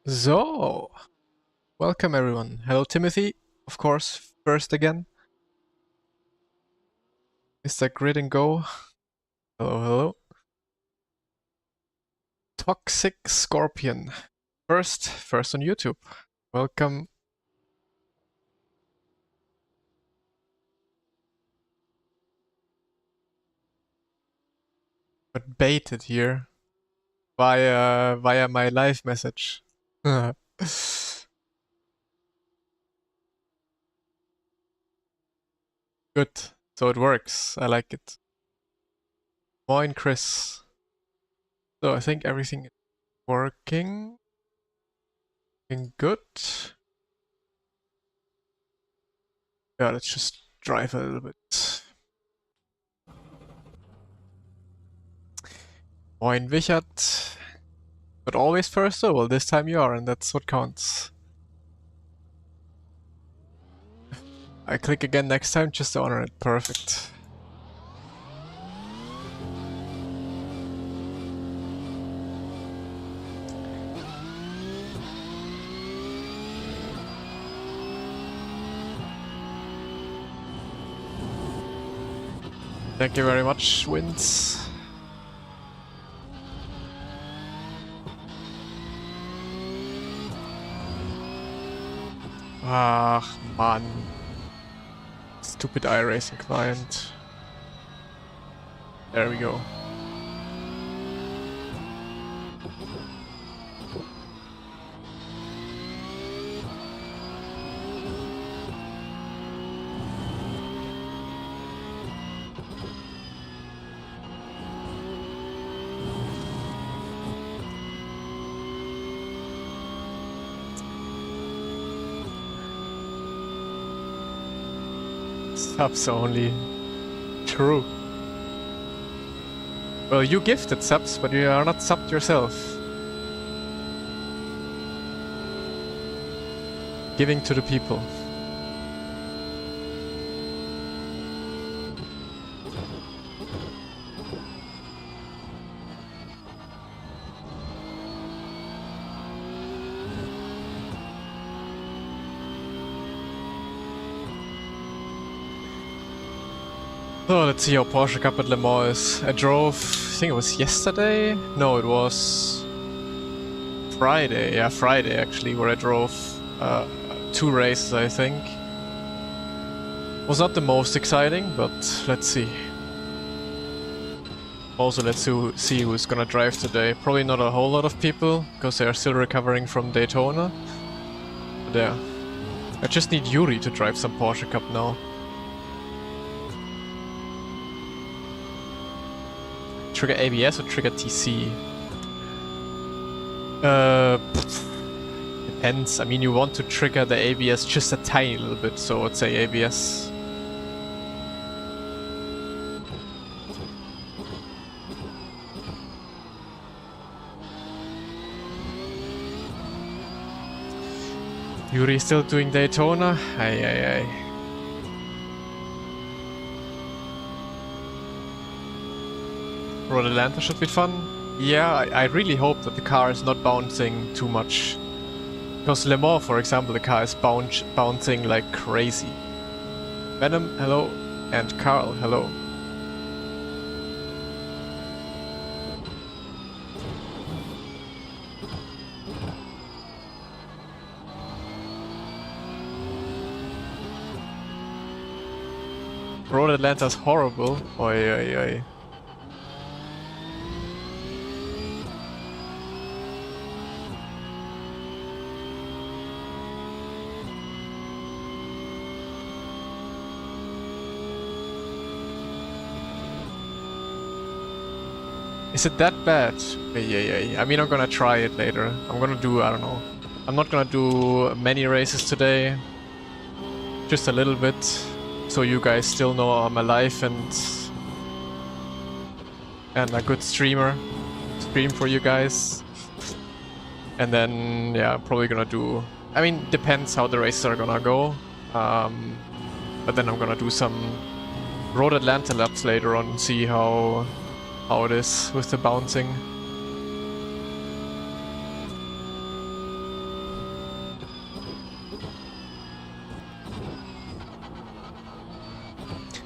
So, welcome everyone. Hello Timothy, of course, first again. Mr. Grid and Go. Hello, hello. Toxic Scorpion. First on YouTube. Welcome. But baited here via my live message. Good. So it works. I like it. Moin Chris. So I think everything is working. Looking good. Yeah, let's just drive a little bit. Moin Wichert. But always first, so well, this time you are, and that's what counts. I click again next time just to honor it. Perfect. Thank you very much, Wins. Ah, man. Stupid iRacing client. There we go. Subs only. True. Well, you gifted subs, but you are not subbed yourself. Giving to the people. So let's see how Porsche Cup at Le Mans is. I drove, I think it was yesterday? No, it was Friday. Yeah, Friday actually, where I drove 2 races, I think. Was not the most exciting, but let's see. Also, let's see who's gonna drive today. Probably not a whole lot of people, because they are still recovering from Daytona. But yeah, I just need Yuri to drive some Porsche Cup now. Trigger ABS or trigger TC? Depends. I mean, you want to trigger the ABS just a tiny little bit, so I'd say ABS. Yuri still doing Daytona? Aye. Road Atlanta should be fun. Yeah, I really hope that the car is not bouncing too much. Because Le Mans, for example, the car is bouncing like crazy. Venom, hello. And Carl, hello. Road Atlanta's horrible. Oi. Is it that bad? Yeah. I mean, I'm gonna try it later. I'm gonna do, I don't know. I'm not gonna do many races today. Just a little bit. So you guys still know I'm alive and a good streamer. Stream for you guys. And then, yeah, I'm probably gonna do... I mean, depends how the races are gonna go. But then I'm gonna do some Road Atlanta laps later on and see how it is with the bouncing.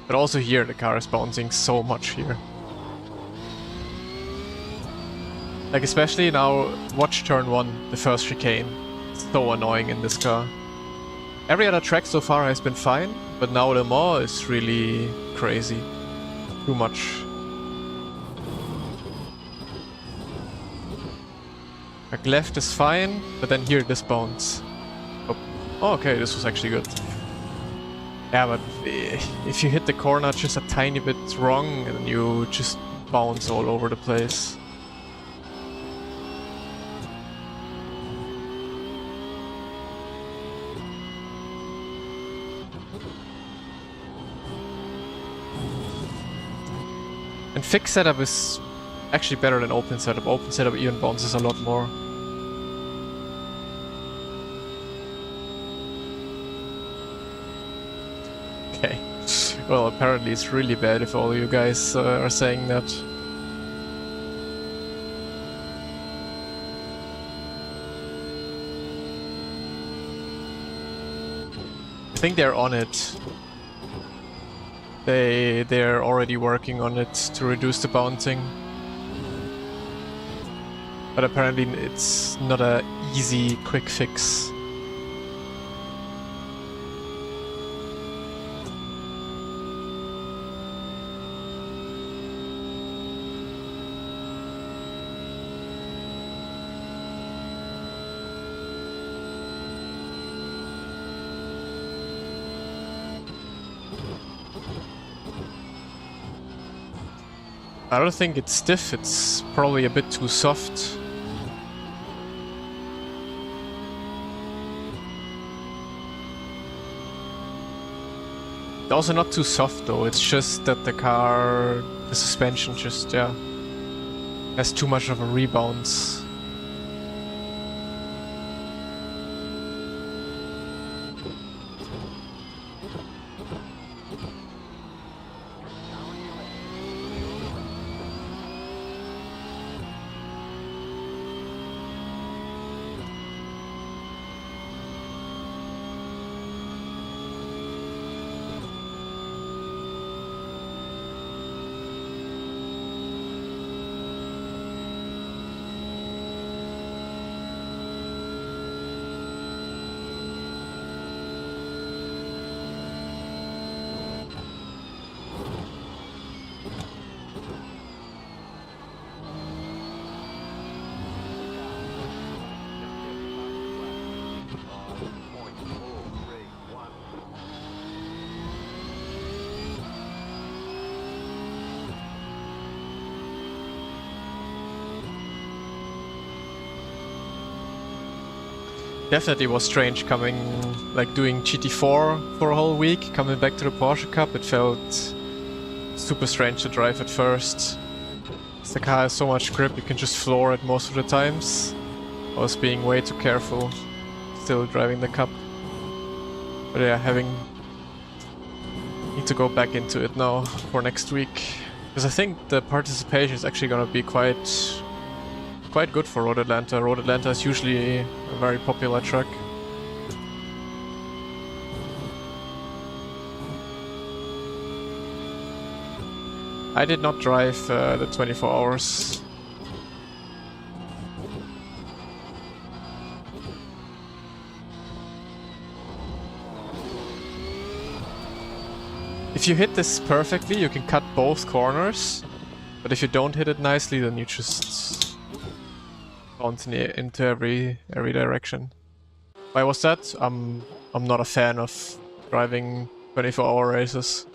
But also here the car is bouncing so much here. Like especially now, watch turn 1, the first chicane. It's so annoying in this car. Every other track so far has been fine, but now Le Mans is really crazy. Too much. Like left is fine, but then here this bounce. Oh, okay, this was actually good. Yeah, but if you hit the corner just a tiny bit wrong, then you just bounce all over the place. And fixed setup is actually better than open setup. Open setup even bounces a lot more. Okay. Well, apparently it's really bad if all you guys are saying that. I think they're on it. They're already working on it to reduce the bouncing. But apparently it's not a easy, quick fix. I don't think it's stiff, it's probably a bit too soft. It's also not too soft though, it's just that the suspension just, yeah, has too much of a rebounce. Definitely was strange coming, like doing GT4 for a whole week, coming back to the Porsche Cup. It felt super strange to drive at first. The car has so much grip, you can just floor it most of the times. I was being way too careful, still driving the Cup. But yeah, need to go back into it now for next week. Because I think the participation is actually gonna be quite good for Road Atlanta. Road Atlanta is usually a very popular track. I did not drive the 24 hours. If you hit this perfectly, you can cut both corners, but if you don't hit it nicely, then you just bounce into every direction. Why was that? I'm not a fan of driving 24-hour races.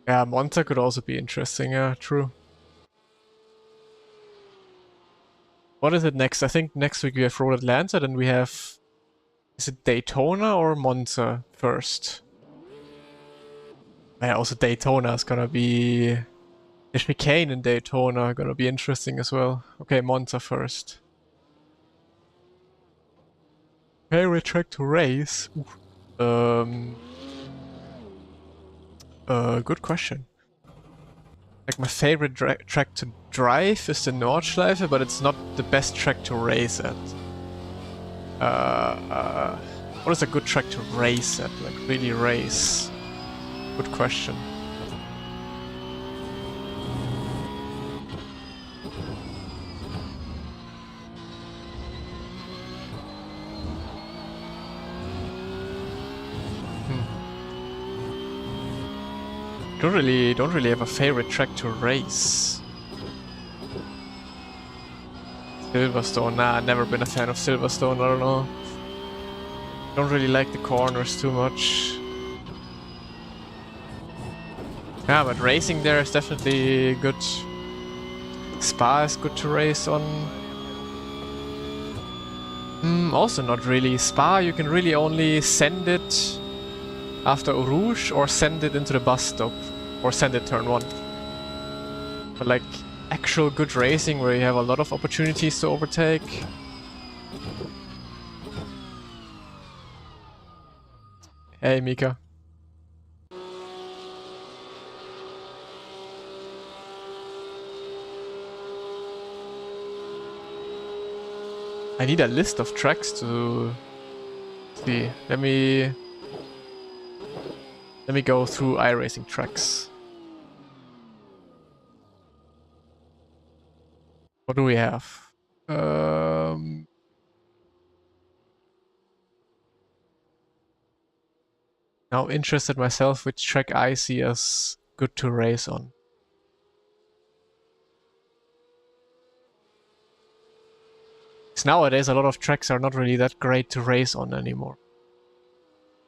Yeah, Monza could also be interesting, yeah, true. What is it next? I think next week we have Road Atlanta, then we have... Is it Daytona or Monza first? Yeah, also Daytona is gonna be... The chicane in Daytona are gonna be interesting as well. Okay, Monza first. Favorite track to race? Good question. Like my favorite track to drive is the Nordschleife, but it's not the best track to race at. What is a good track to race at? Like really race? Good question. Don't really have a favorite track to race. Silverstone, nah, never been a fan of Silverstone, I don't know. Don't really like the corners too much. Yeah, but racing there is definitely good. Spa is good to race on. Also not really. Spa, you can really only send it after Eau Rouge or send it into the bus stop. Or send it turn 1. But like actual good racing where you have a lot of opportunities to overtake. Hey Mika. I need a list of tracks to see. Let me go through iRacing tracks. What do we have? Now interested myself which track I see as good to race on. Because nowadays a lot of tracks are not really that great to race on anymore.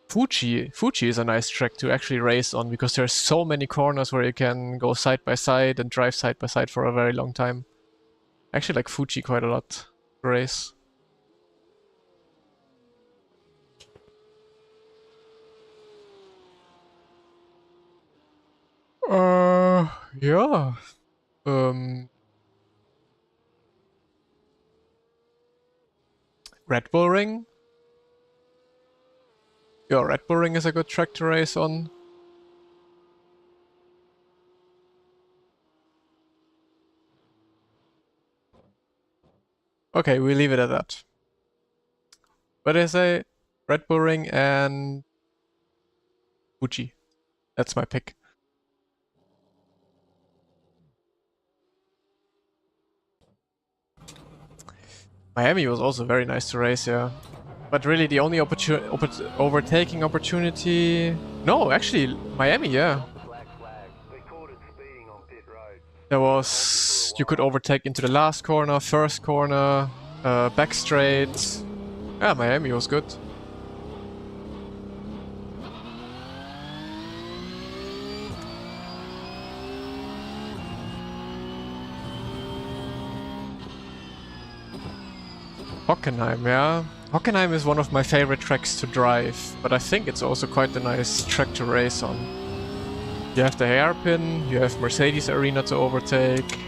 Fuji is a nice track to actually race on because there's so many corners where you can go side by side and drive side by side for a very long time. I actually like Fuji quite a lot to race. Yeah. Red Bull Ring? Yeah, Red Bull Ring is a good track to race on. Okay, we leave it at that. What did I say? Red Bull Ring and Fuji. That's my pick. Miami was also very nice to race, yeah. But really the only overtaking opportunity... No, actually, Miami, yeah. There was... You could overtake into the last corner, first corner, back straight. Yeah, Miami was good. Hockenheim, yeah. Hockenheim is one of my favorite tracks to drive, but I think it's also quite a nice track to race on. You have the hairpin, you have Mercedes Arena to overtake,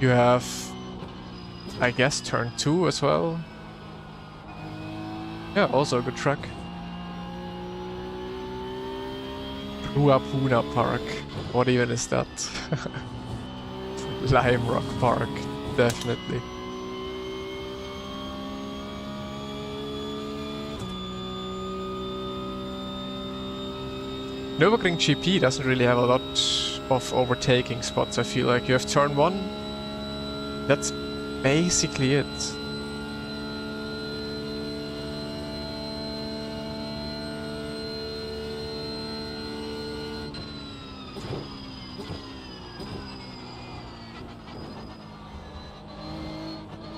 you have, I guess, turn 2 as well. Yeah, also a good track. Ruapuna Park. What even is that? Lime Rock Park, definitely. Nürburgring GP doesn't really have a lot of overtaking spots, I feel like. You have turn 1, that's basically it.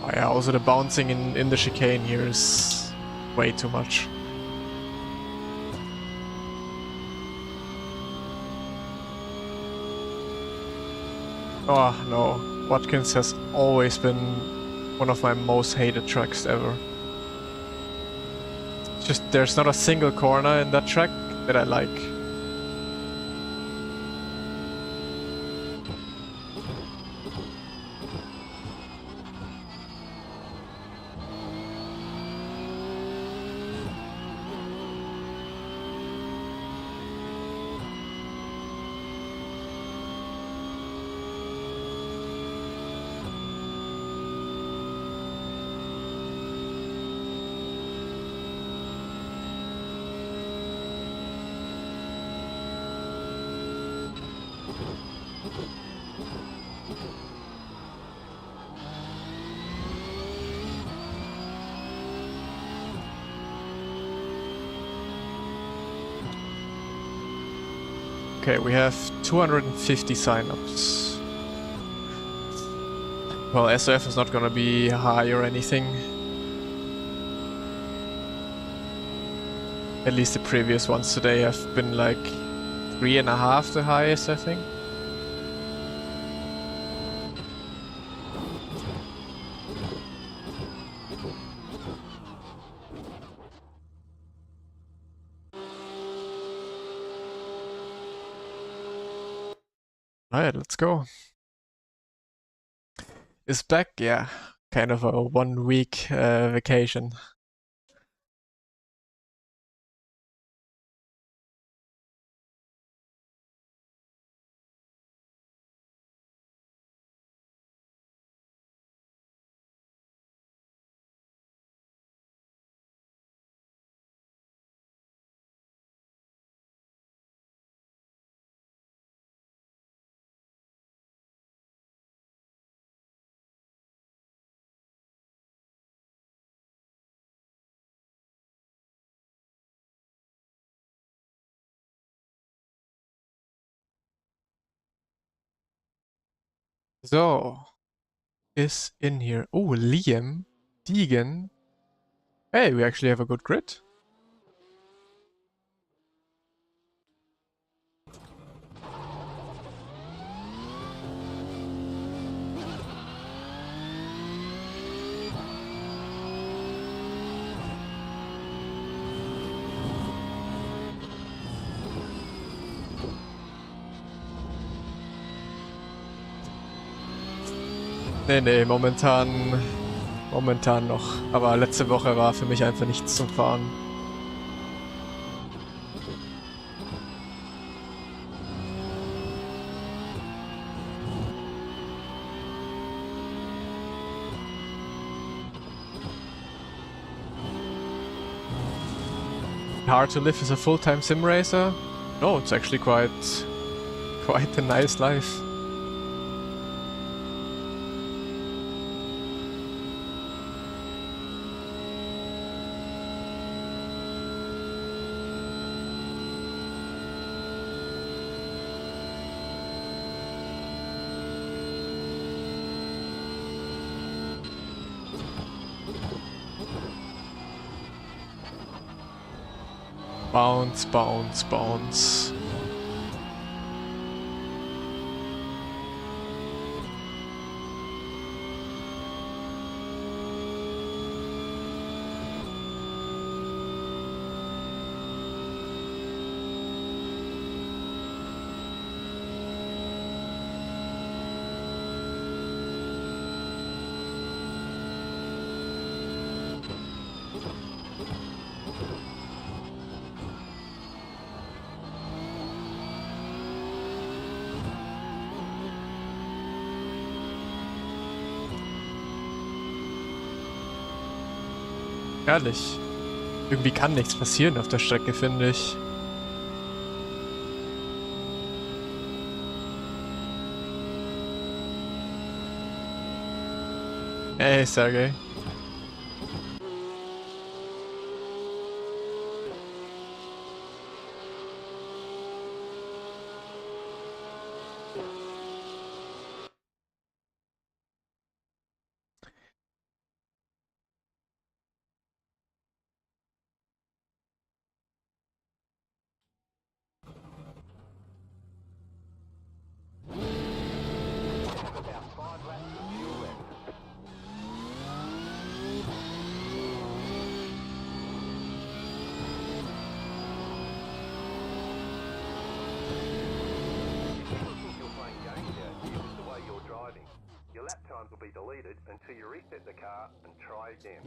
Oh yeah, also the bouncing in the chicane here is way too much. Oh no, Watkins has always been one of my most hated tracks ever. Just there's not a single corner in that track that I like. Okay, we have 250 signups. Well, SOF is not gonna be high or anything. At least the previous ones today have been like 3.5 the highest, I think. Alright, let's go. Is back, yeah. Kind of a 1 week vacation. So, is in here. Oh, Liam, Deegan. Hey, we actually have a good grid. Nee, momentan noch. Aber letzte Woche war für mich einfach nichts zum Fahren. Hard to live as a full-time sim racer? No, it's actually quite a nice life. Bounce, bounce, bounce. Ehrlich. Irgendwie kann nichts passieren auf der Strecke, finde ich. Ey, Sergej. Will be deleted until you reset the car and try again.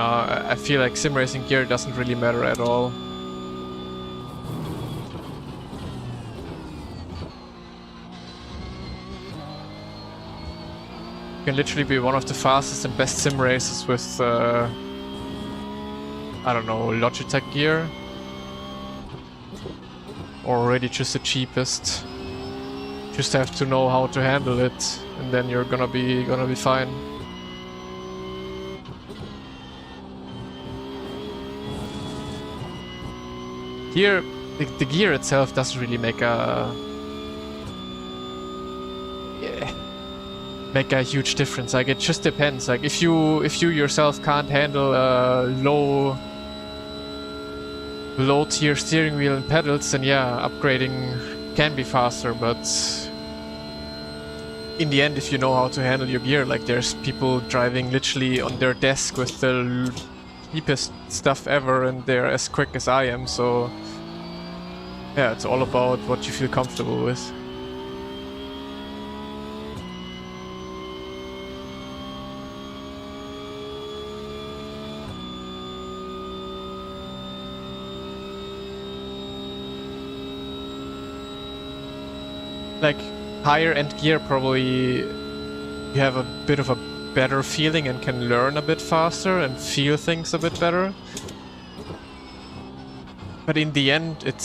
I feel like sim racing gear doesn't really matter at all. You can literally be one of the fastest and best sim racers with, I don't know, Logitech gear. Or really just the cheapest. Just have to know how to handle it, and then you're gonna be fine. Here, the gear itself doesn't really make a huge difference. Like, it just depends. Like, if you yourself can't handle low tier steering wheel and pedals, then yeah, upgrading can be faster. But in the end, if you know how to handle your gear, like, there's people driving literally on their desk with the cheapest stuff ever, and they're as quick as I am. So yeah, it's all about what you feel comfortable with. Like, higher end gear, probably you have a bit of a better feeling and can learn a bit faster and feel things a bit better. But in the end, it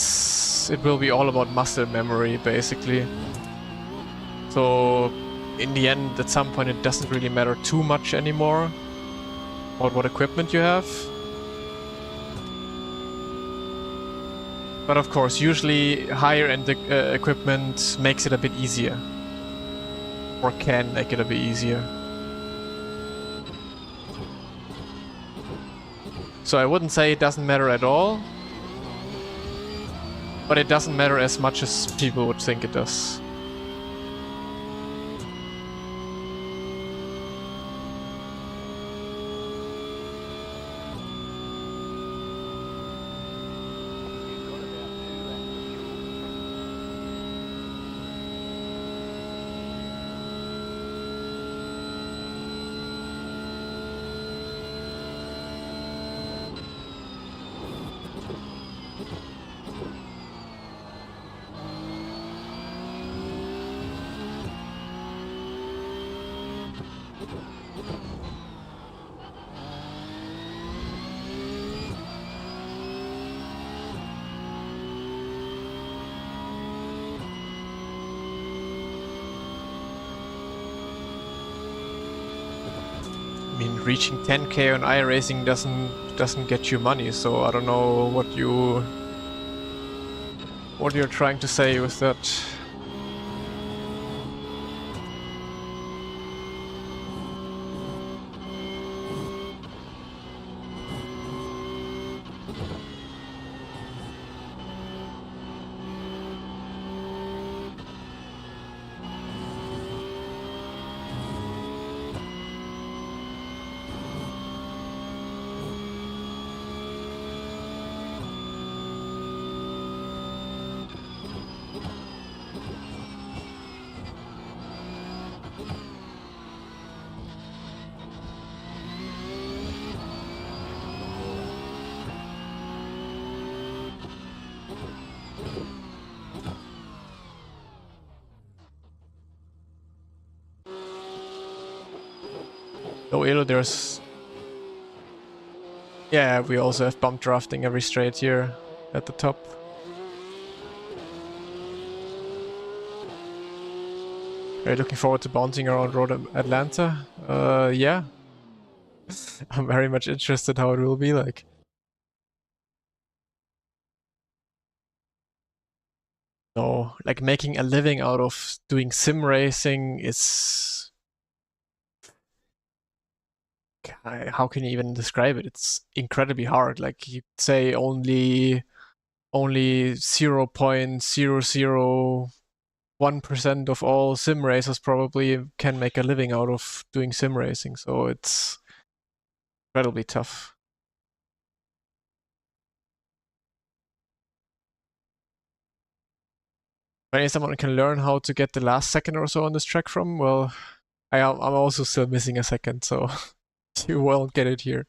will be all about muscle memory, basically. So in the end, at some point, it doesn't really matter too much anymore about what equipment you have. But of course, usually higher end equipment makes it a bit easier. Or can make it a bit easier. So I wouldn't say it doesn't matter at all. But it doesn't matter as much as people would think it does. I mean, reaching 10k on iRacing doesn't get you money, so I don't know what you're trying to say with that. Oh, Elo, there's... Yeah, we also have bump drafting every straight here at the top. Are you looking forward to bouncing around Road Atlanta? Yeah. I'm very much interested how it will be like. No, like, making a living out of doing sim racing is... How can you even describe it? It's incredibly hard. Like, you say only 0.001% of all sim racers probably can make a living out of doing sim racing, so it's incredibly tough. If someone can learn how to get the last second or so on this track from, well, I'm also still missing a second, so you won't get it here.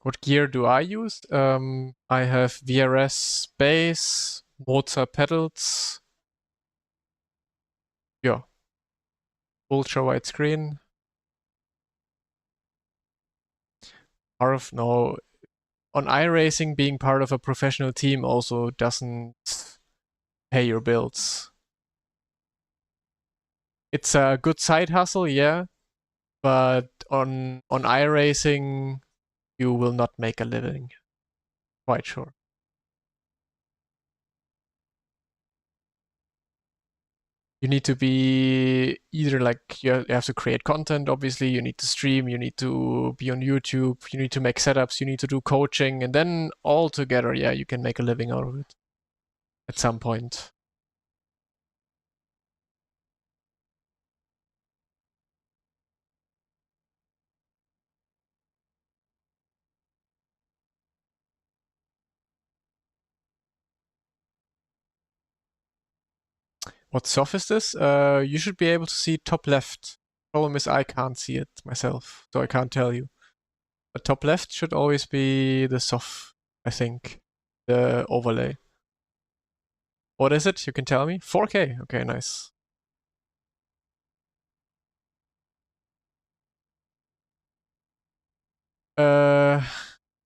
What gear do I use? I have VRS bass, Mozart pedals. Yeah. Ultra wide screen. No. On iRacing, being part of a professional team also doesn't pay your bills. It's a good side hustle, yeah, but on iRacing, you will not make a living. Quite sure. You need to be either like you have to create content, obviously, you need to stream, you need to be on YouTube, you need to make setups, you need to do coaching, and then all together, yeah, you can make a living out of it at some point. What soft is this? You should be able to see top left. Problem is I can't see it myself, so I can't tell you. But top left should always be the soft, I think. The overlay. What is it? You can tell me? 4K. Okay, nice. Äh,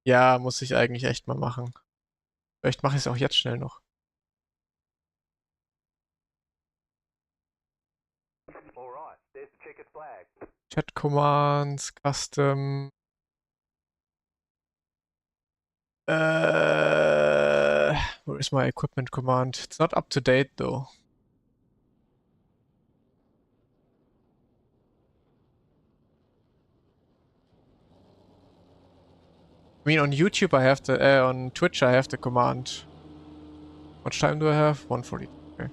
ja, muss ich eigentlich echt mal machen. Vielleicht mache ich es auch jetzt schnell noch. Alright, there's the checkered flag. Chat Commands, Custom. Where is my equipment command? It's not up to date though. I mean, on YouTube I have the, on Twitch I have the command. How much time do I have? 140. Okay.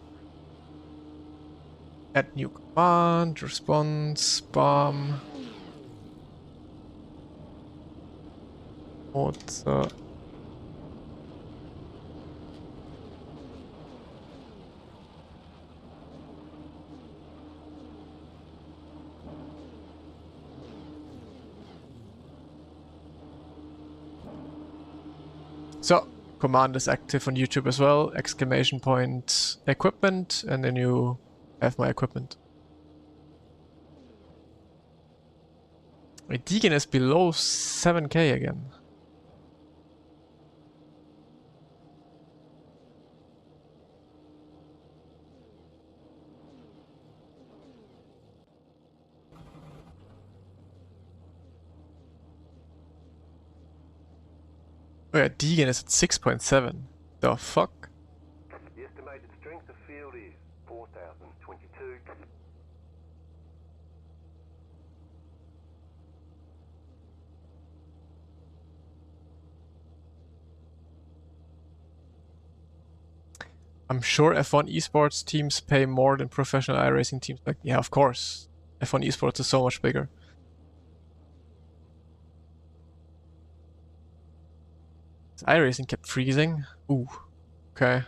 Add new command, response, bomb. Mozart. So, command is active on YouTube as well. Exclamation point equipment, and then you have my equipment. My Deegan is below 7k again. Oh yeah, Deegan is at 6.7. The fuck? The estimated strength of field is 4,022. I'm sure F1 esports teams pay more than professional iRacing teams. Like, yeah, of course. F1 esports is so much bigger. This iRacing kept freezing. Ooh. Okay.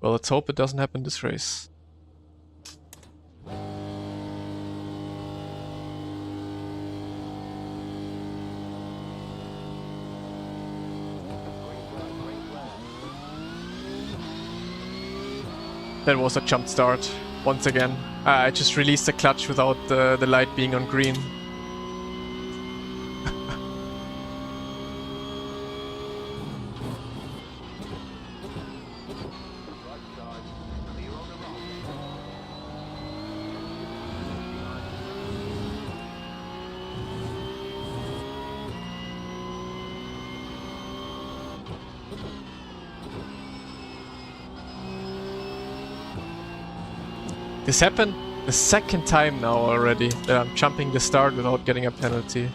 Well, let's hope it doesn't happen this race. That was a jump start, once again. I just released the clutch without the light being on green. This happened the second time now already that I'm jumping the start without getting a penalty.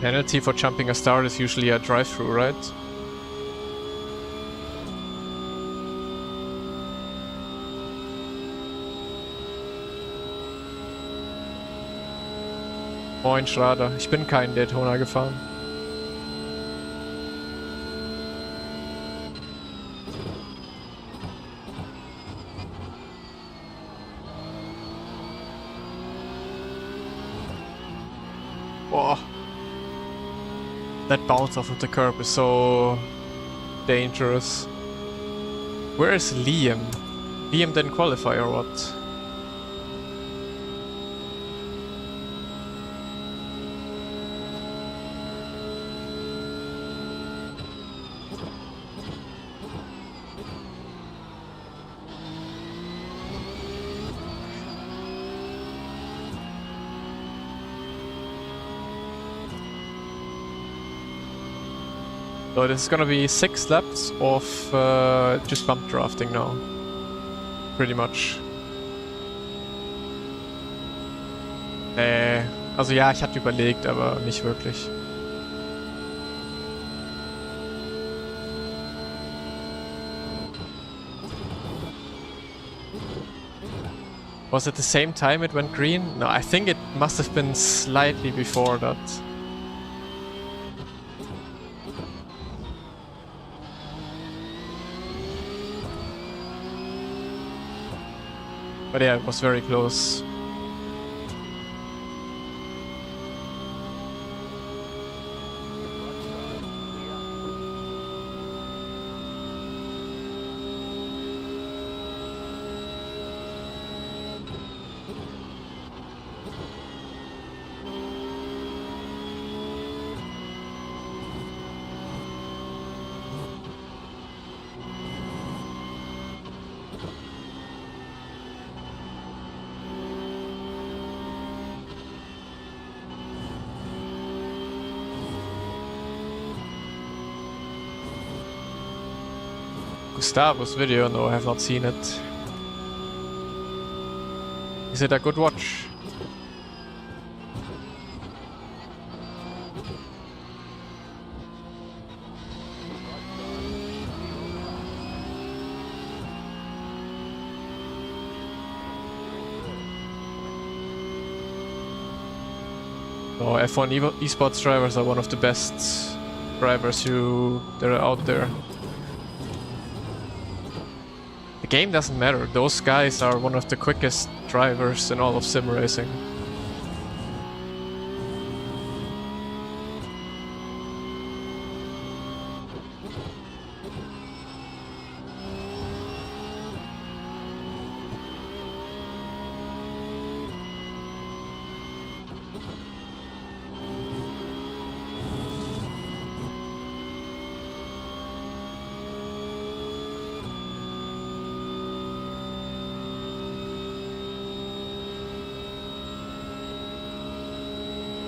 Penalty for jumping a start is usually a drive-through, right? Moin Schrader, ich bin kein Daytona gefahren. Boah. That bounce off of the curb is so dangerous. Where is Liam? Liam didn't qualify or what? So this is gonna be 6 laps of just bump drafting now. Pretty much. Also ja, ich hatte überlegt, aber nicht wirklich. Was it the same time it went green? No, I think it must have been slightly before that. But yeah, it was very close. Gustavo's video? No, I have not seen it. Is it a good watch? No, F1 esports drivers are one of the best drivers that are out there. The game doesn't matter, those guys are one of the quickest drivers in all of sim racing.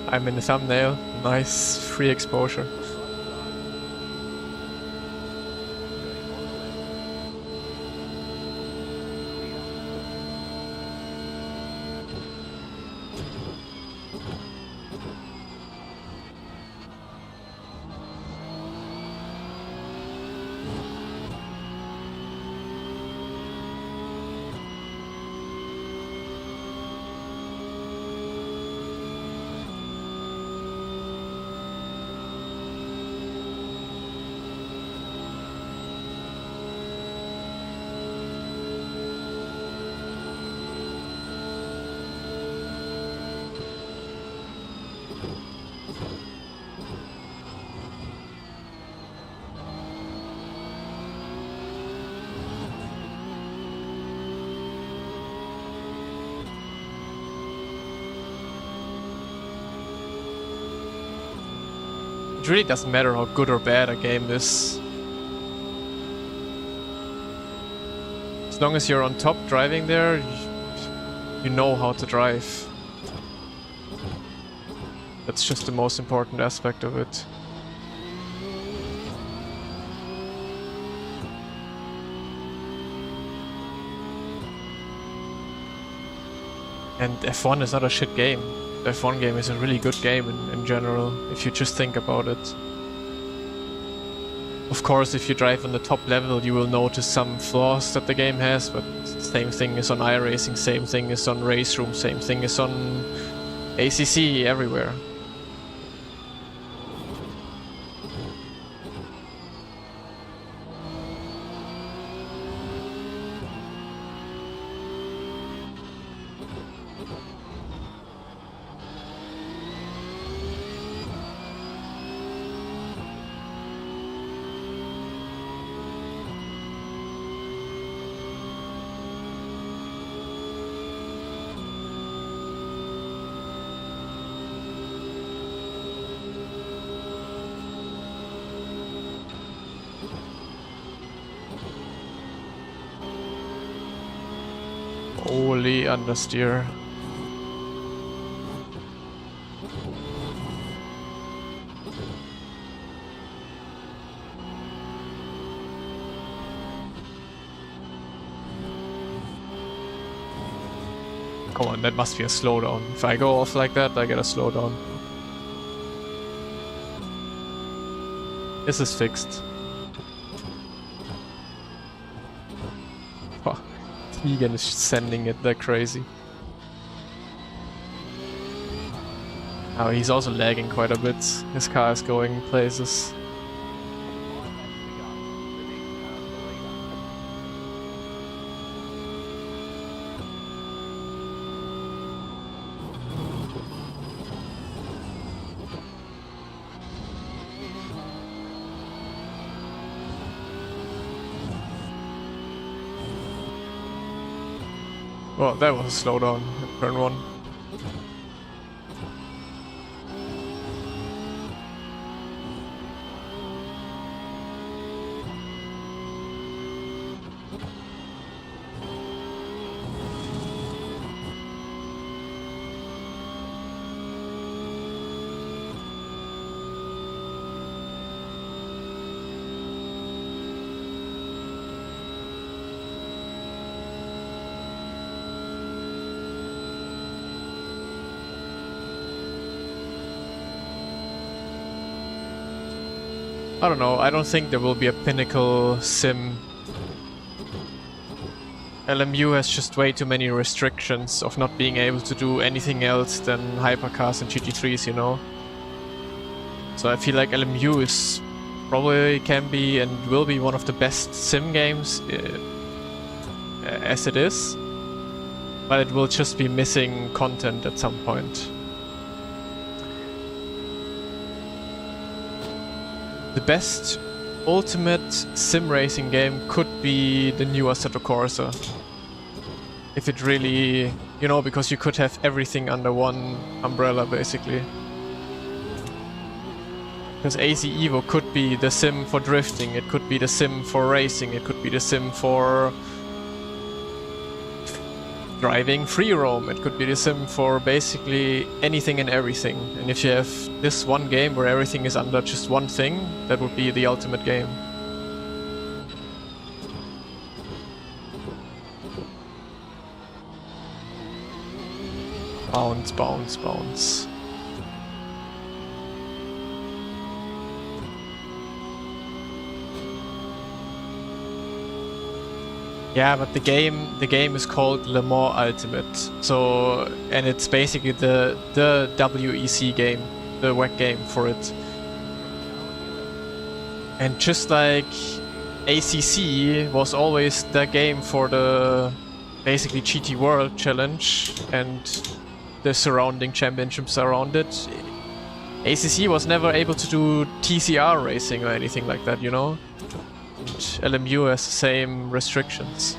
I'm in the thumbnail. Nice free exposure. It really doesn't matter how good or bad a game is. As long as you're on top driving there, you know how to drive. That's just the most important aspect of it. And F1 is not a shit game. the F1 game is a really good game in general, if you just think about it. Of course, if you drive on the top level, you will notice some flaws that the game has, but same thing is on iRacing, same thing is on Race Room, same thing is on ACC, everywhere. Holy understeer. Come on, that must be a slowdown. If I go off like that, I get a slowdown. This is fixed. Oh, Tegan is sending it like crazy. Oh, he's also lagging quite a bit. His car is going places. Well, that was a slowdown in turn 1. I don't know, I don't think there will be a pinnacle sim. LMU has just way too many restrictions of not being able to do anything else than hypercars and GT3s, you know? So I feel like LMU is probably can be and will be one of the best sim games as it is, but it will just be missing content at some point. The best ultimate sim racing game could be the new Assetto Corsa. If it really, you know, because you could have everything under one umbrella basically. Because AC Evo could be the sim for drifting, it could be the sim for racing, it could be the sim for driving free roam, it could be the sim for basically anything and everything. And if you have this one game where everything is under just one thing, that would be the ultimate game. Bounce, bounce, bounce. Yeah, but the game is called Le Mans Ultimate. So, and it's basically the WEC game, the WEC game for it. And just like ACC was always the game for the basically GT World Challenge and the surrounding championships around it, ACC was never able to do TCR racing or anything like that, you know? LMU has the same restrictions.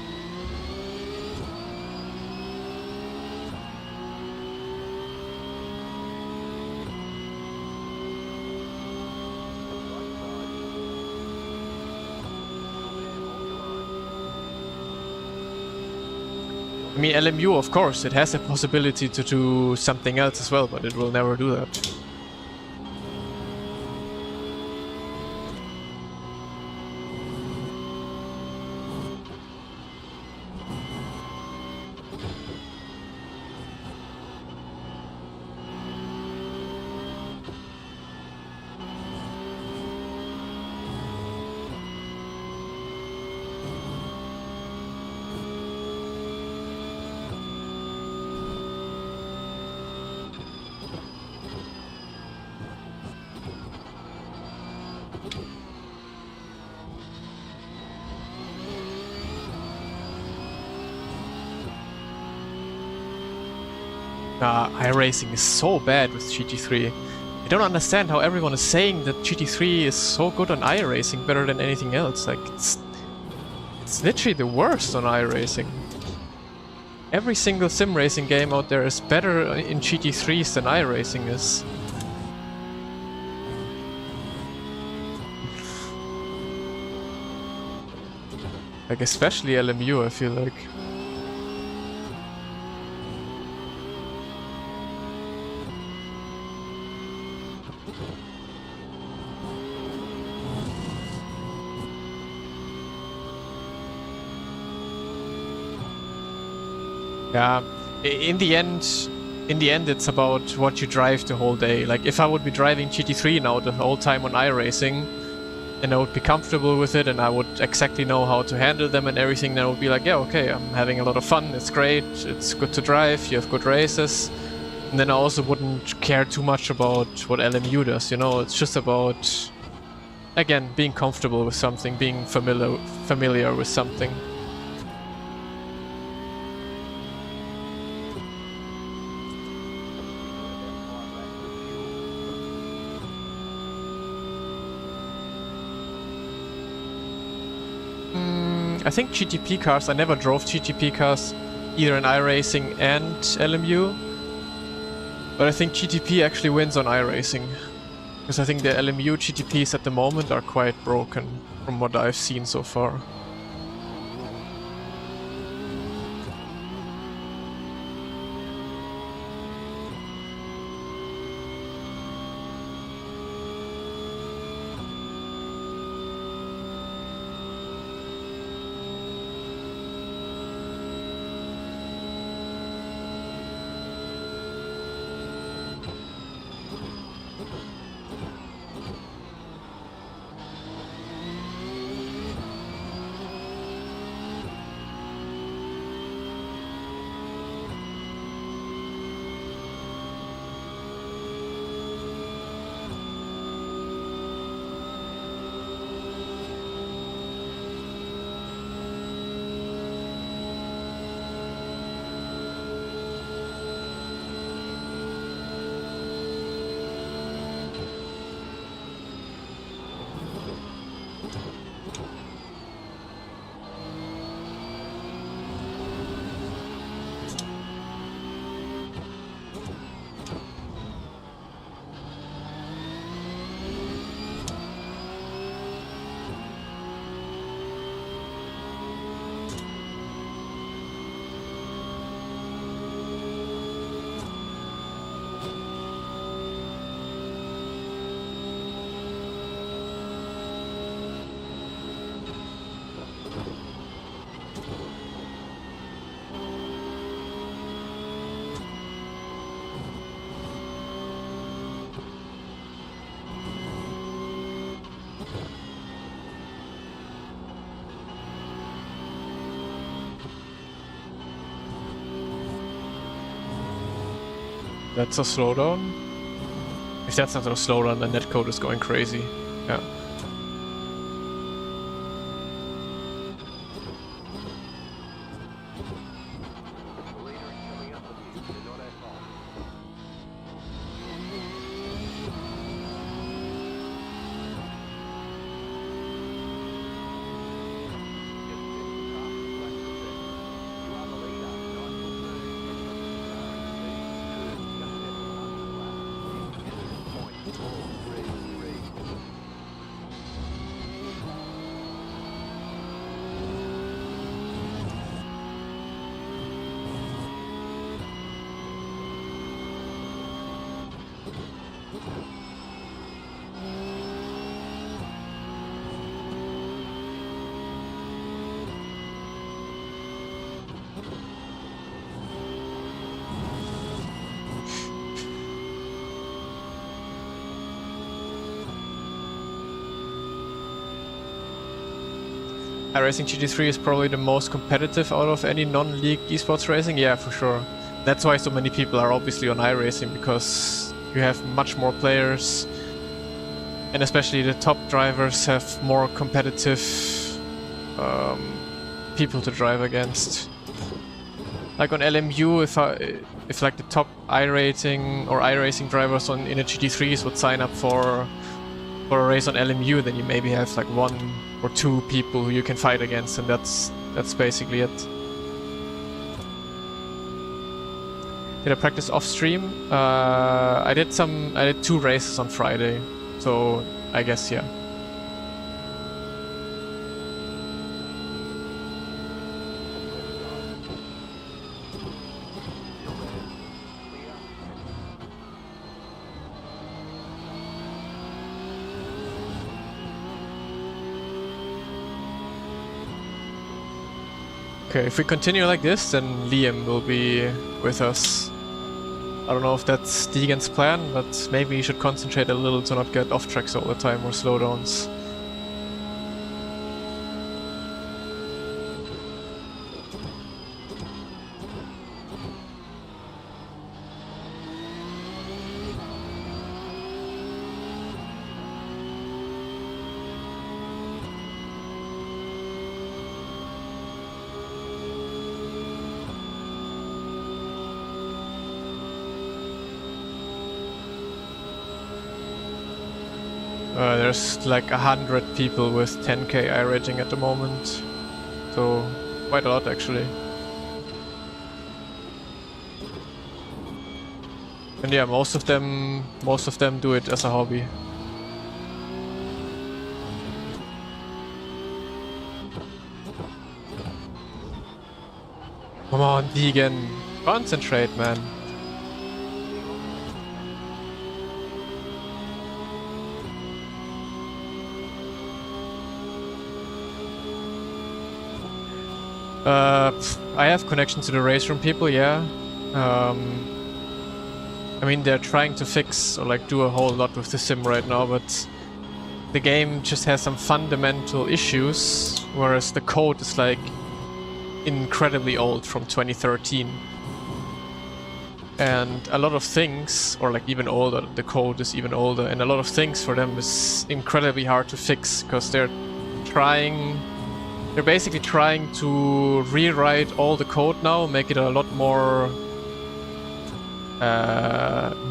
I mean, LMU, of course, it has the possibility to do something else as well, but it will never do that. iRacing is so bad with GT3. I don't understand how everyone is saying that GT3 is so good on iRacing, better than anything else. Like, it's literally the worst on iRacing. Every single sim racing game out there is better in GT3s than iRacing is. Like, especially LMU, I feel like. Yeah, in the end it's about what you drive the whole day. Like, if I would be driving GT3 now the whole time on iRacing, and I would be comfortable with it, and I would exactly know how to handle them and everything, then I would be like, yeah, okay, I'm having a lot of fun, it's great, it's good to drive, you have good races. And then I also wouldn't care too much about what LMU does, you know, it's just about, again, being comfortable with something, being familiar with something. I think GTP cars, I never drove GTP cars either in iRacing and LMU, but I think GTP actually wins on iRacing, because I think the LMU GTPs at the moment are quite broken from what I've seen so far. That's a slowdown? If that's not a slowdown, then netcode is going crazy. Yeah. iRacing GT3 is probably the most competitive out of any non-league esports racing, yeah, for sure. That's why so many people are obviously on iRacing, because you have much more players, and especially the top drivers have more competitive people to drive against. Like on LMU, if like the top iRating or iRacing drivers in a GT3s would sign up for a race on LMU, then you maybe have like 1 or 2 people who you can fight against, and that's basically it. Did I practice off stream? I did 2 races on Friday, so I guess yeah. Okay, if we continue like this, then Liam will be with us. I don't know if that's Deegan's plan, but maybe he should concentrate a little to not get off tracks all the time or slowdowns. There's like 100 people with 10k iRating at the moment, so quite a lot actually. And yeah, most of them do it as a hobby. Come on, Deegan, concentrate, man. I have connection to the race room people, yeah. I mean, they're trying to fix or like do a whole lot with the sim right now, but the game just has some fundamental issues, whereas the code is like incredibly old from 2013. And a lot of things, or like even older, the code is even older, and a lot of things for them is incredibly hard to fix because they're basically trying to rewrite all the code now, make it a lot more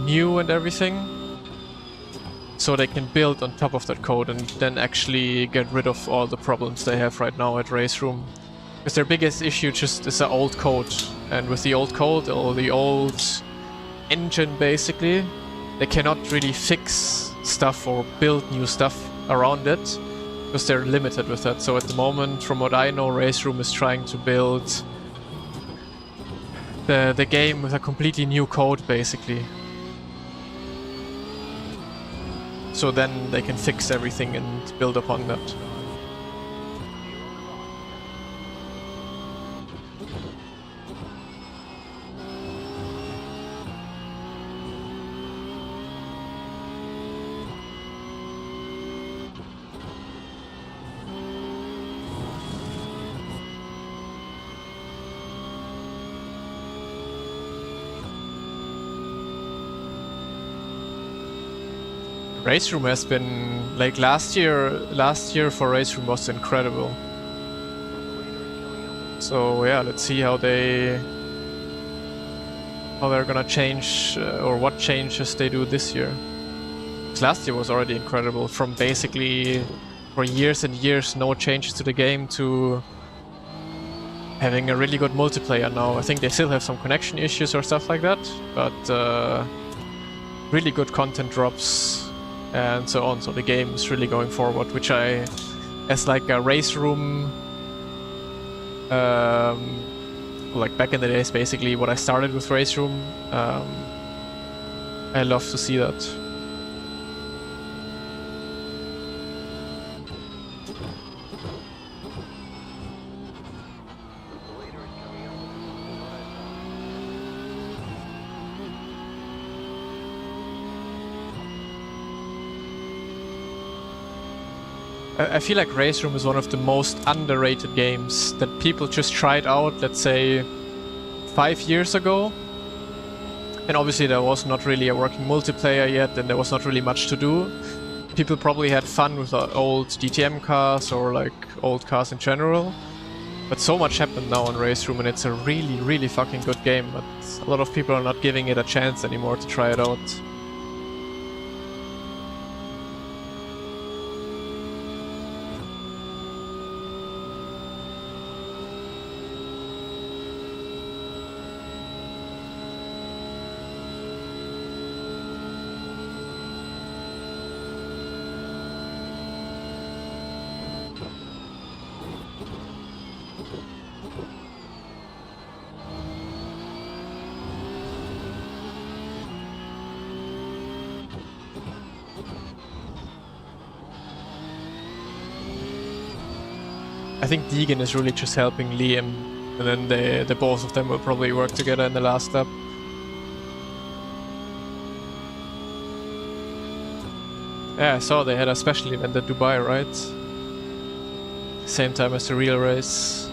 new and everything, so they can build on top of that code and then actually get rid of all the problems they have right now at Race Room. Because their biggest issue just is the old code, and with the old code or the old engine basically, they cannot really fix stuff or build new stuff around it, because they're limited with that. So at the moment, from what I know, Race Room is trying to build the game with a completely new code, basically. So then they can fix everything and build upon that. Race Room has been like last year for Race Room was incredible. So yeah, let's see how they're gonna change or what changes they do this year. 'Cause last year was already incredible, from basically for years and years no changes to the game to having a really good multiplayer now. I think they still have some connection issues or stuff like that, but really good content drops and so on. So the game is really going forward, which I, as like a Race Room, like back in the days, basically what I started with Race Room, I love to see that. I feel like Race Room is one of the most underrated games that people just tried out, let's say, 5 years ago. And obviously there was not really a working multiplayer yet, and there was not really much to do. People probably had fun with old DTM cars or like old cars in general. But so much happened now on Race Room, and it's a really, really fucking good game, but a lot of people are not giving it a chance anymore to try it out. I think Deegan is really just helping Liam, and then the both of them will probably work together in the last lap. Yeah, I saw they had a special event at Dubai, right? Same time as the real race.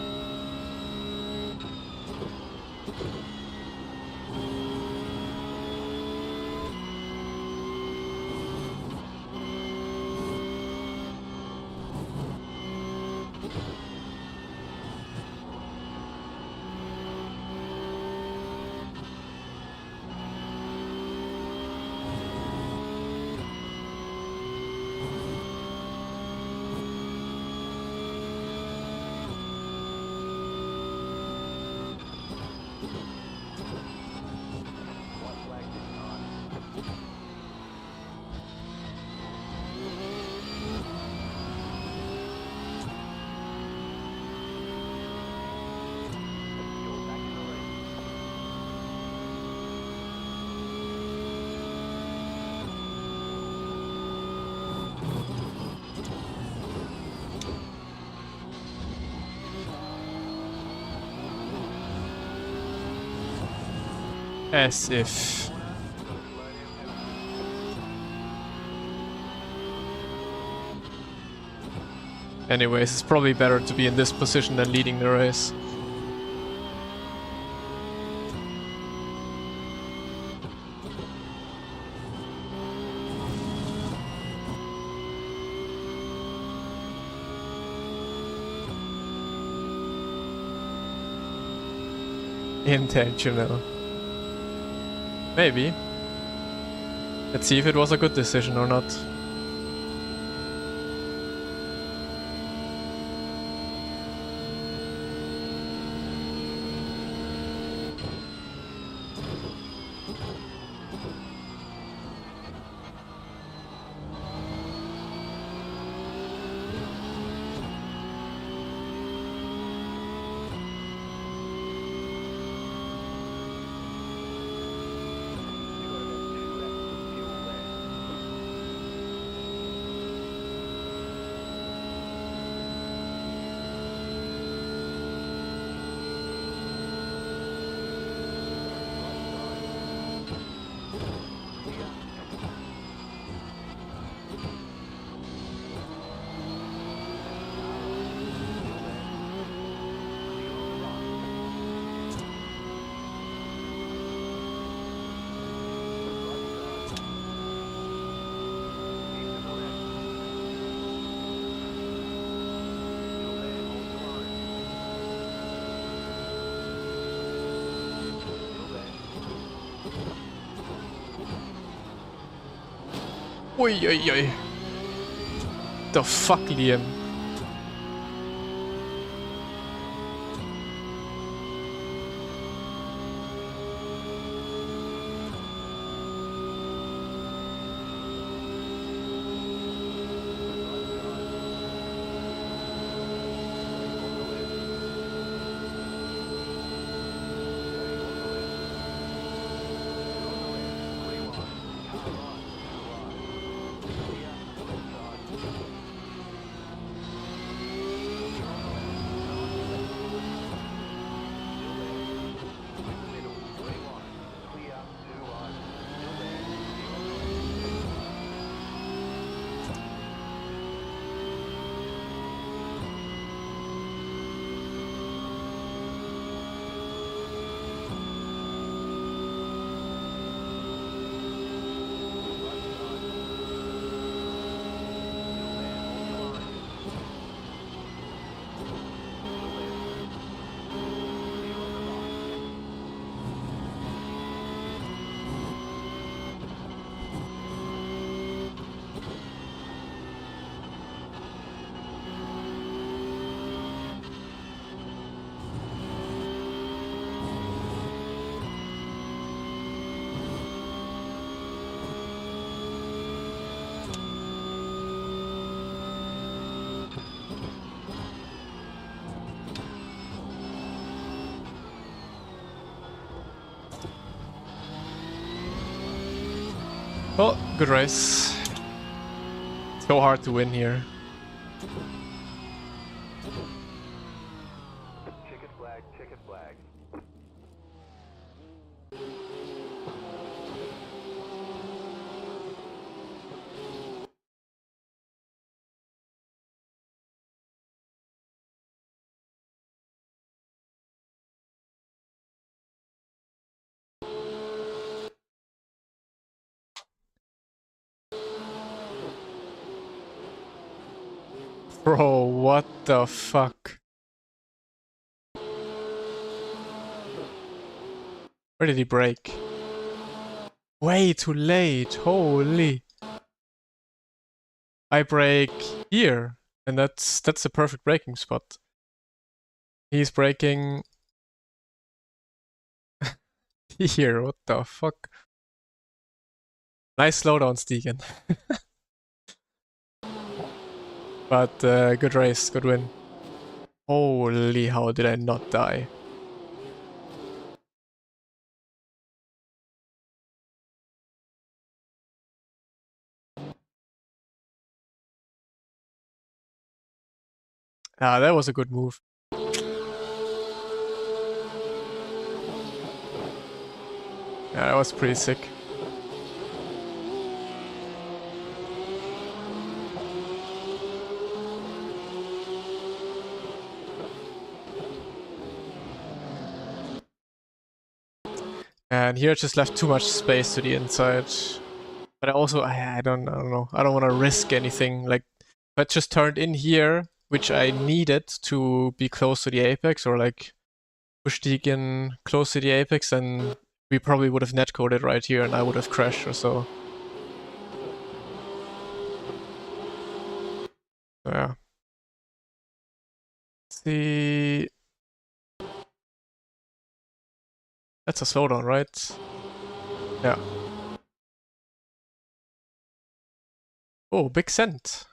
As if. Anyways, it's probably better to be in this position than leading the race. Intentional. Maybe. Let's see if it was a good decision or not. Oi, oi, oi. The fuck, Liam? Good race. So hard to win here. Checkered flag, checkered flag. Bro, what the fuck? Where did he brake? Way too late, holy. I brake here, and that's the perfect braking spot. He's braking here, what the fuck? Nice slowdown, Stegen. But good race, good win. Holy, how did I not die? Ah, that was a good move. Yeah, that was pretty sick. And here I just left too much space to the inside. But I also, I don't know. I don't want to risk anything. Like, if I just turned in here, which I needed to be close to the apex, or like push Deacon close to the apex, then we probably would have netcoded right here and I would have crashed or so. Yeah. Let's see. That's a slowdown, right? Yeah. Oh, big cent.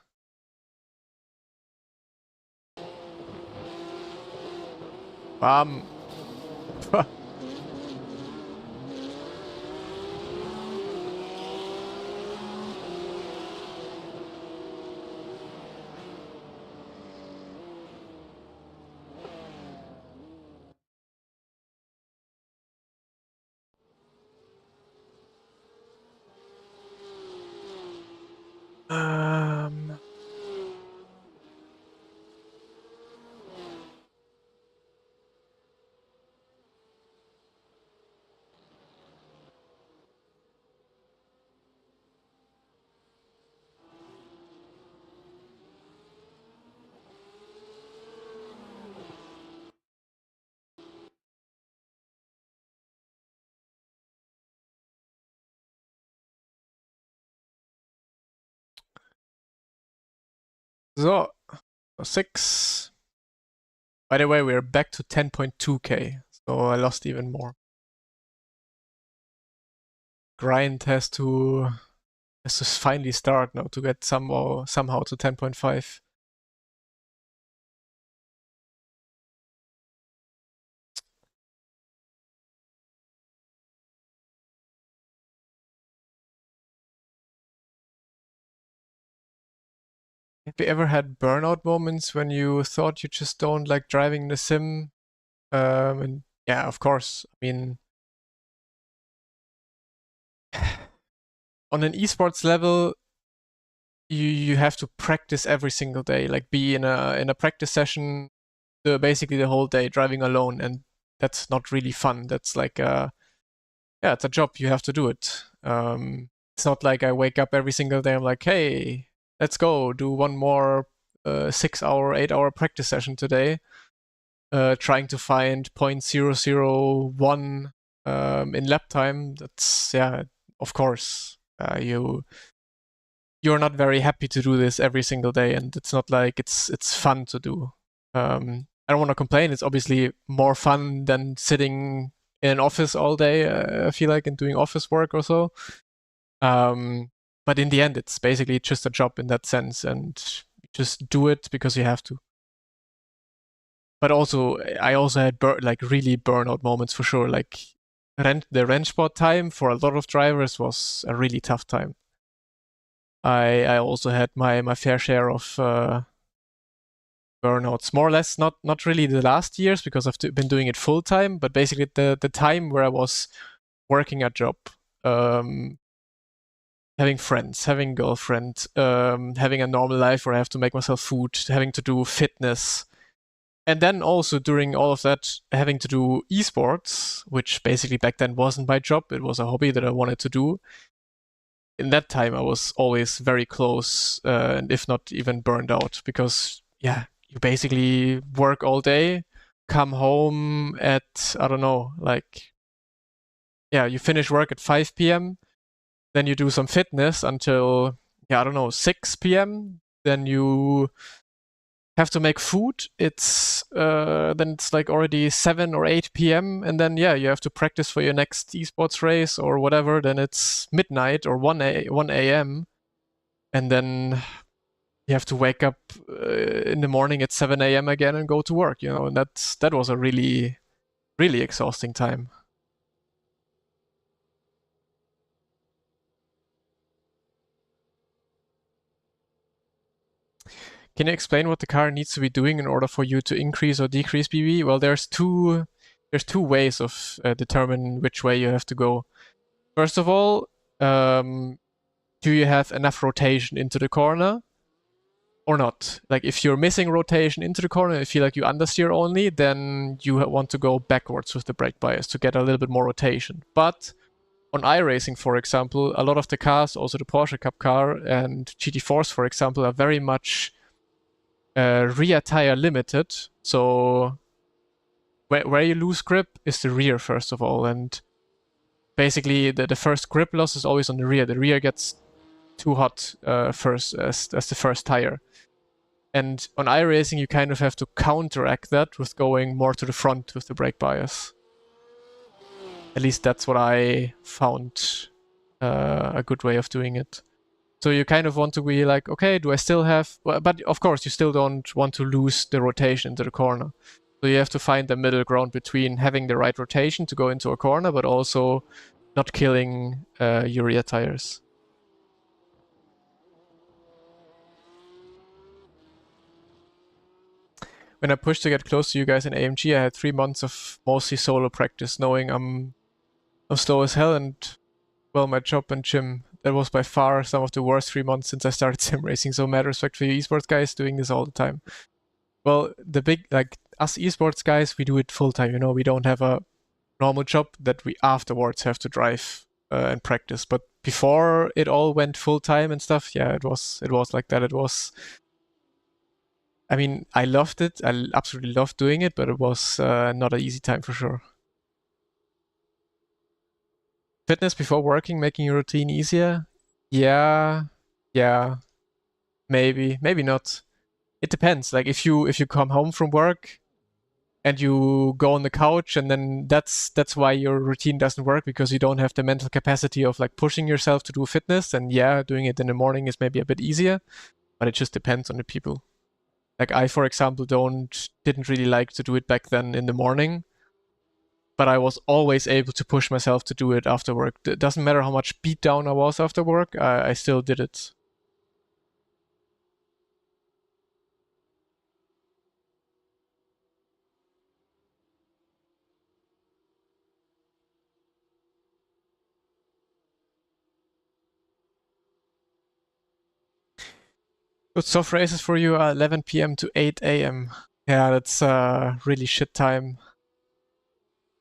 Bam. um. So, 6. By the way, we're back to 10.2k, so I lost even more. Grind has to finally start now to get somehow to 10.5. Have you ever had burnout moments when you thought you just don't like driving the sim? And yeah, of course. I mean, on an esports level, you have to practice every single day. Like be in a practice session, basically the whole day driving alone, and that's not really fun. That's like it's a job. You have to do it. It's not like I wake up every single day. I'm like, hey, let's go do one more 6-hour, 8-hour practice session today. Trying to find 0.001 in lap time. That's of course. You're not very happy to do this every single day, and it's not like it's fun to do. I don't want to complain. It's obviously more fun than sitting in an office all day. I feel like and doing office work or so. But in the end, it's basically just a job in that sense, and you just do it because you have to. But also, I also had like really burnout moments for sure. Like the Rennsport time for a lot of drivers was a really tough time. I also had my fair share of burnouts, more or less. Not really the last years because I've been doing it full time, but basically the time where I was working a job, having friends, having girlfriend, having a normal life where I have to make myself food, having to do fitness, and then also during all of that, having to do esports, which basically back then wasn't my job. It was a hobby that I wanted to do. In that time, I was always very close, and if not even burned out, because yeah, you basically work all day, come home at, I don't know, like, yeah, you finish work at 5 p.m., then you do some fitness until, yeah, I don't know, 6 p.m., then you have to make food. It's then it's like already 7 or 8 p.m., and then yeah, you have to practice for your next esports race or whatever. Then it's midnight or 1 a.m., and then you have to wake up in the morning at 7 a.m. again and go to work. And that was a really exhausting time. Can you explain what the car needs to be doing in order for you to increase or decrease PB? Well, there's two ways of determining which way you have to go. First of all, do you have enough rotation into the corner or not? Like if you're missing rotation into the corner, you feel like you understeer only, then you want to go backwards with the brake bias to get a little bit more rotation. But on iRacing, for example, a lot of the cars, also the Porsche Cup car and GT4s, for example, are very much rear tire limited. So where you lose grip is the rear, first of all. And basically, the first grip loss is always on the rear. The rear gets too hot first as the first tire. And on iRacing, you kind of have to counteract that with going more to the front with the brake bias. At least that's what I found a good way of doing it. So you kind of want to be like, okay, do I still have... But of course, you still don't want to lose the rotation into the corner. So you have to find the middle ground between having the right rotation to go into a corner, but also not killing your rear tires. When I pushed to get close to you guys in AMG, I had 3 months of mostly solo practice, knowing I'm slow as hell, and well, my job and gym, that was by far some of the worst 3 months since I started sim racing. So mad respect for you esports guys doing this all the time. Well, the big, like us esports guys, we do it full time. We don't have a normal job that we afterwards have to drive and practice. But before it all went full time and stuff, yeah, it was like that. It was. I mean, I loved it. I absolutely loved doing it, but it was not an easy time for sure. Fitness before working, making your routine easier? Yeah, maybe not. It depends. Like if you come home from work and you go on the couch, and then that's why your routine doesn't work, because you don't have the mental capacity of like pushing yourself to do fitness. And yeah, doing it in the morning is maybe a bit easier, but it just depends on the people. Like I, for example, didn't really like to do it back then in the morning, but I was always able to push myself to do it after work. It doesn't matter how much beat down I was after work, I still did it. Good soft races for you are 11 p.m. to 8 a.m. Yeah, that's really shit time.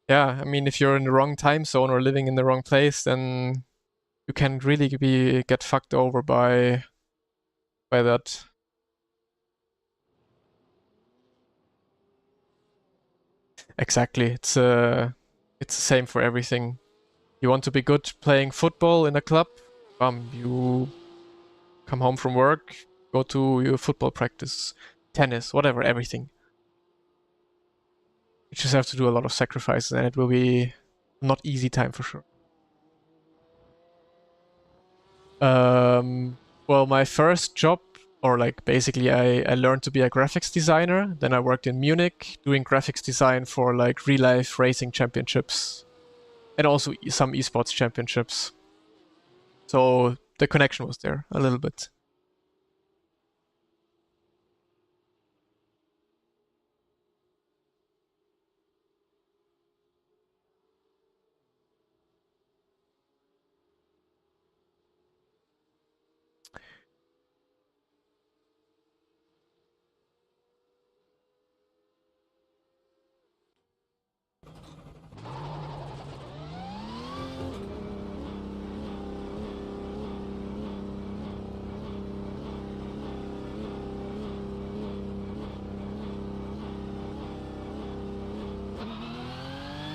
Yeah, I mean, if you're in the wrong time zone or living in the wrong place, then you can really get fucked over by that. Exactly. It's the same for everything. You want to be good playing football in a club? You come home from work, go to your football practice, tennis, whatever, everything. You just have to do a lot of sacrifices, and it will be not easy time for sure. Well, my first job, or like basically I learned to be a graphics designer. Then I worked in Munich doing graphics design for like real life racing championships and also some esports championships. So the connection was there a little bit.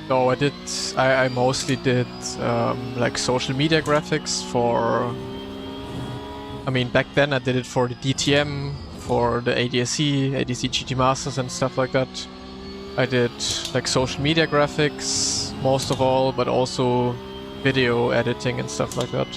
No, I mostly did like social media graphics for, I mean, back then I did it for the DTM, for the ADSC GT Masters and stuff like that. I did like social media graphics most of all, but also video editing and stuff like that.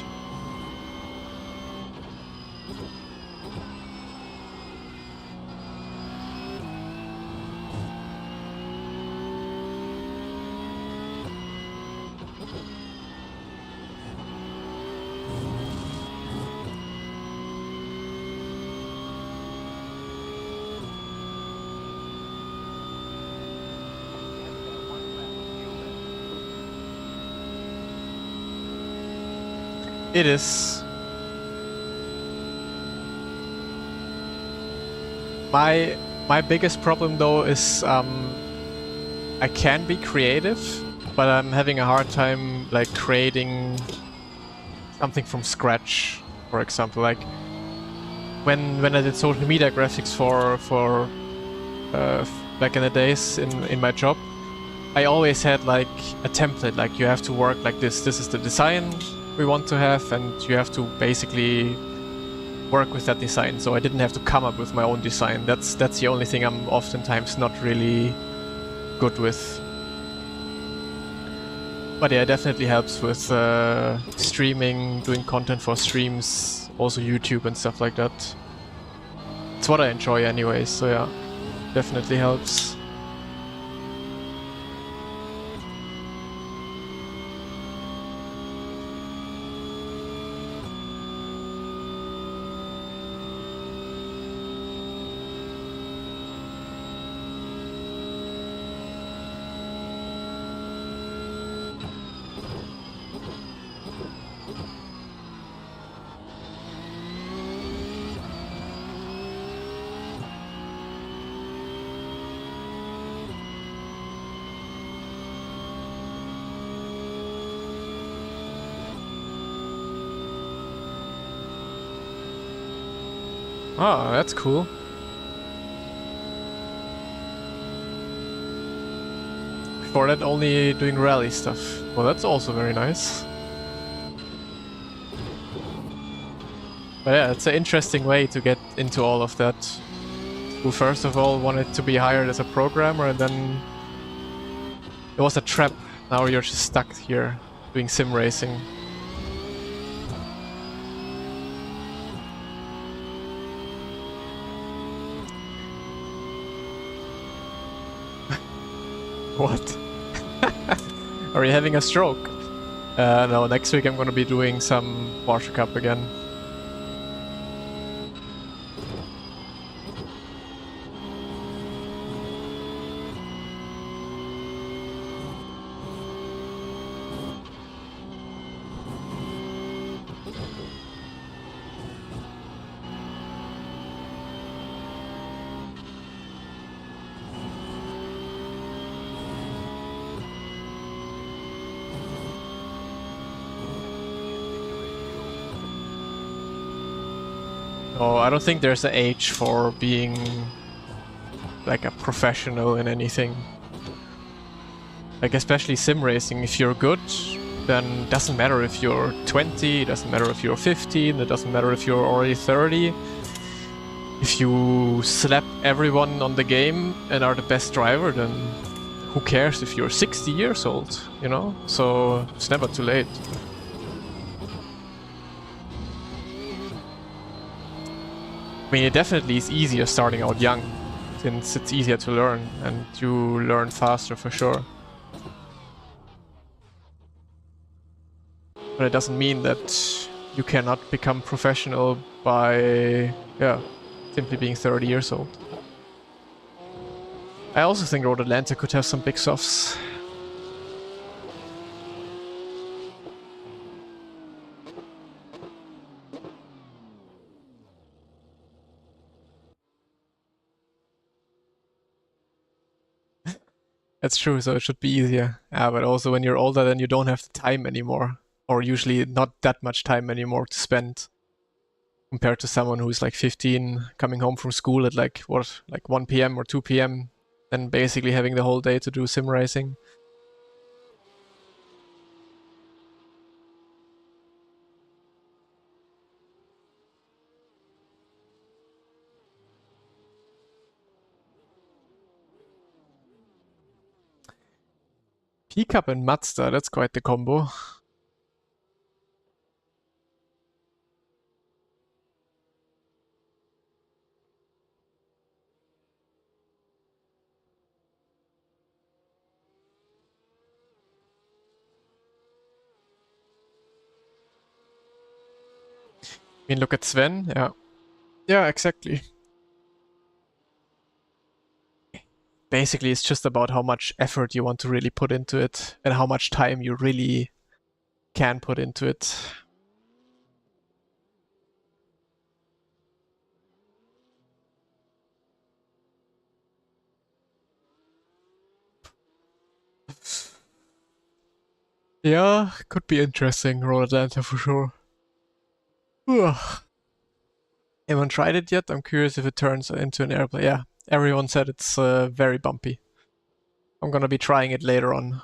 It is. My biggest problem though is I can be creative, but I'm having a hard time like creating something from scratch. For example, like when I did social media graphics for back in the days in my job, I always had like a template. Like you have to work like this. This is the design we want to have, and you have to basically work with that design. So I didn't have to come up with my own design. That's the only thing I'm oftentimes not really good with. But yeah, it definitely helps with streaming, doing content for streams, also YouTube and stuff like that. It's what I enjoy anyway, so yeah, definitely helps. Oh, that's cool. Before that, only doing rally stuff. Well, that's also very nice. But yeah, it's an interesting way to get into all of that. Who first of all wanted to be hired as a programmer, and then it was a trap. Now you're just stuck here doing sim racing. What? Are you having a stroke? No, next week I'm gonna be doing some Porsche Cup again. No, I don't think there's an age for being like a professional in anything. Like especially sim racing, if you're good, then it doesn't matter if you're 20, it doesn't matter if you're 15, it doesn't matter if you're already 30. If you slap everyone on the game and are the best driver, then who cares if you're 60 years old, you know? So it's never too late. I mean, it definitely is easier starting out young, since it's easier to learn, and you learn faster for sure. But it doesn't mean that you cannot become professional by, yeah, simply being 30 years old. I also think Road Atlanta could have some big softs. That's true, so it should be easier. Yeah, but also when you're older, then you don't have the time anymore, or usually not that much time anymore to spend compared to someone who's like 15, coming home from school at like 1 p.m. or 2 p.m., and basically having the whole day to do sim racing. P-Cup and Mazda, that's quite the combo. I mean, look at Sven, yeah. Yeah, exactly. Basically, it's just about how much effort you want to really put into it and how much time you really can put into it. Yeah, could be interesting, Road Atlanta for sure. Ugh. Haven't tried it yet. I'm curious if it turns into an airplane. Yeah, everyone said it's very bumpy. I'm gonna be trying it later on.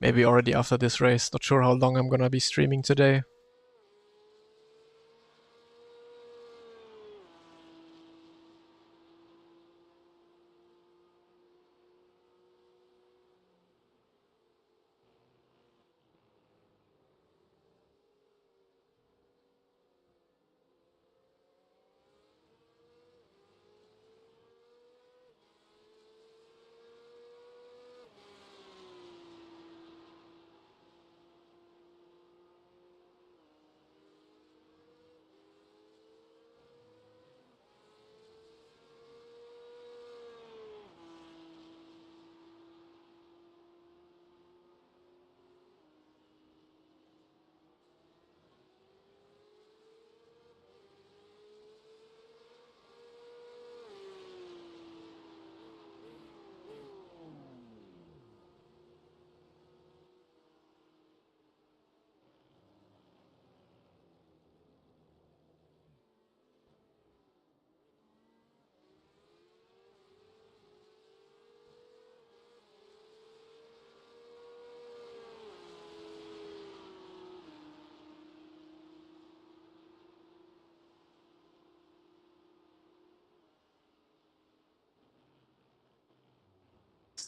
Maybe already after this race. Not sure how long I'm gonna be streaming today.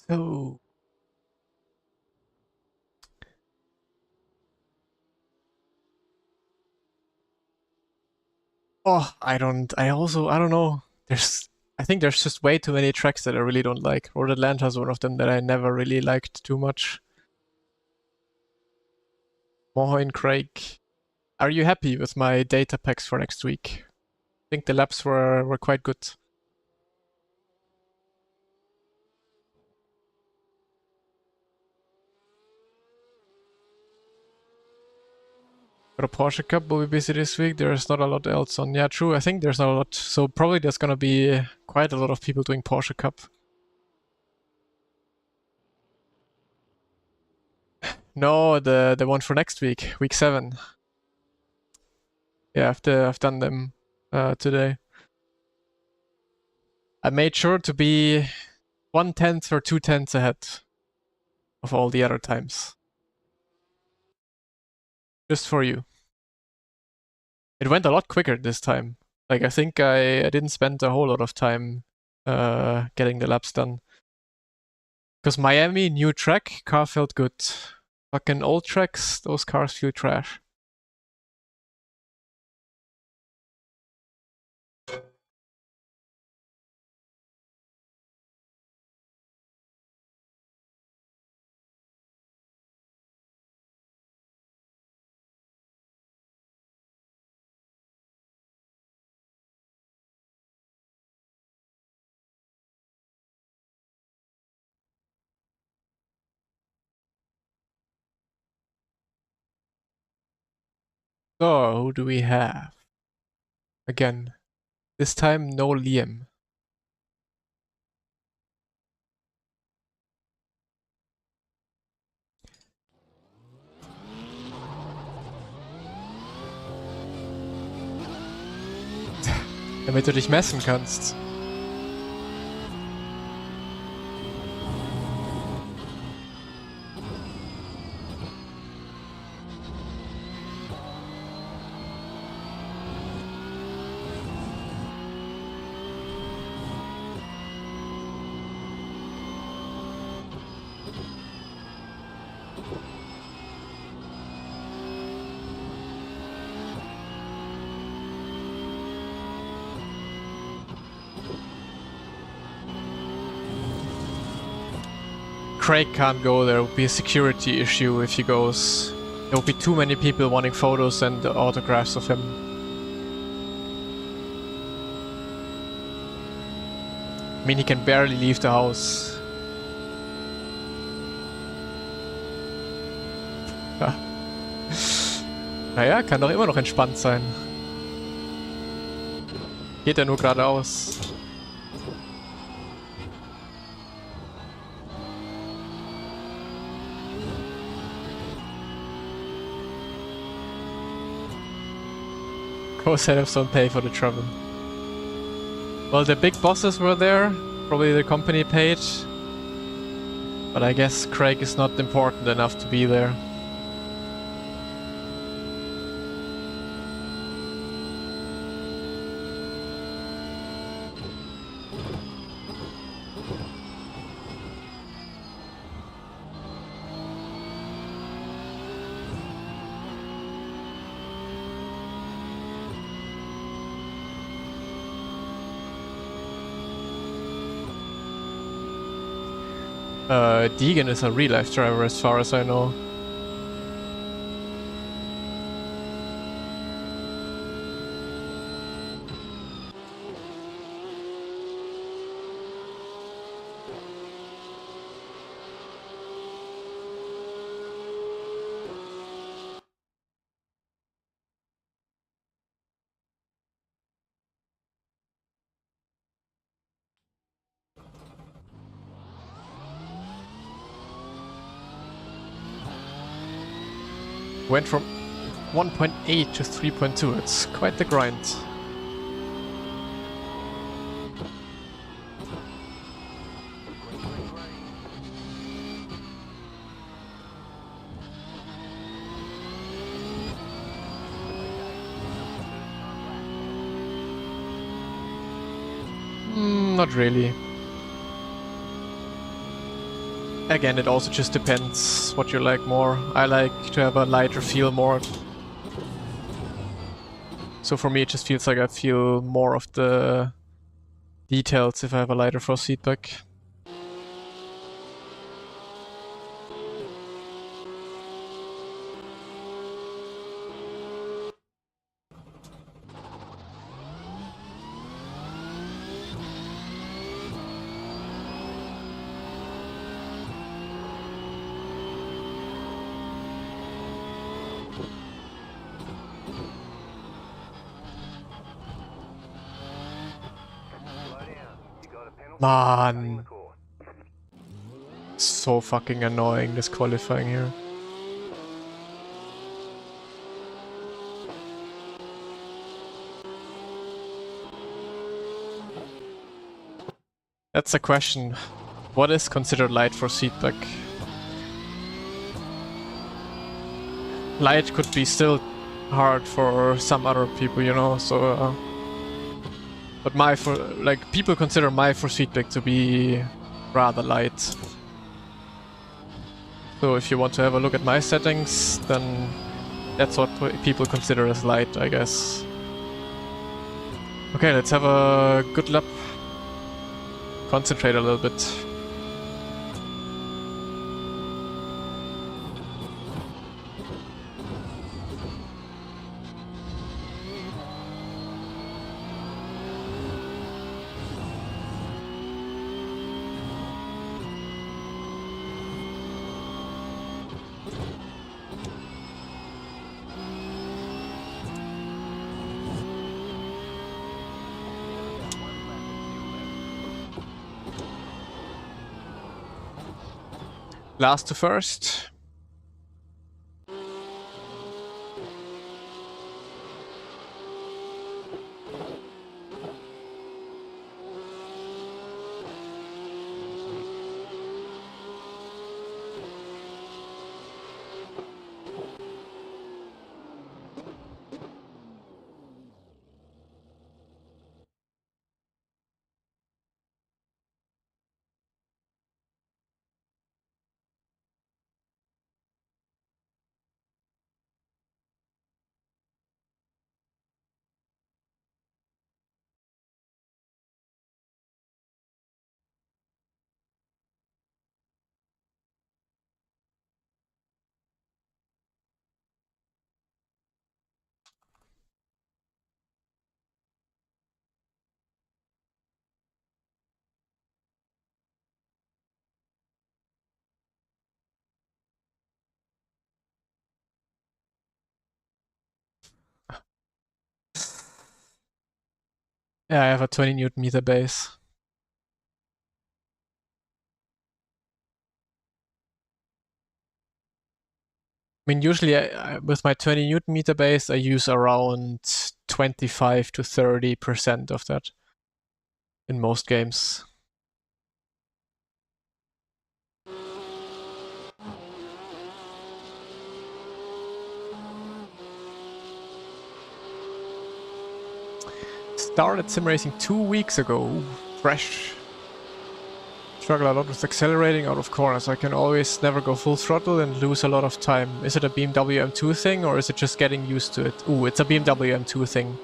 So, I don't know. I think there's just way too many tracks that I really don't like. Road Atlanta is one of them that I never really liked too much. Mohoin Craig. Are you happy with my data packs for next week? I think the laps were quite good. But a Porsche Cup will be busy this week. There's not a lot else on. Yeah, true. I think there's not a lot. So probably there's gonna be quite a lot of people doing Porsche Cup. No, the one for next week, week 7. Yeah, I've done them today. I made sure to be 1/10 or 2/10 ahead of all the other times. Just for you. It went a lot quicker this time. Like I think I didn't spend a whole lot of time getting the laps done. Because Miami, new track, car felt good. Fucking old tracks, those cars feel trash. So, who do we have? Again, this time no Liam. Damit du dich messen kannst. Craig can't go, there will be a security issue if he goes. There will be too many people wanting photos and autographs of him. I mean, he can barely leave the house. Ja. Naja, kann doch immer noch entspannt sein. Geht er nur geradeaus. Co-setups don't pay for the travel. Well, the big bosses were there. Probably the company paid. But I guess Craig is not important enough to be there. Deegan is a real-life driver as far as I know. Went from 1.8 to 3.2, it's quite the grind. Not really. Again, it also just depends what you like more. I like to have a lighter feel more. So for me it just feels like I feel more of the details if I have a lighter frost feedback. Man. So fucking annoying, this qualifying here. That's a question. What is considered light for feedback? Light could be still hard for some other people, you know, so... but people consider my force feedback to be rather light. So if you want to have a look at my settings, then that's what people consider as light, I guess. Okay, let's have a good lap. Concentrate a little bit. Last to first. Yeah, I have a 20 Newton meter base. I mean, usually with my 20 Newton meter base, I use around 25 to 30% of that in most games. Started sim racing 2 weeks ago. Ooh, fresh. Struggle a lot with accelerating out of corners. I can always never go full throttle and lose a lot of time. Is it a BMW M2 thing or is it just getting used to it? Ooh, it's a BMW M2 thing.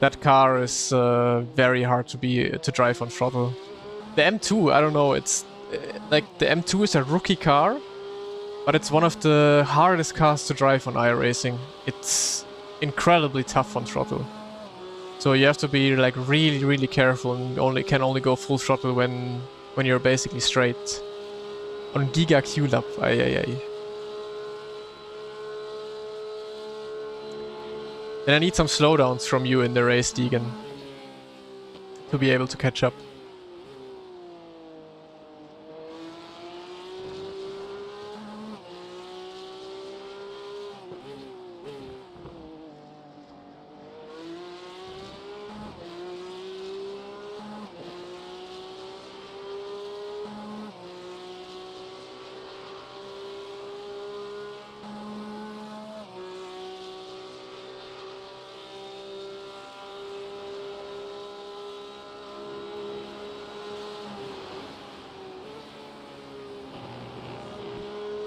That car is very hard to drive on throttle. The M2, I don't know. It's like the M2 is a rookie car, but it's one of the hardest cars to drive on iRacing. It's incredibly tough on throttle. So you have to be like really, really careful and can only go full throttle when you're basically straight. On Giga Q-Lap, ay. And I need some slowdowns from you in the race, Deegan, to be able to catch up.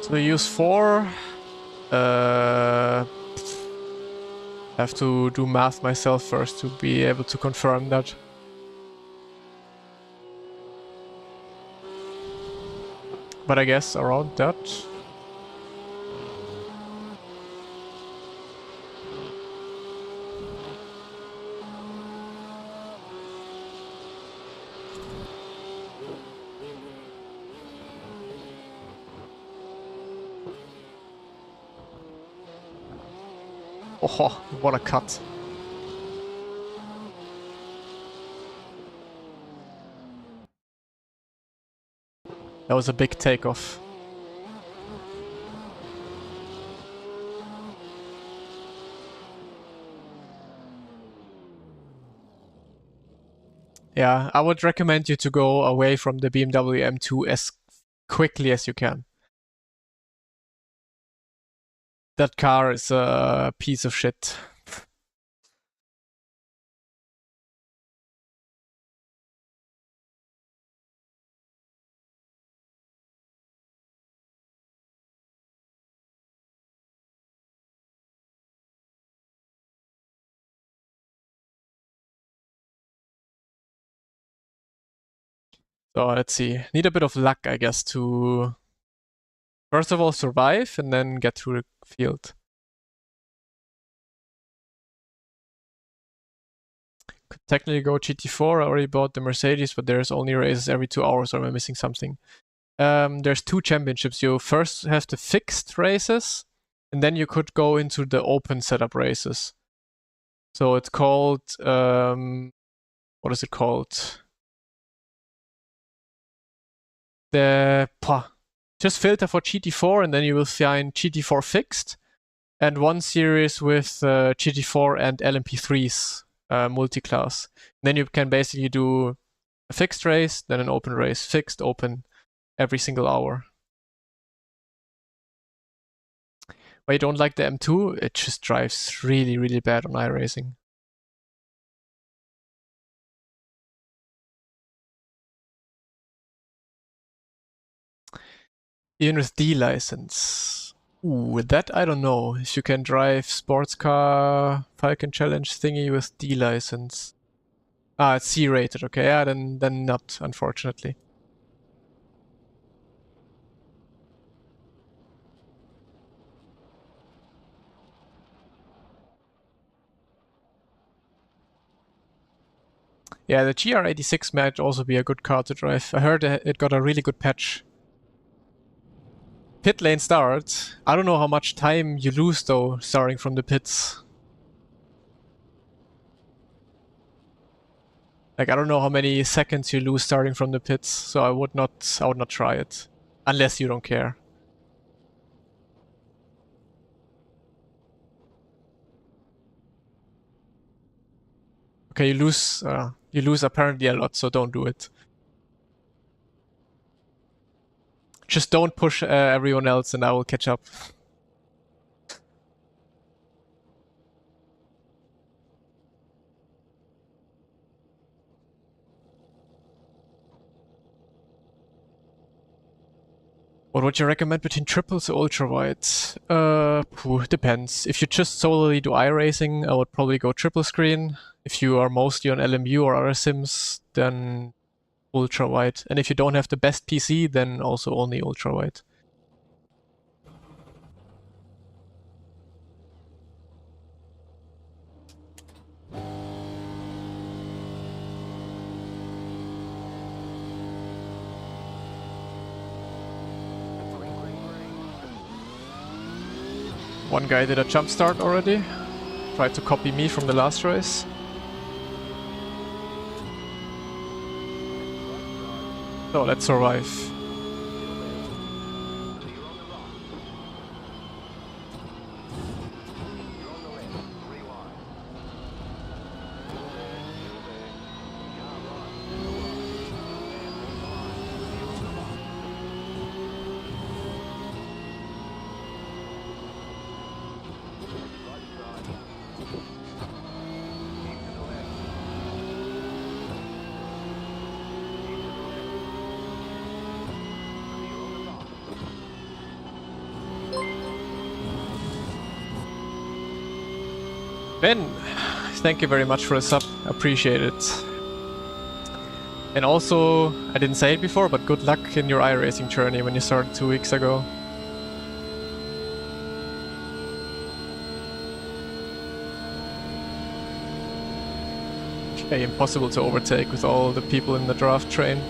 So we use 4. Have to do math myself first to be able to confirm that. But I guess around that. Oh, what a cut. That was a big takeoff. Yeah, I would recommend you to go away from the BMW M2 as quickly as you can. That car is a piece of shit. So let's see. Need a bit of luck, I guess, to first of all survive and then get through the field. Could technically go GT4. I already bought the Mercedes, but there's only races every 2 hours, or am I missing something? There's 2 championships. You first have the fixed races, and then you could go into the open setup races. So it's called, what is it called? just filter for GT4 and then you will find GT4 fixed and one series with GT4 and LMP3s multi-class. Then you can basically do a fixed race, then an open race, fixed, open every single hour. Why you don't like the M2? It just drives really, really bad on iRacing. Even with D license. Ooh, that I don't know. If you can drive sports car Falcon Challenge thingy with D license. Ah, it's C rated. Okay, yeah, then not, unfortunately. Yeah, the GR86 might also be a good car to drive. I heard it got a really good patch. Pit lane start. I don't know how much time you lose though, starting from the pits. Like I don't know how many seconds you lose starting from the pits, so I would not try it. Unless you don't care. Okay, you lose apparently a lot, so don't do it. Just don't push everyone else and I will catch up. What would you recommend between triples or ultra wide? Depends. If you just solely do iRacing, I would probably go triple screen. If you are mostly on LMU or other sims, then ultra wide. And if you don't have the best PC, then also only ultra wide. One guy did a jump start already. Tried to copy me from the last race. So let's survive. Ben, thank you very much for the sub. Appreciate it. And also, I didn't say it before, but good luck in your iRacing journey when you started 2 weeks ago. Okay, impossible to overtake with all the people in the draft train.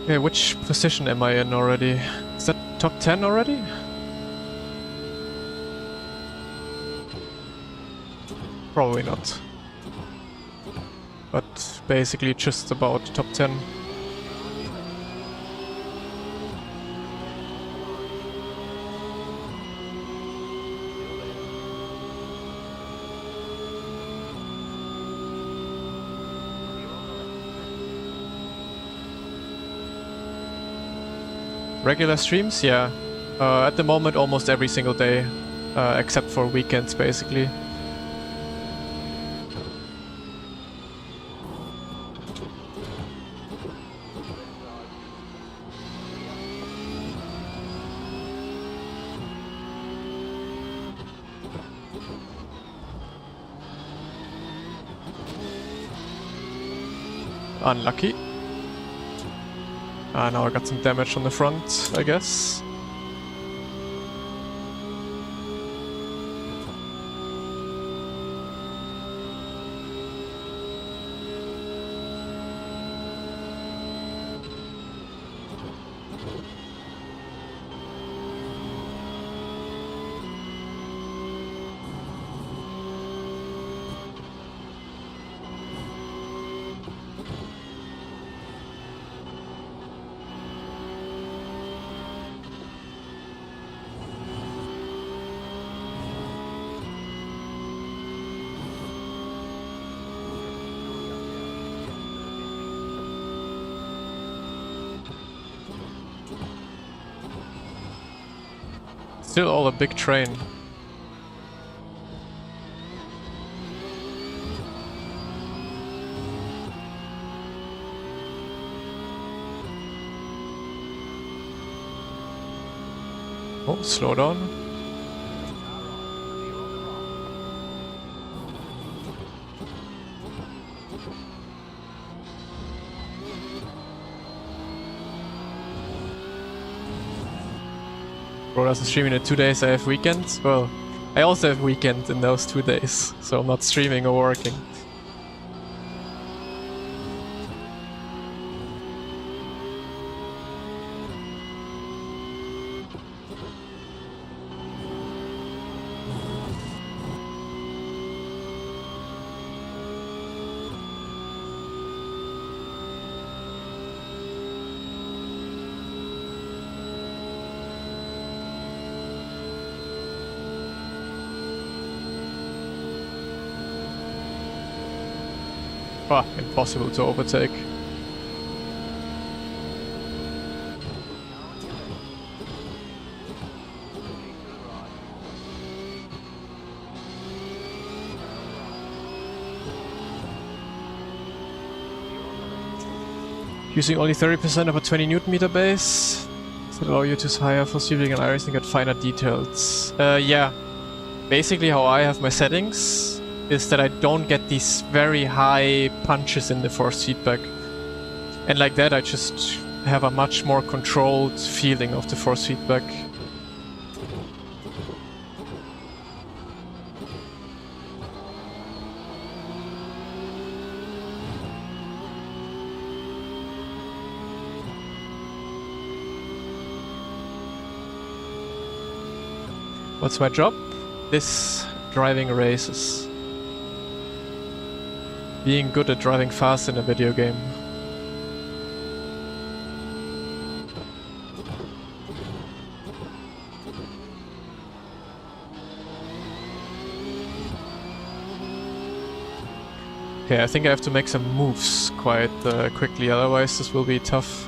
Okay, which position am I in already? Is that top 10 already? Probably not. But basically just about top 10. Regular streams? Yeah. At the moment almost every single day. Except for weekends basically. Unlucky. Now I got some damage on the front, I guess. Still all a big train. Oh, slow down. Bro doesn't stream in the 2 days I have weekends. Well, I also have weekend in those 2 days, so I'm not streaming or working. Ah, impossible to overtake. Using only 30% of a 20 Newton meter base. Does it allow you to hire for shielding and iris and get finer details? Yeah. Basically how I have my settings is that I don't get these very high punches in the force feedback. And like that I just have a much more controlled feeling of the force feedback. What's my job? This driving races. Being good at driving fast in a video game. Okay, I think I have to make some moves quite quickly, otherwise this will be tough.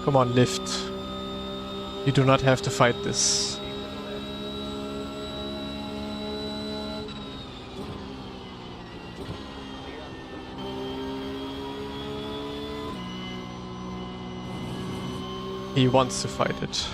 Come on, lift. You do not have to fight this. He wants to fight it.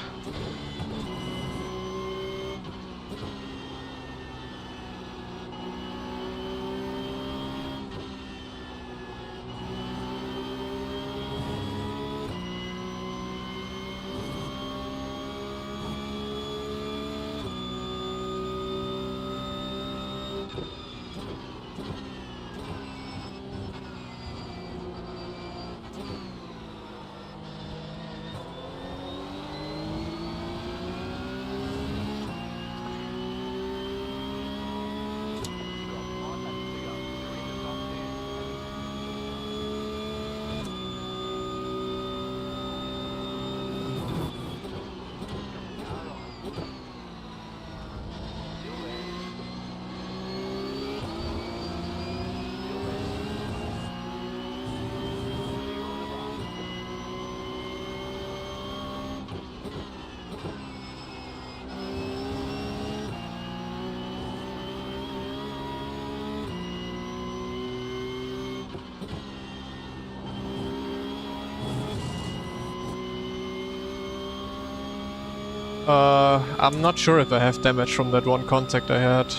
I'm not sure if I have damage from that one contact I had.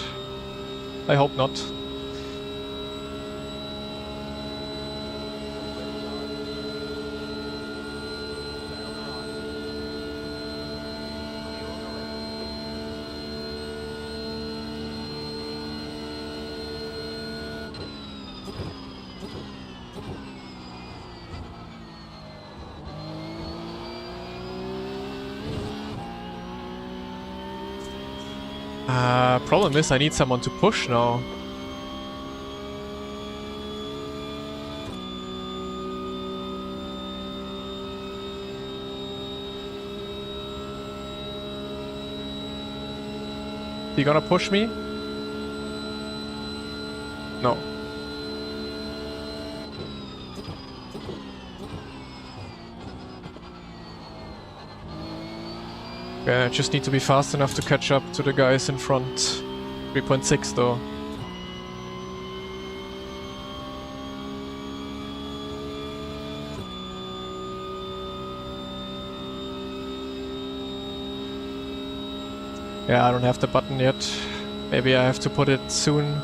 I hope not. Problem is I need someone to push now. You gonna push me? No. Okay, I just need to be fast enough to catch up to the guys in front. 3.6 though. Yeah, I don't have the button yet. Maybe I have to put it soon.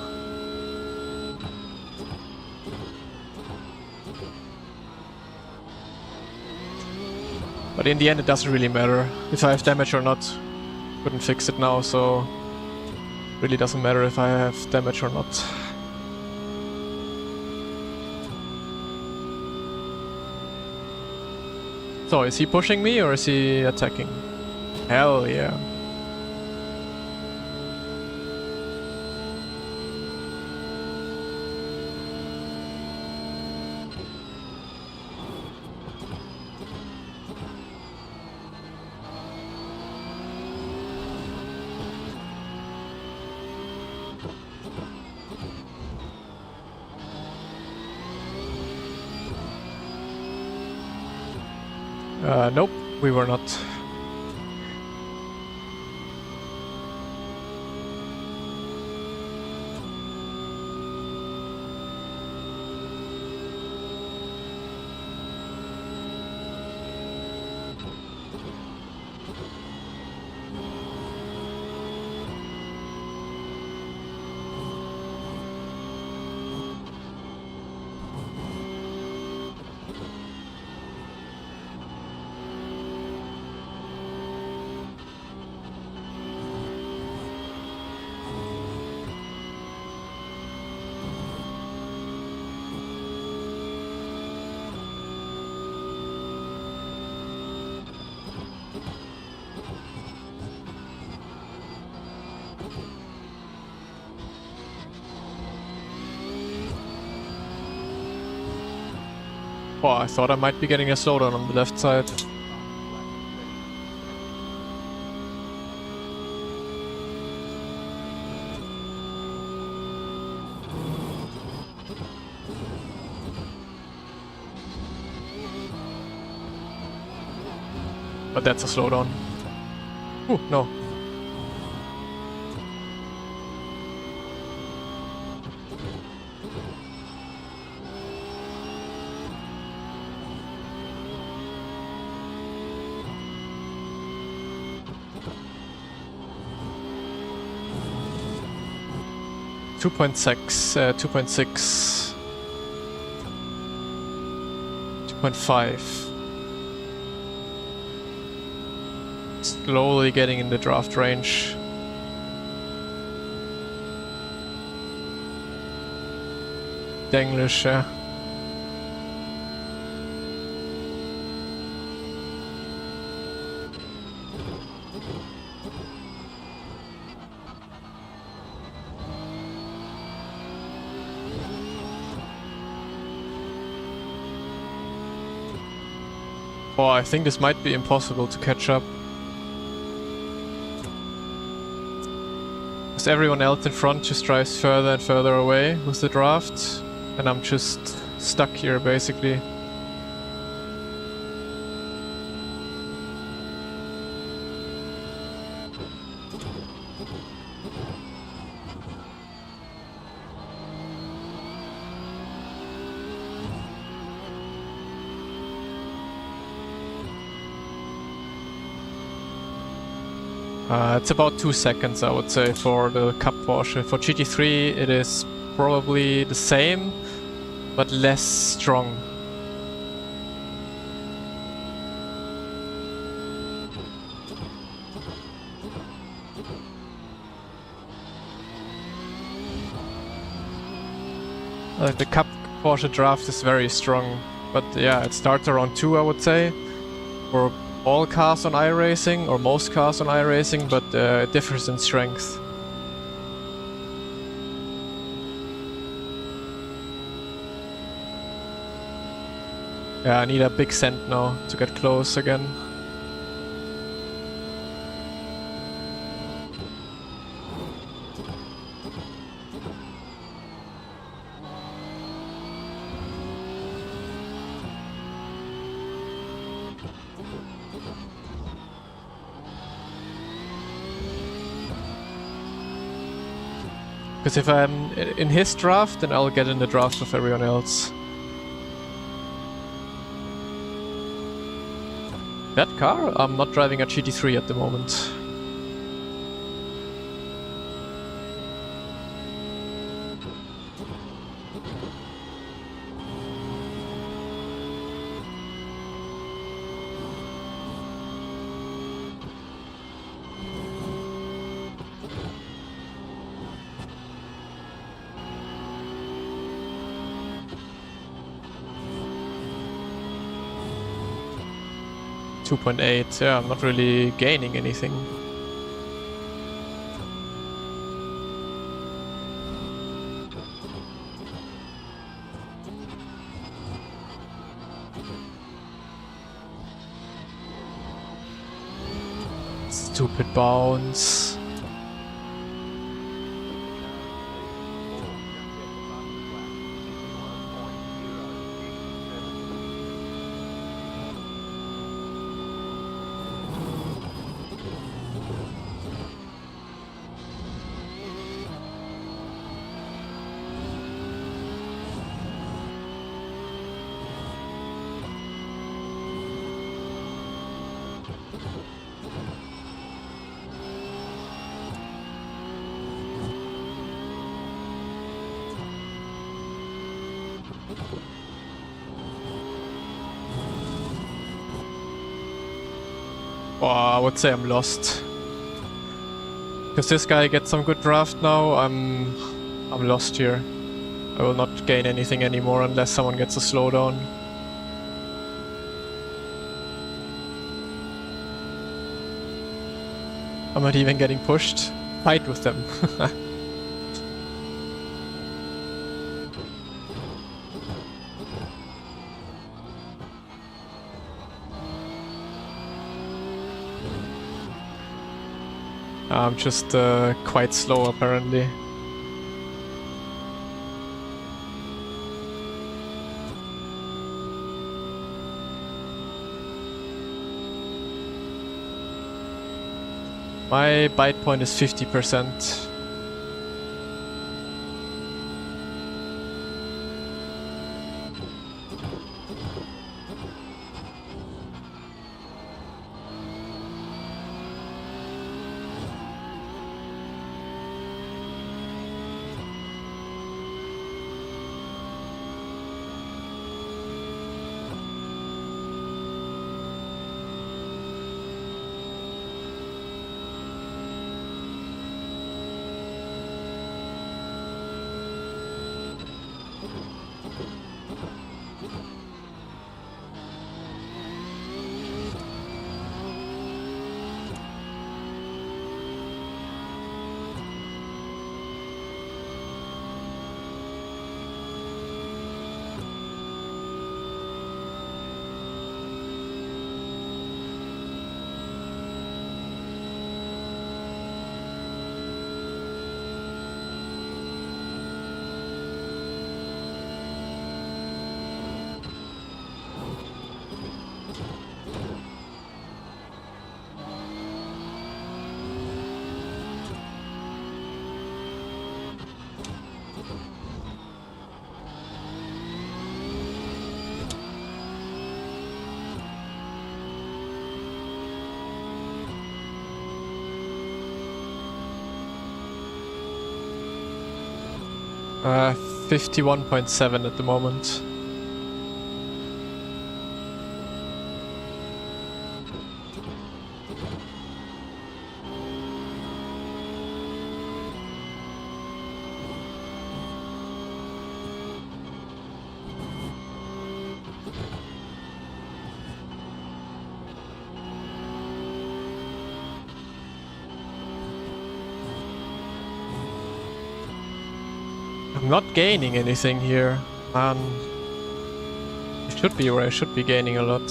But in the end it doesn't really matter if I have damage or not. Couldn't fix it now, so really doesn't matter if I have damage or not. So is he pushing me or is he attacking? Hell yeah. Nope, we were not. Oh, I thought I might be getting a slowdown on the left side. But that's a slowdown. Ooh, no. Two point six, 2.6, 2.5. Slowly getting in the draft range. English, yeah. Oh, I think this might be impossible to catch up. Because everyone else in front just drives further and further away with the draft, and I'm just stuck here basically. It's about 2 seconds, I would say, for the Cup Porsche. For GT3, it is probably the same, but less strong. The Cup Porsche draft is very strong, but yeah, it starts around 2, I would say, for all cars on iRacing, or most cars on iRacing, but it differs in strength. Yeah, I need a big send now to get close again. Because if I'm in his draft, then I'll get in the draft of everyone else. That car? I'm not driving a GT3 at the moment. .8, yeah, I'm not really gaining anything. Stupid bounce. Oh, I would say I'm lost. Because this guy gets some good draft now, I'm lost here. I will not gain anything anymore unless someone gets a slowdown. I'm not even getting pushed. Fight with them. I'm just quite slow apparently. My bite point is 50%. 51.7 at the moment. I'm not gaining anything here. I should be where I should be gaining a lot.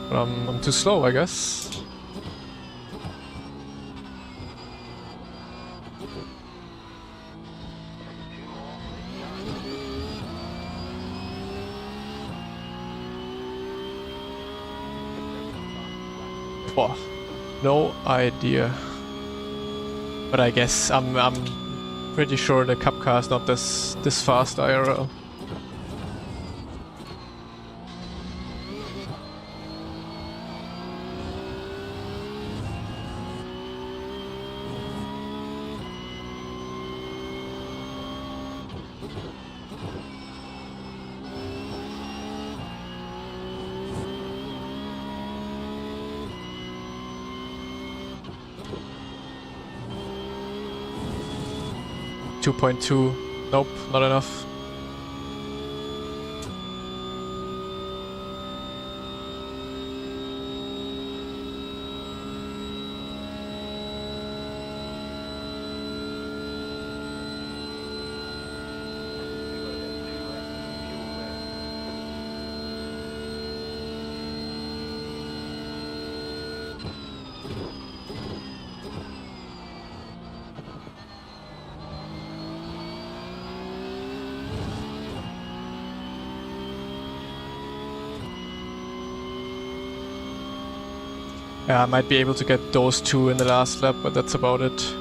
But I'm too slow, I guess. Oh, no idea. But I guess I'm pretty sure the Cup car is not this fast IRL. .2. Nope, not enough. Yeah, I might be able to get those two in the last lap, but that's about it.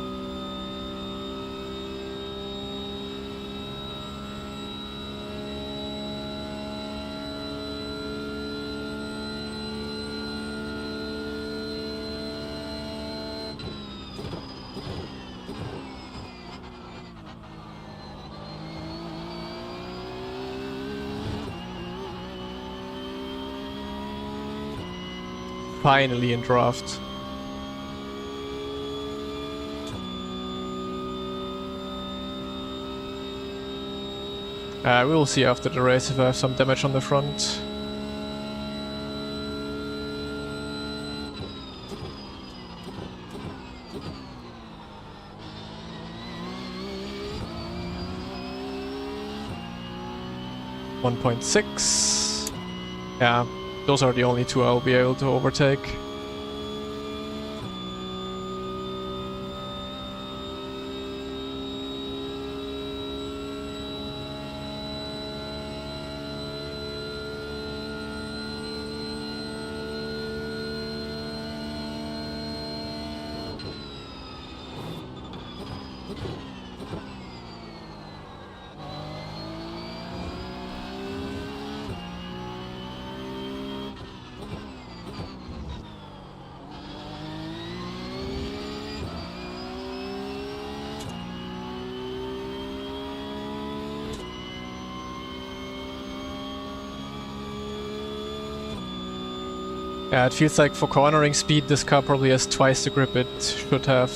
Finally in draft. We will see after the race if I have some damage on the front. .6. Yeah. Those are the only two I'll be able to overtake. Yeah, it feels like for cornering speed, this car probably has twice the grip it should have.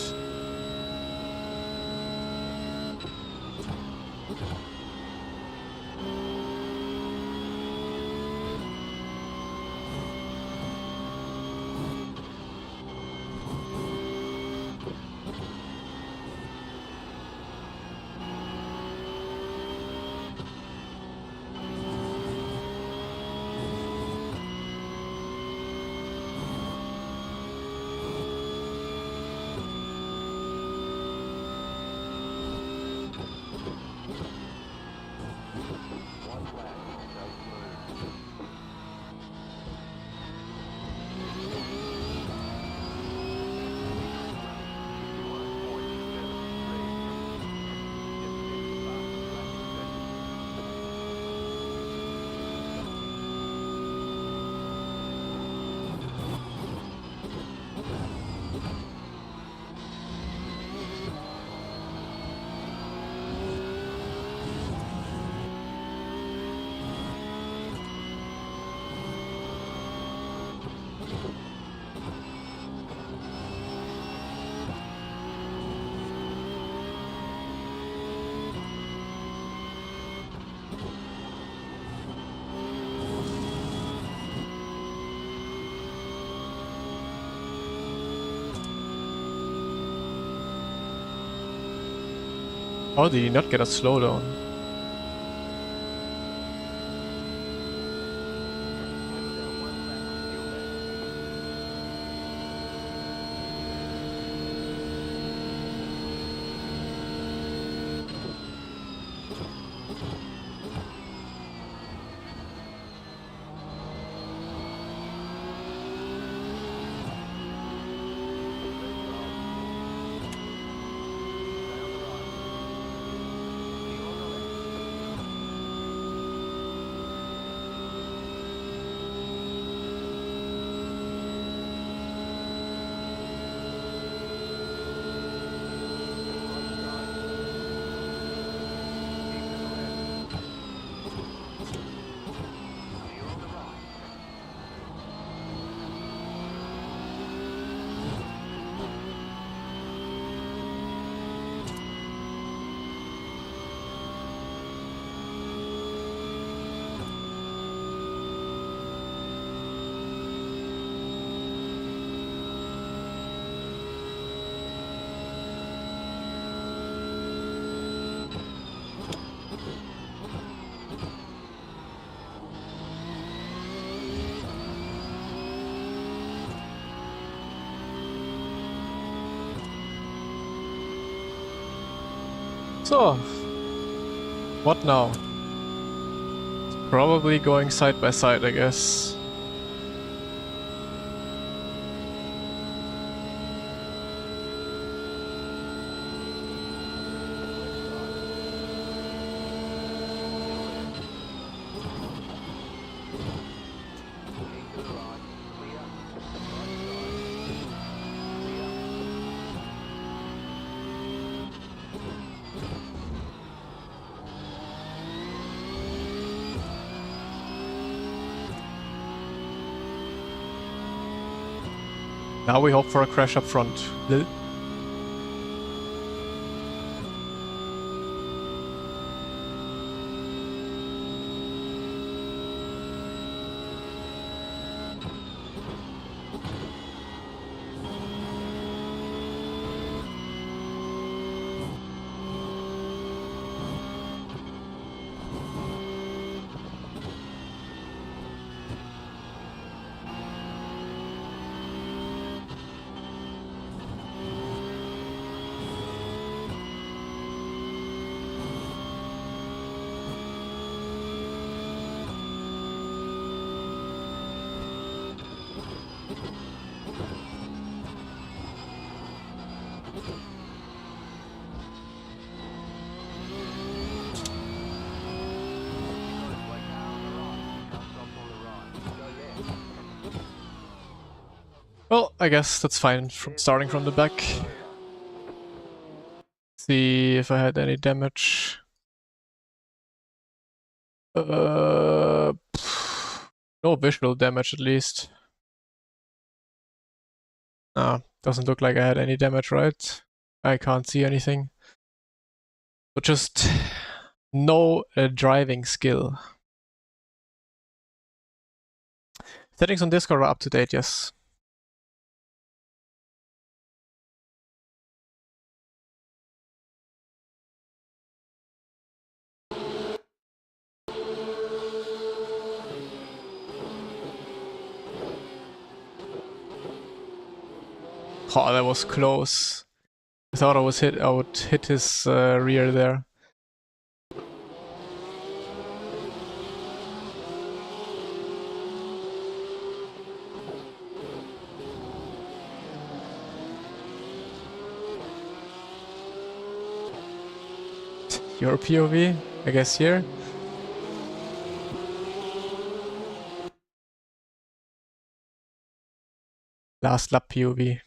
How did he not get a slowdown? So, what now? Probably going side by side, I guess. Now we hope for a crash up front. Well, I guess that's fine from starting from the back. See if I had any damage. No visual damage at least. Doesn't look like I had any damage, right? I can't see anything. But just no driving skill. Settings on Discord are up to date, yes. Oh, that was close. I thought I would hit his rear there. Your POV, I guess here. Last lap POV.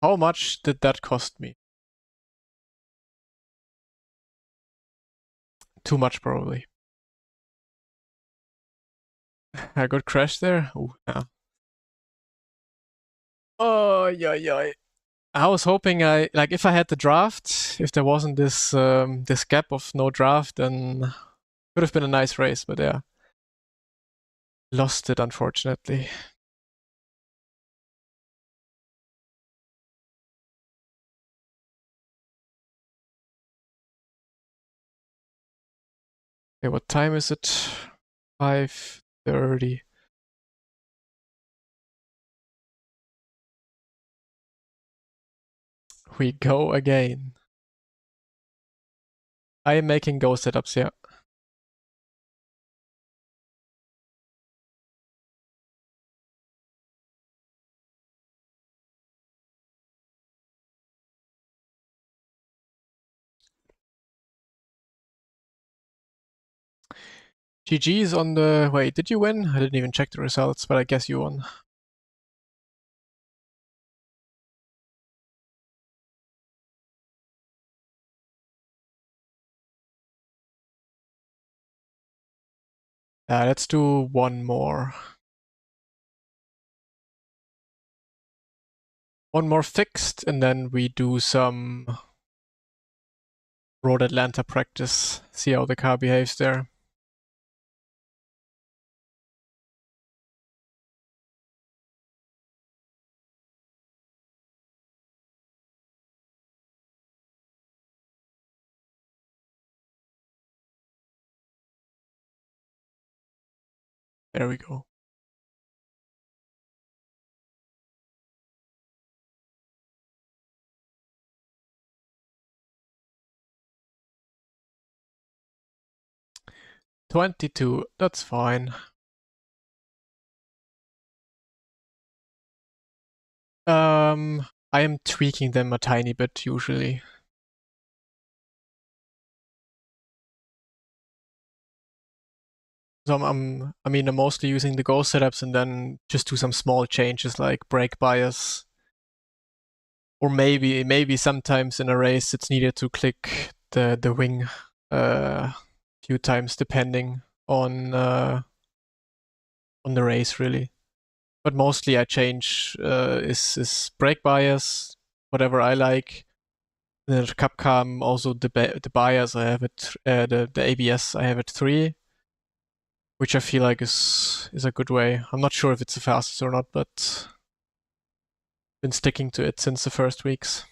How much did that cost me? Too much, probably. I got crashed there? Ooh, yeah. Oh, yeah. I was hoping like if I had the draft, if there wasn't this this gap of no draft, then would have been a nice race, but yeah. Lost it, unfortunately. Okay, what time is it? 5:30. We go again. I am making go setups, yeah. GG's on the... Wait, did you win? I didn't even check the results, but I guess you won. Let's do one more. One more fixed, and then we do some Road Atlanta practice. See how the car behaves there. There we go. $22, that's fine. I am tweaking them a tiny bit usually. So I'm mostly using the Go setups and then just do some small changes like brake bias. Or maybe sometimes in a race it's needed to click the wing a few times depending on the race really. But mostly I change is brake bias, whatever I like. The Capcom also the bias I have it the ABS I have it 3, which I feel like is a good way. I'm not sure if it's the fastest or not, but been sticking to it since the first weeks.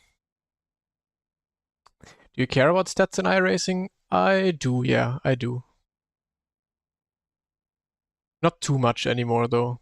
Do you care about stats in iRacing? I do, yeah, I do. Not too much anymore though.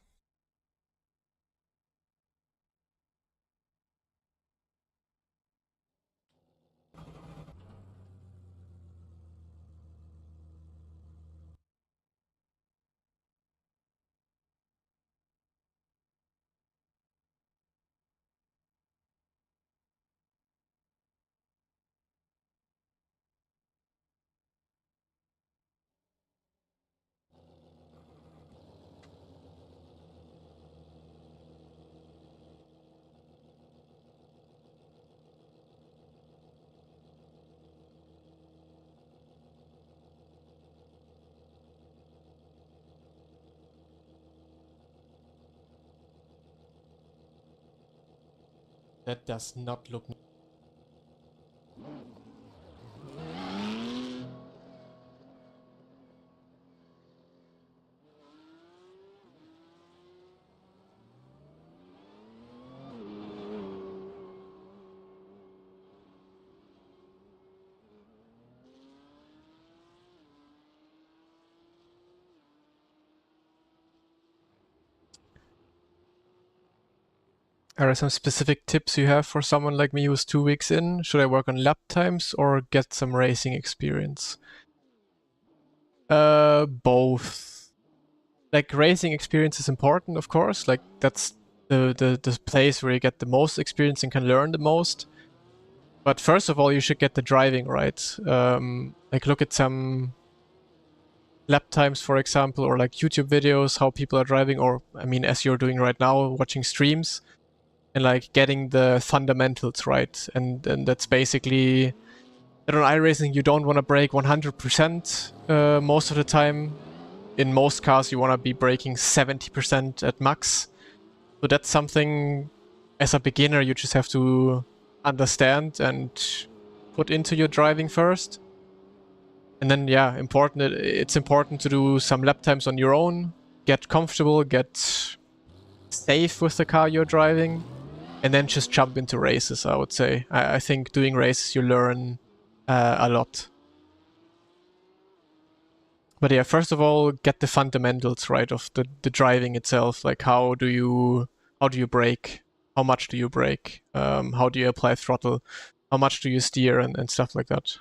That does not look... Are there some specific tips you have for someone like me who's 2 weeks in? Should I work on lap times or get some racing experience? Both. Like racing experience is important, of course. Like that's the place where you get the most experience and can learn the most. But first of all, you should get the driving right. Like look at some lap times, for example, or like YouTube videos, how people are driving, or I mean, as you're doing right now, watching streams, and like getting the fundamentals right. And that's basically that on iRacing, you don't want to brake 100% most of the time. In most cars, you want to be braking 70% at max. So that's something, as a beginner, you just have to understand and put into your driving first. And then, yeah, it's important to do some lap times on your own. get comfortable, get safe with the car you're driving, and then just jump into races, I would say. I think doing races you learn a lot. But yeah, first of all, get the fundamentals right of the driving itself. Like how do you brake? How much do you brake? How do you apply throttle? How much do you steer and stuff like that.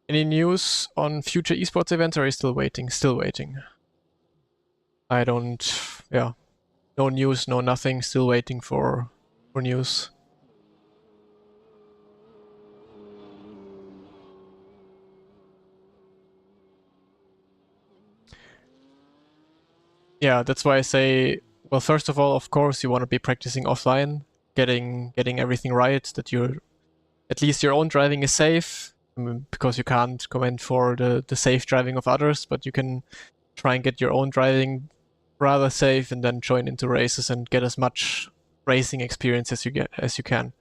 Any news on future esports events, or are you still waiting? Still waiting. I don't, yeah. No news, no nothing, still waiting for news. Yeah, that's why I say, well, first of all, of course, you want to be practicing offline, getting everything right, that you're, at least your own driving is safe, because you can't comment for the safe driving of others, but you can try and get your own driving rather safe and then join into races and get as much racing experience as you can.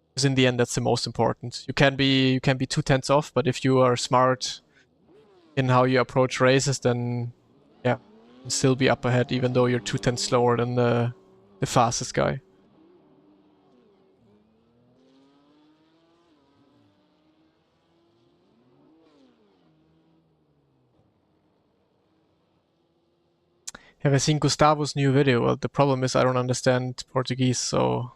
Because in the end, that's the most important. You can be 2/10 off, but if you are smart in how you approach races, then yeah, you can still be up ahead, even though you're 2/10 slower than the fastest guy. Have I seen Gustavo's new video? Well, the problem is I don't understand Portuguese, so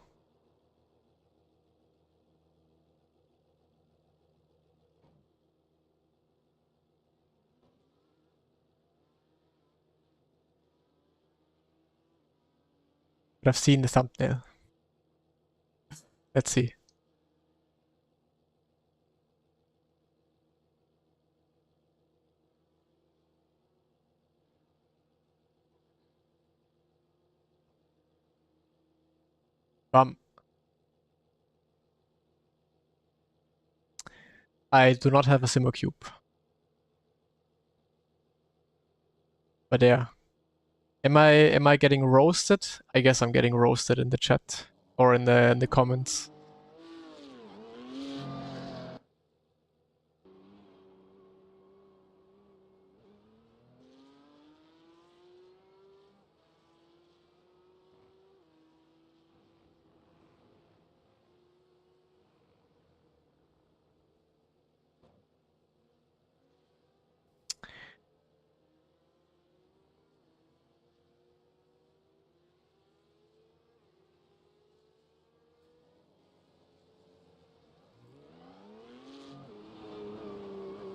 but I've seen the thumbnail. Let's see. I do not have a Simmer Cube. But yeah. Am I getting roasted? I guess I'm getting roasted in the chat or in the comments.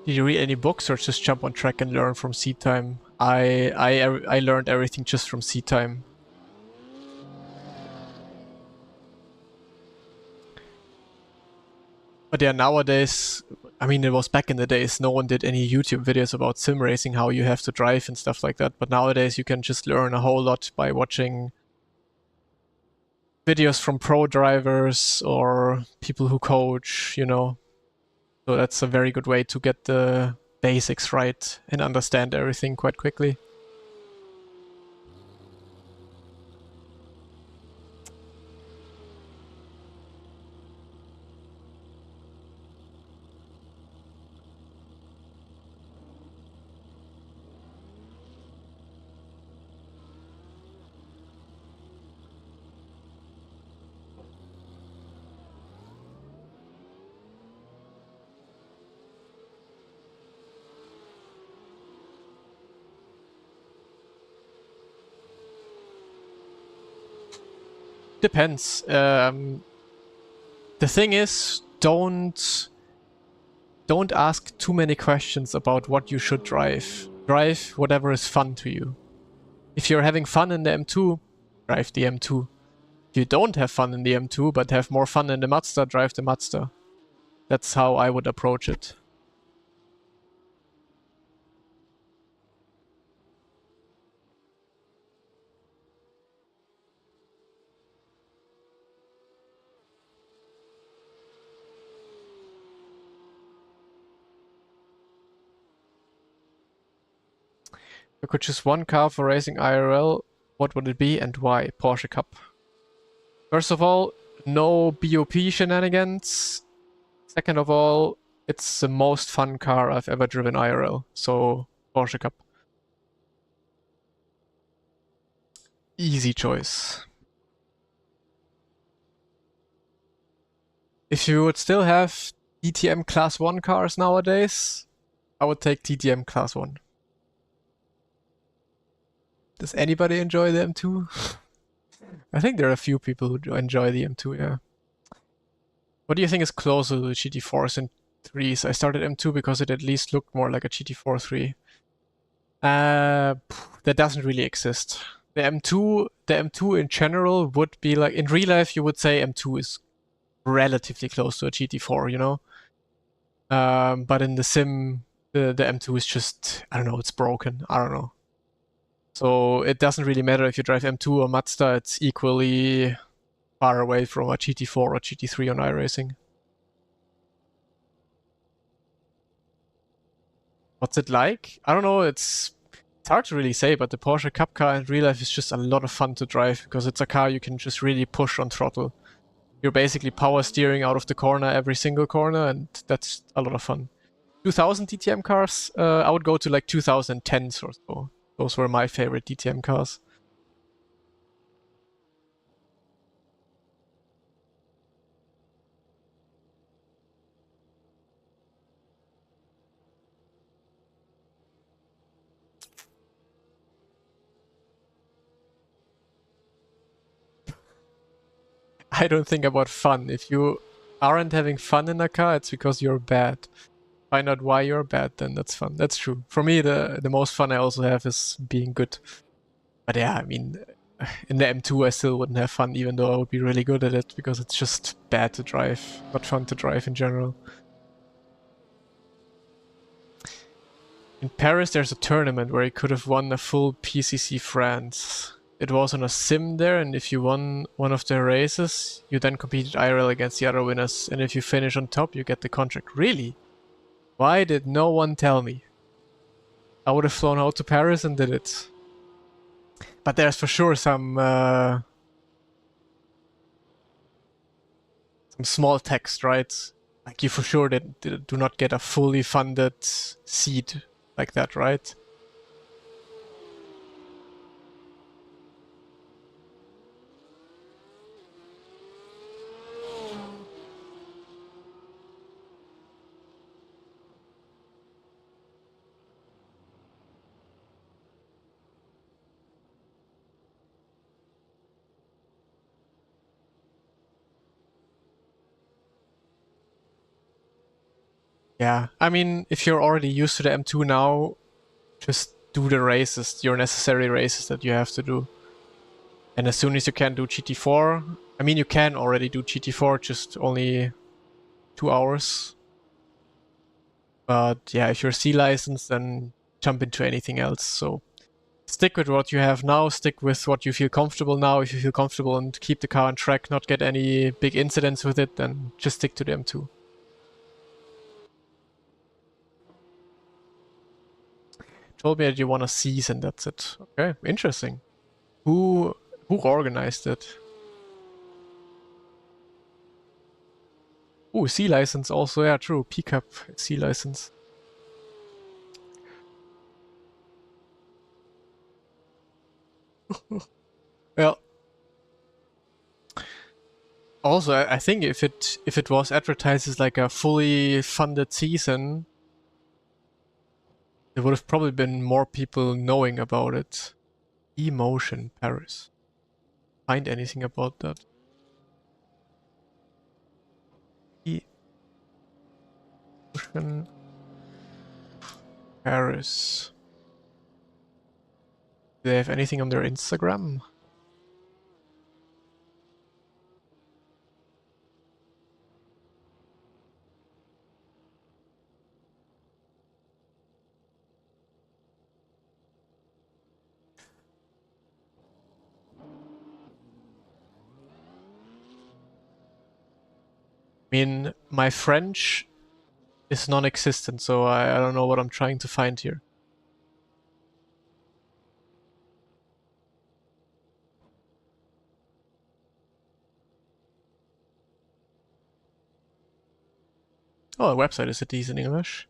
Did you read any books or just jump on track and learn from seat time? I learned everything just from seat time. But yeah, nowadays, I mean, it was back in the days, no one did any YouTube videos about sim racing, how you have to drive and stuff like that. But nowadays, you can just learn a whole lot by watching videos from pro drivers or people who coach, you know. So that's a very good way to get the basics right and understand everything quite quickly. Depends. The thing is, don't ask too many questions about what you should drive. Drive whatever is fun to you. If you're having fun in the M2, drive the M2. If you don't have fun in the M2 but have more fun in the Mazda, drive the Mazda. That's how I would approach it. If you could choose one car for racing IRL, what would it be and why? Porsche Cup. First of all, no BOP shenanigans. Second of all, It's the most fun car I've ever driven IRL. So Porsche Cup. Easy choice. If you would still have DTM Class 1 cars nowadays, I would take DTM Class 1. Does anybody enjoy the M2? I think there are a few people who enjoy the M2, yeah. What do you think is closer to the GT4s and 3s? I started M2 because it at least looked more like a GT4 3. That doesn't really exist. The M2 in general would be like, in real life, you would say M2 is relatively close to a GT4, you know? But in the sim, the M2 is just, I don't know, it's broken. I don't know. So it doesn't really matter if you drive M2 or Mazda, it's equally far away from a GT4 or GT3 on iRacing. What's it like? I don't know, it's hard to really say, but the Porsche Cup car in real life is just a lot of fun to drive because it's a car you can just really push on throttle. You're basically power steering out of the corner every single corner, and that's a lot of fun. 2000 DTM cars, I would go to like 2010s or so. Those were my favorite DTM cars. I don't think about fun. If you aren't having fun in a car, it's because you're bad. Find out why you're bad, then that's fun. That's true. For me, the most fun I also have is being good. But yeah, I mean, in the M2 I still wouldn't have fun, even though I would be really good at it, because it's just bad to drive, not fun to drive in general. In Paris, there's a tournament where you could have won a full PCC France. It was on a sim there, and if you won one of the races, you then competed IRL against the other winners, and if you finish on top, you get the contract. Really? Why did no one tell me? I would have flown out to Paris and did it. But there's for sure some small text, right? Like you for sure do not get a fully funded seat like that, right? Yeah, I mean, if you're already used to the M2 now, just do the races, your necessary races that you have to do. And as soon as you can do GT4, I mean, you can already do GT4, just only 2 hours. But yeah, if you're C licensed, then jump into anything else. So stick with what you have now, stick with what you feel comfortable now. If you feel comfortable and keep the car on track, not get any big incidents with it, then just stick to the M2. Told me that you want to seize and that's it. Okay, interesting. Who organized it? Oh, C license also. Yeah, true. P Cup C license. Well, also I think if it was advertised as like a fully funded season, there would have probably been more people knowing about it. Emotion Paris. Find anything about that? Emotion Paris. Do they have anything on their Instagram? I mean, my French is non-existent, so I don't know what I'm trying to find here. Oh, the website is a decent English.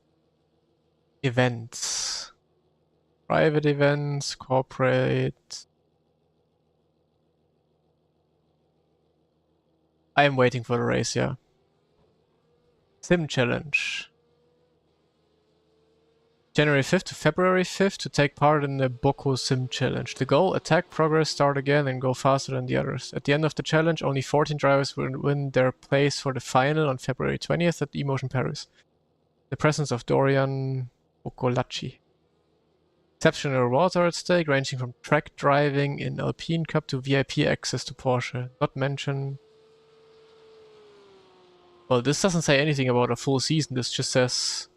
Events. Private events, corporate. I am waiting for the race, yeah. Sim challenge. January 5th to February 5th to take part in the Boko Sim Challenge. The goal, attack, progress, start again and go faster than the others. At the end of the challenge, only 14 drivers will win their place for the final on February 20th at Emotion Paris. The presence of Dorian Okolacci. Exceptional rewards are at stake, ranging from track driving in Alpine Cup to VIP access to Porsche. Not mention... Well, this doesn't say anything about a full season, this just says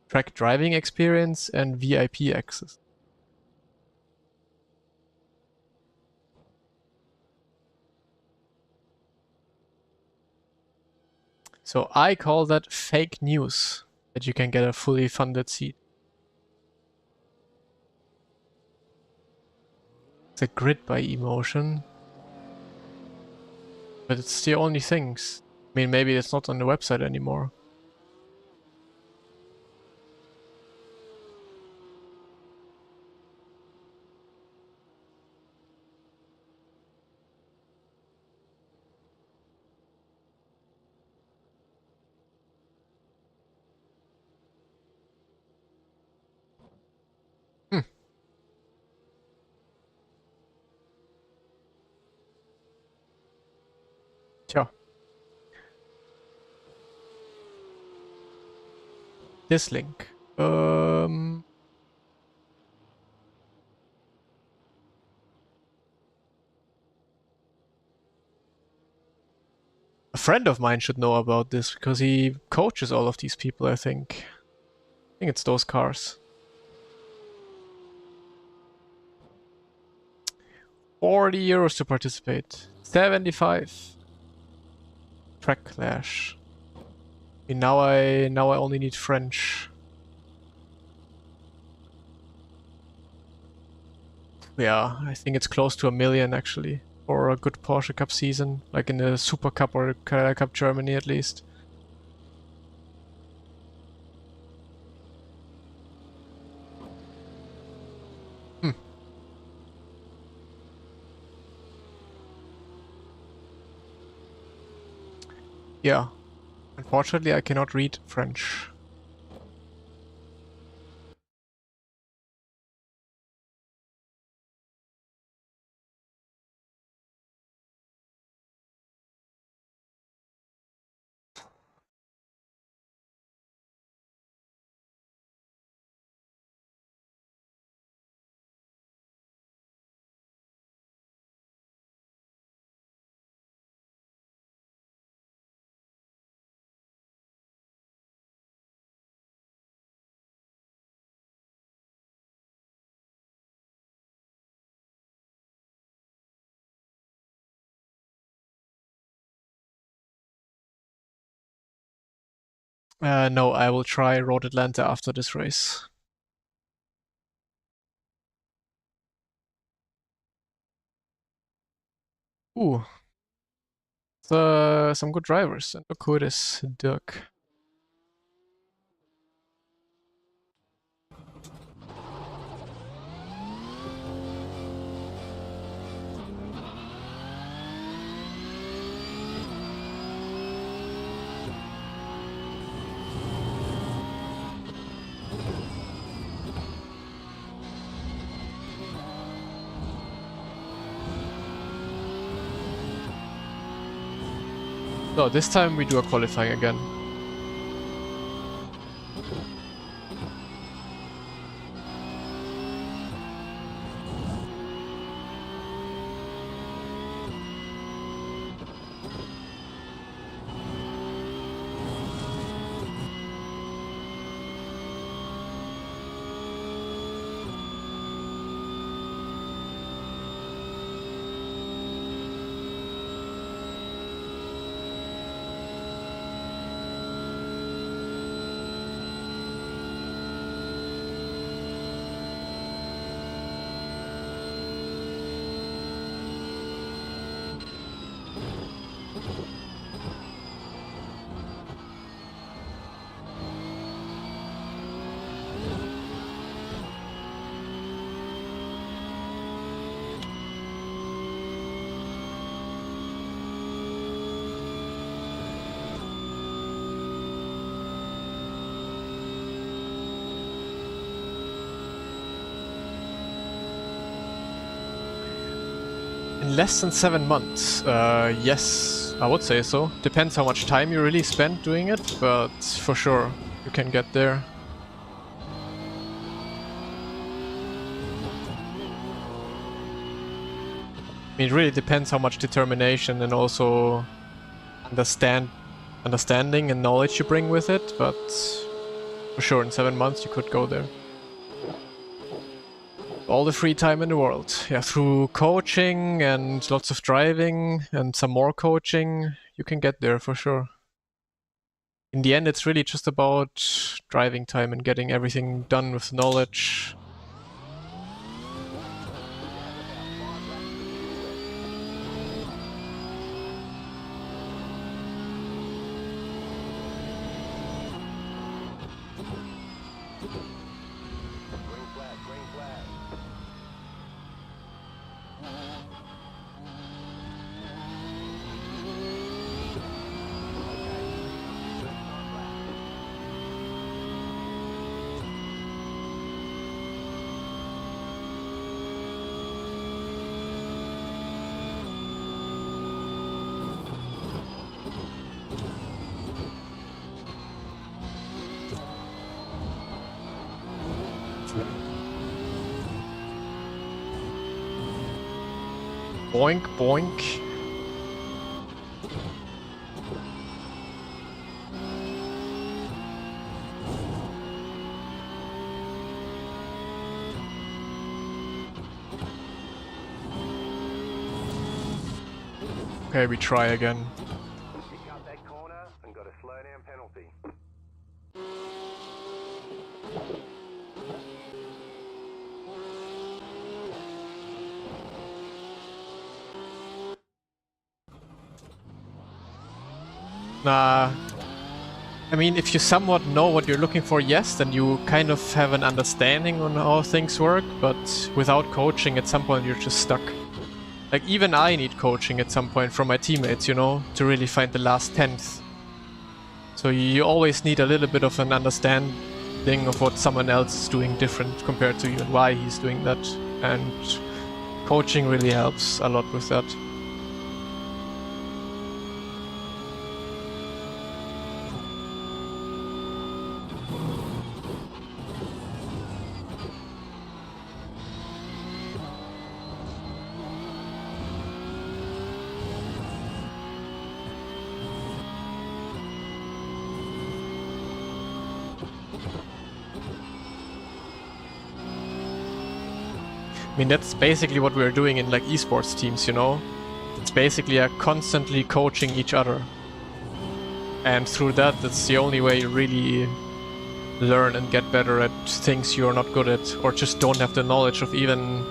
track driving experience and VIP access. So I call that fake news, that you can get a fully funded seat. It's a grid by Emotion. But it's the only things. I mean, maybe it's not on the website anymore. Hmm. Tja. This link. A friend of mine should know about this because he coaches all of these people, I think. I think it's those cars. 40 euros to participate. 75. Track clash. Okay, now I only need French. Yeah, I think it's close to 1 million actually for a good Porsche Cup season, like in the Super Cup or Cup Germany at least. Hmm. Yeah. Unfortunately, I cannot read French. No, I will try Road Atlanta after this race. Ooh. Some good drivers. And look who it is. Dirk. So this time we do a qualifying again. In less than 7 months, yes, I would say so. Depends how much time you really spend doing it, but for sure you can get there. I mean, it really depends how much determination and also understanding and knowledge you bring with it, but for sure in 7 months you could go there. All the free time in the world. Yeah, through coaching and lots of driving and some more coaching, you can get there for sure. In the end, it's really just about driving time and getting everything done with knowledge. Boink, boink. Okay, we try again. You cut that corner and got a slow down penalty. Nah. I mean, if you somewhat know what you're looking for, yes, then you kind of have an understanding on how things work, but without coaching, at some point you're just stuck. Like, even I need coaching at some point from my teammates, you know, to really find the last 10th. So you always need a little bit of an understanding of what someone else is doing different compared to you and why he's doing that. And coaching really helps a lot with that. I mean, that's basically what we're doing in like esports teams, you know? It's basically a constantly coaching each other. And through that, that's the only way you really learn and get better at things you're not good at, or just don't have the knowledge of even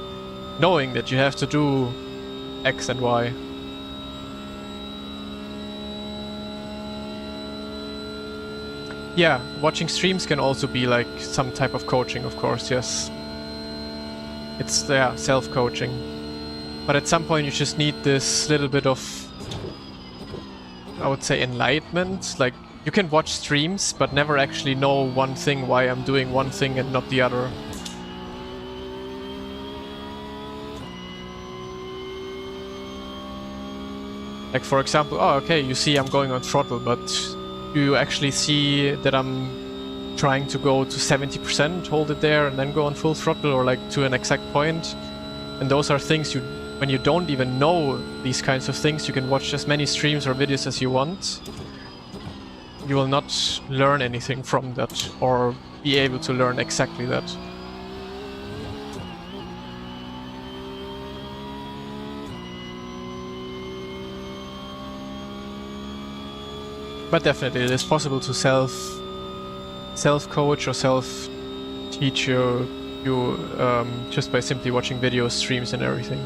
knowing that you have to do X and Y. Yeah, watching streams can also be like some type of coaching, of course, yes. It's, yeah, self-coaching. But at some point you just need this little bit of, I would say, enlightenment. Like, you can watch streams, but never actually know one thing, why I'm doing one thing and not the other. Like, for example, oh, okay, you see I'm going on throttle, but you actually see that I'm trying to go to 70%, hold it there, and then go on full throttle, or like to an exact point. And those are things you, when you don't even know these kinds of things, you can watch as many streams or videos as you want. You will not learn anything from that, or be able to learn exactly that. But definitely it is possible to self-coach or self-teach you just by simply watching videos, streams and everything.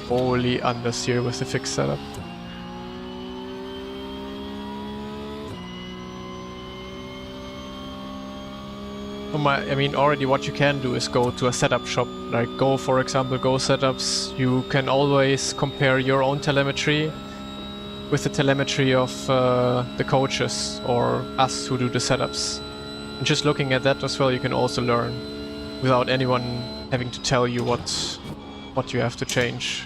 Holy understeer with the fixed setup. I mean, already what you can do is go to a setup shop, like Go, for example, Go Setups. You can always compare your own telemetry with the telemetry of the coaches or us who do the setups. And just looking at that as well, you can also learn without anyone having to tell you what you have to change.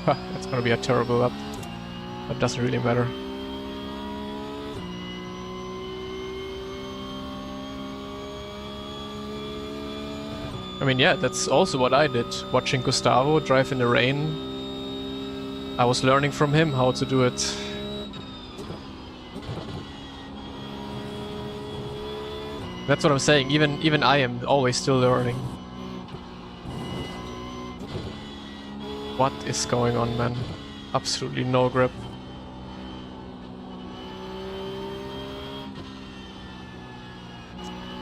That's gonna be a terrible lap. That doesn't really matter. I mean, yeah, that's also what I did. Watching Gustavo drive in the rain, I was learning from him how to do it. That's what I'm saying. Even I am always still learning. What is going on, man? Absolutely no grip.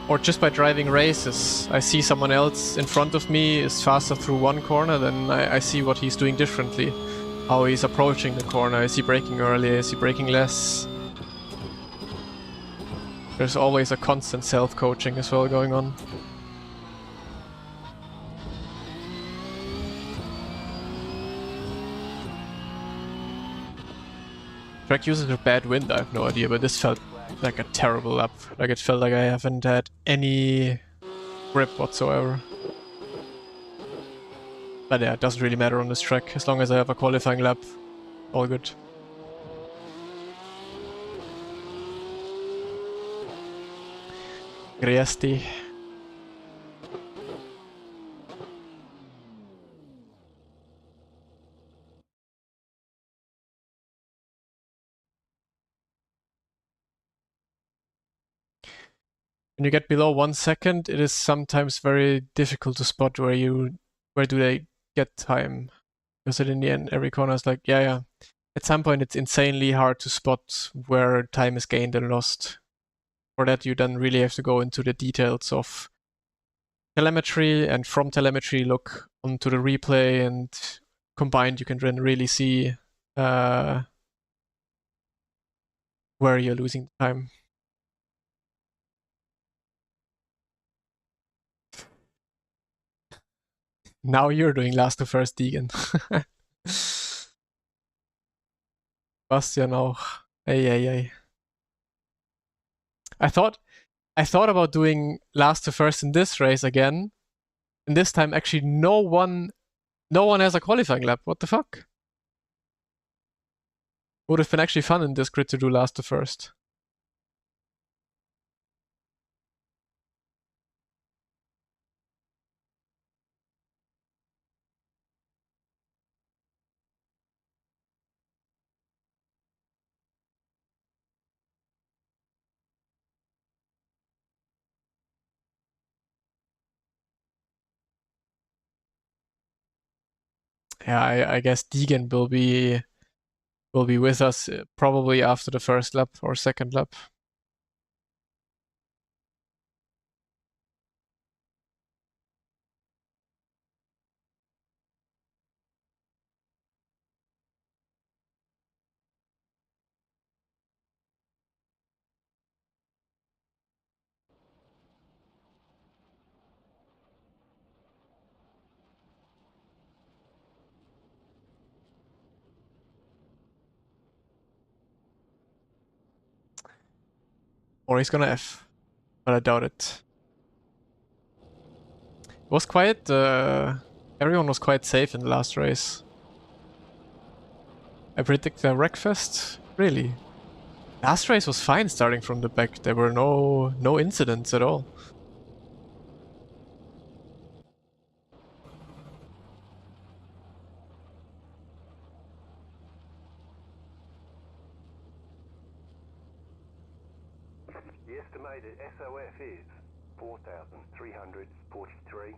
Or just by driving races, I see someone else in front of me is faster through one corner, then I see what he's doing differently. How he's approaching the corner. Is he braking early? Is he braking less? There's always a constant self-coaching as well going on. Track uses a bad wind, I have no idea, but this felt like a terrible lap. Like it felt like I haven't had any grip whatsoever. But yeah, it doesn't really matter on this track. As long as I have a qualifying lap, all good. Griesti. When you get below 1 second, it is sometimes very difficult to spot where do they get time. Because in the end, every corner is like, yeah. At some point, it's insanely hard to spot where time is gained and lost. For that, you then really have to go into the details of telemetry, and from telemetry, look onto the replay, and combined, you can then really see where you're losing time. Now you're doing last to first, Deegan. Bastian auch. Ay. I thought about doing last to first in this race again. And this time actually no one has a qualifying lap. What the fuck? Would have been actually fun in this grid to do last to first. Yeah, I guess Deegan will be with us probably after the first lap or second lap. Or he's gonna F, but I doubt it. It was quite, everyone was quite safe in the last race. I predict a wreckfest? Really? Last race was fine starting from the back. There were no incidents at all. The estimated SOF is 4,343.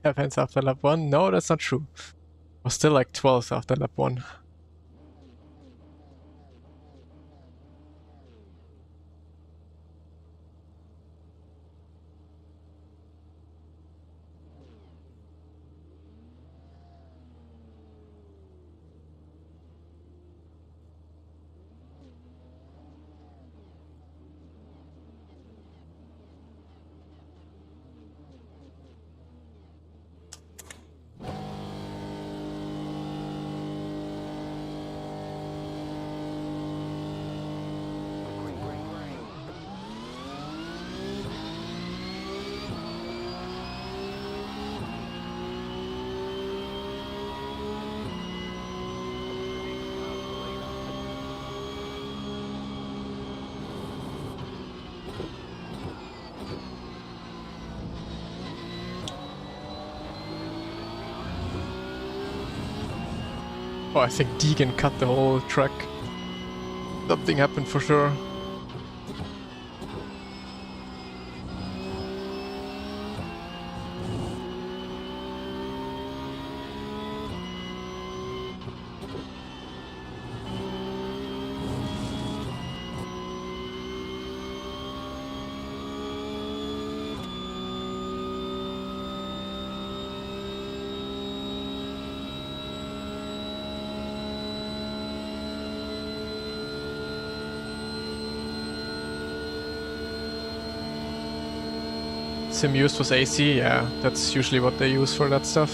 Happens after lap 1? No, that's not true. Was still like 12th after lap 1. Oh, I think Deegan cut the whole track. Something happened for sure. Sim used was AC, yeah, that's usually what they use for that stuff.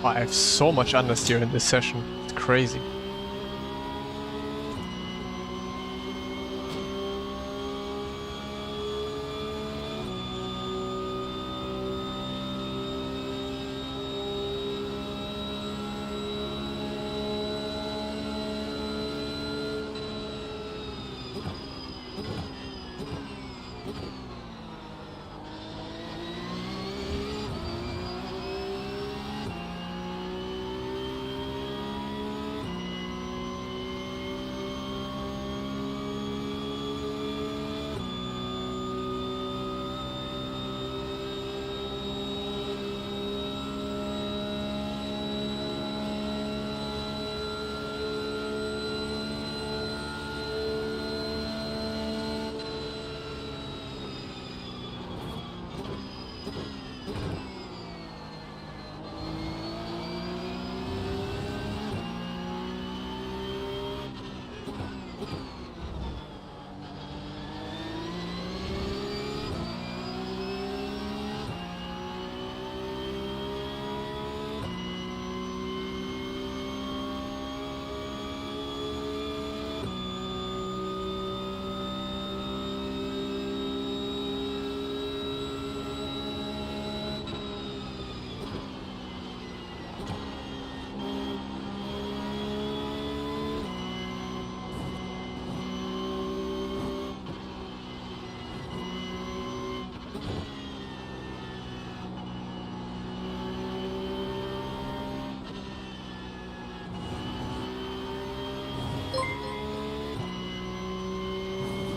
Oh, I have so much understeer in this session. It's crazy.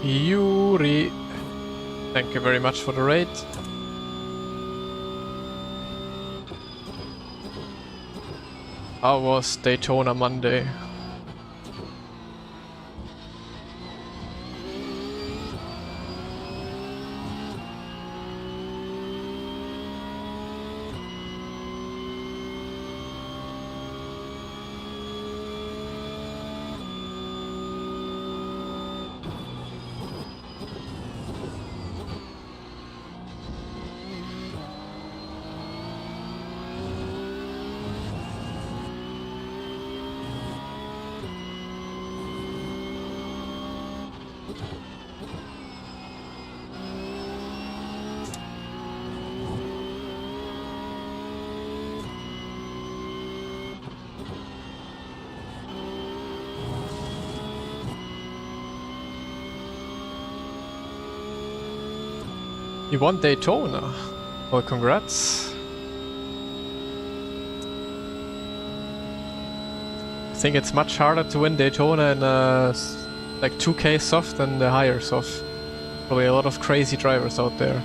Yuri, thank you very much for the raid. How was Daytona Monday? You won Daytona. Well, congrats. I think it's much harder to win Daytona in like 2K soft than the higher soft. Probably a lot of crazy drivers out there.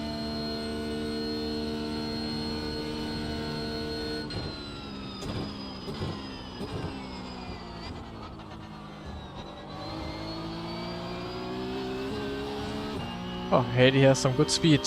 Oh, Haley has some good speed.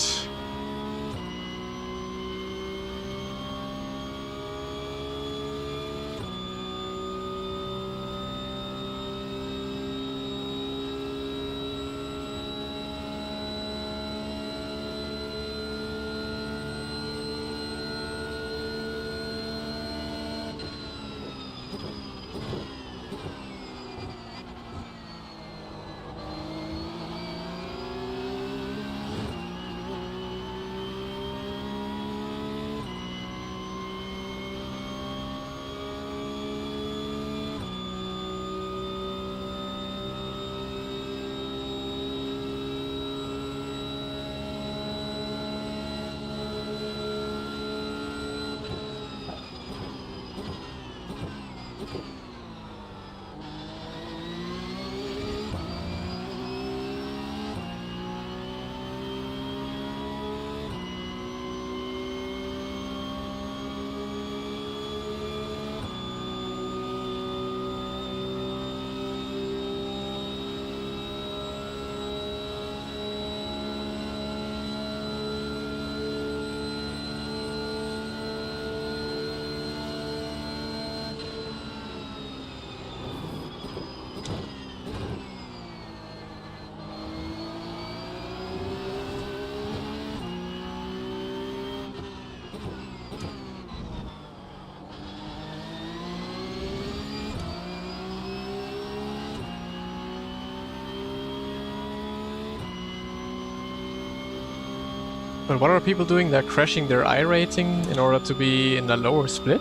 But what are people doing? They're crashing their I rating in order to be in a lower split?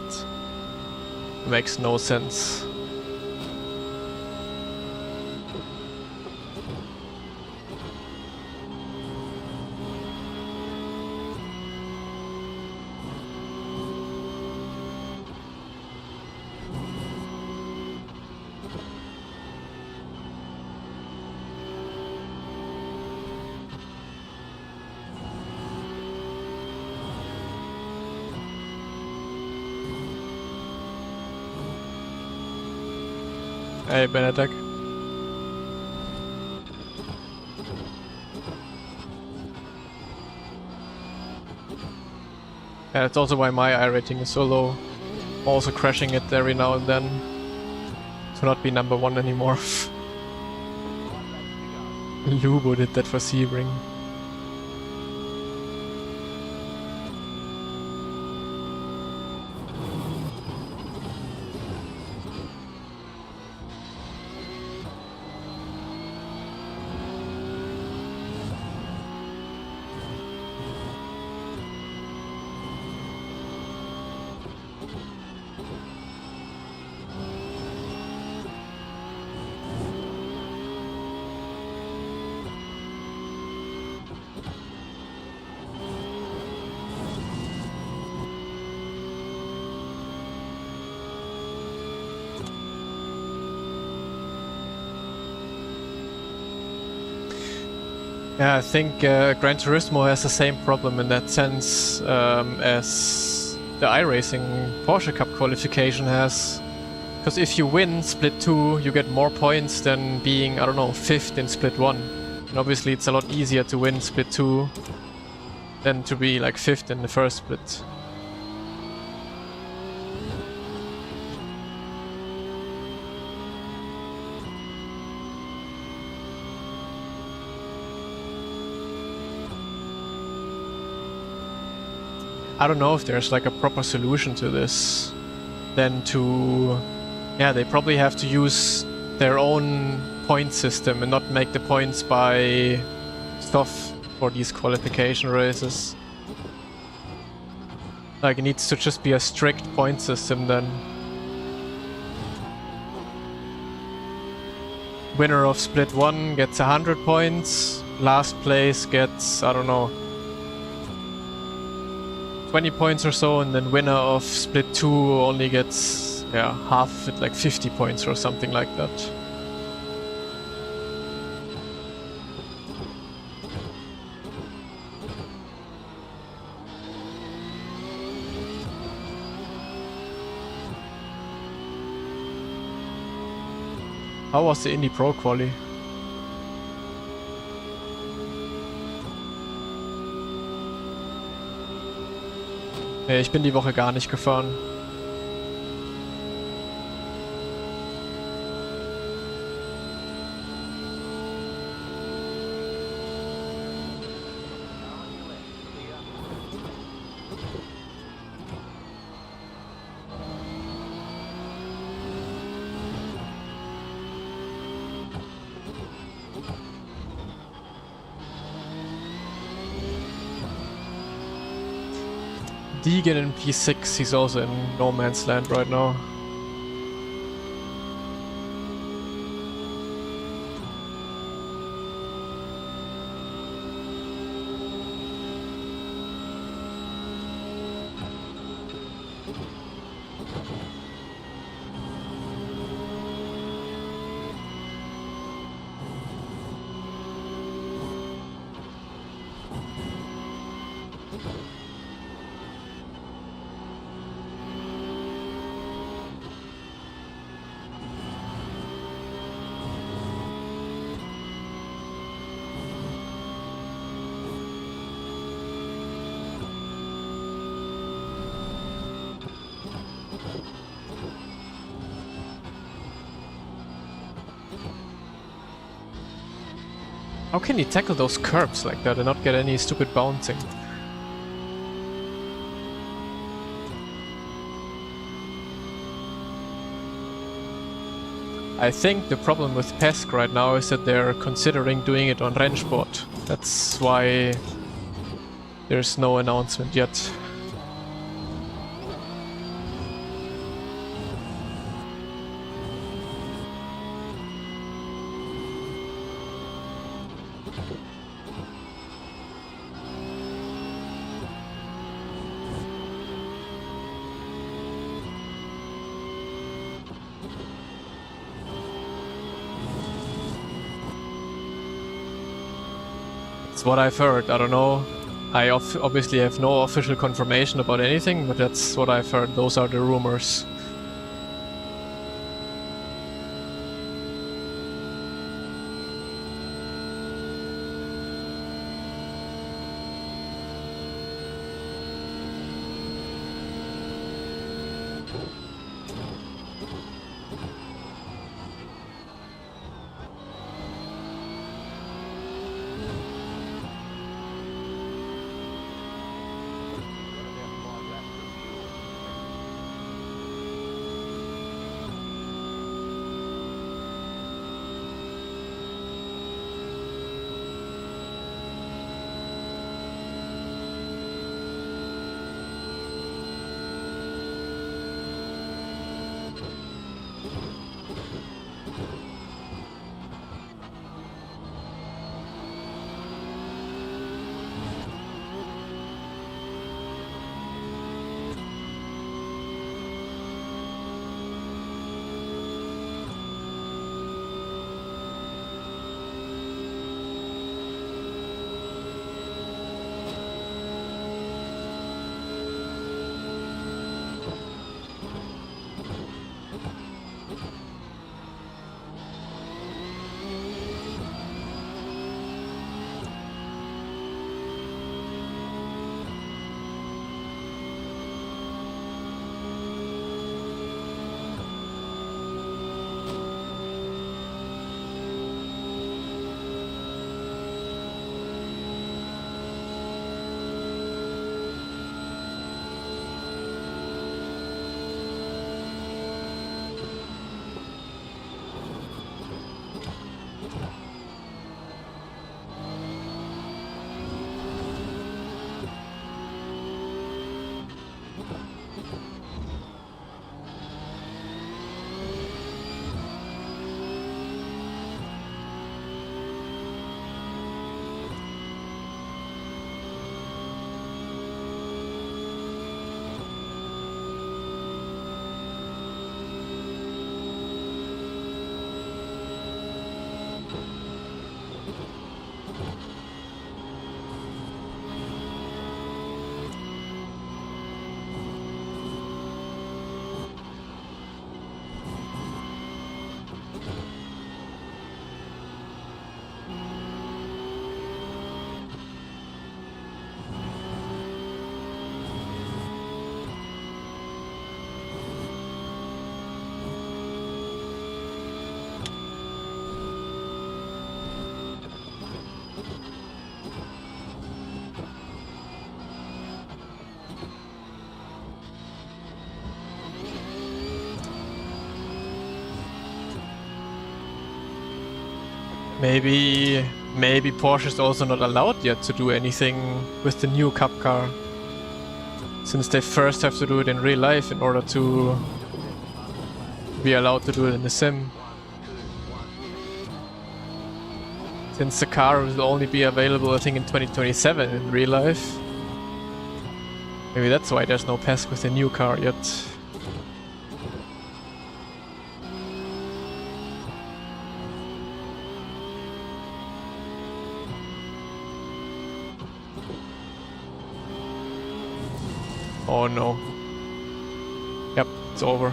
Makes no sense. Hey, Benedek. Yeah, that's also why my I rating is so low. Also crashing it every now and then to not be number one anymore. Lubo did that for Sebring. Yeah, I think Gran Turismo has the same problem in that sense as the iRacing Porsche Cup qualification has. Because if you win Split 2, you get more points than being, I don't know, 5th in Split 1. And obviously it's a lot easier to win Split 2 than to be like 5th in the first split. I don't know if there's like a proper solution to this than to... Yeah, they probably have to use their own point system and not make the points by stuff for these qualification races. Like, it needs to just be a strict point system then. Winner of split 1 gets 100 points, last place gets, I don't know, 20 points or so, and then winner of split 2 only gets, yeah, half of it, like 50 points or something like that. How was the Indy Pro Quali? Nee, ich bin die Woche gar nicht gefahren. Deegan in P6, he's also in no man's land right now. How can he tackle those curbs like that and not get any stupid bouncing? I think the problem with Pesk right now is that they're considering doing it on Rennsport. That's why there's no announcement yet. That's what I've heard, I don't know. I obviously have no official confirmation about anything, but that's what I've heard. Those are the rumors. Maybe Porsche is also not allowed yet to do anything with the new Cup car, since they first have to do it in real life in order to be allowed to do it in the sim. Since the car will only be available, I think, in 2027 in real life. Maybe that's why there's no PESC with the new car yet. Oh no. Yep, it's over.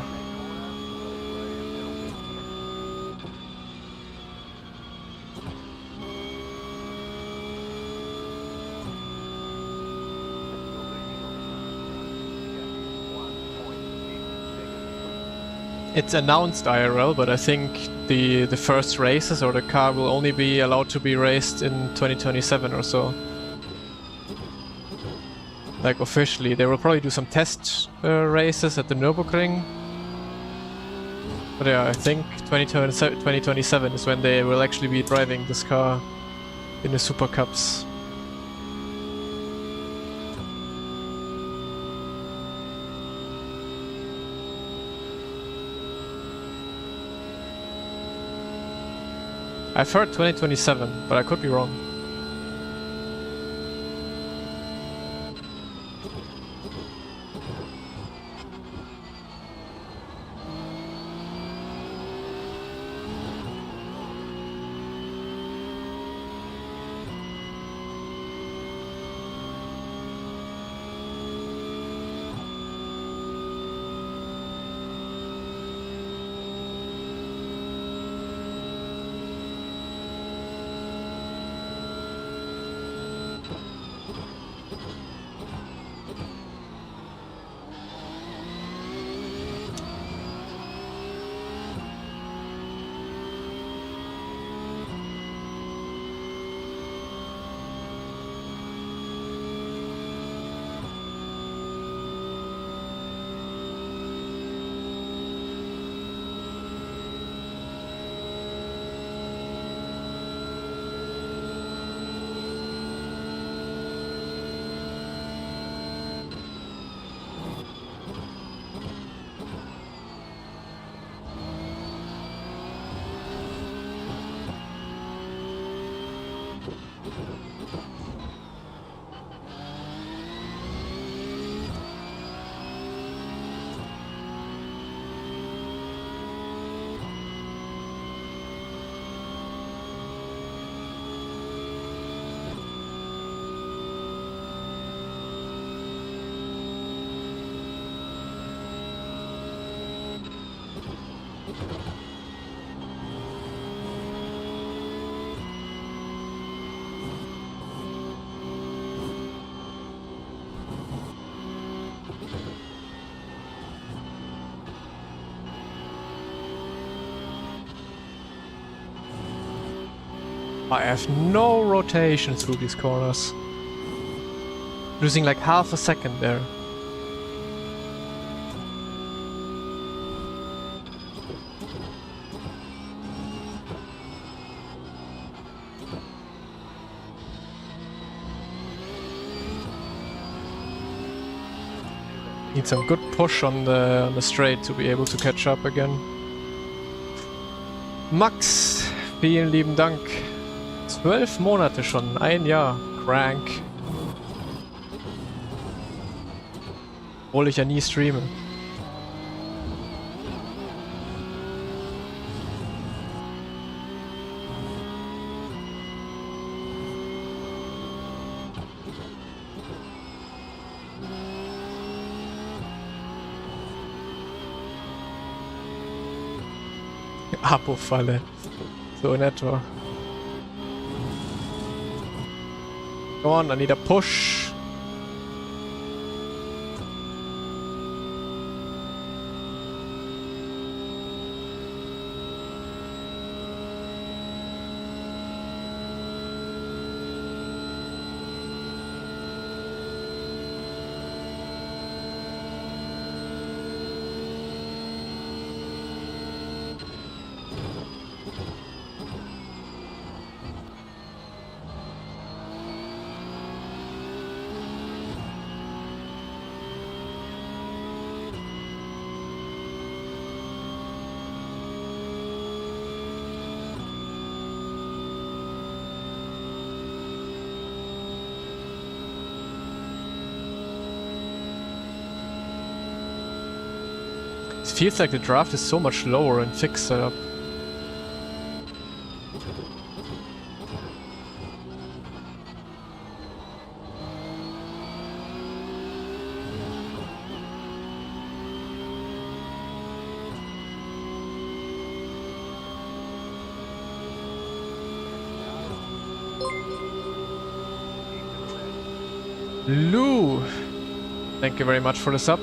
It's announced IRL, but I think the first races or the car will only be allowed to be raced in 2027 or so. Like officially, they will probably do some test races at the Nürburgring. But yeah, I think 2027 is when they will actually be driving this car in the Super Cups. I've heard 2027, but I could be wrong. I have no rotation through these corners. Losing like half a second there. Need some good push on the straight to be able to catch up again. Max, vielen lieben Dank. 12 Monate schon, ein Jahr. Crank. Obwohl ich ja nie streame. Abo-Falle. So in etwa. Come on, I need a push. It feels like the draft is so much lower in fixed setup. Lou! Thank you very much for the sub.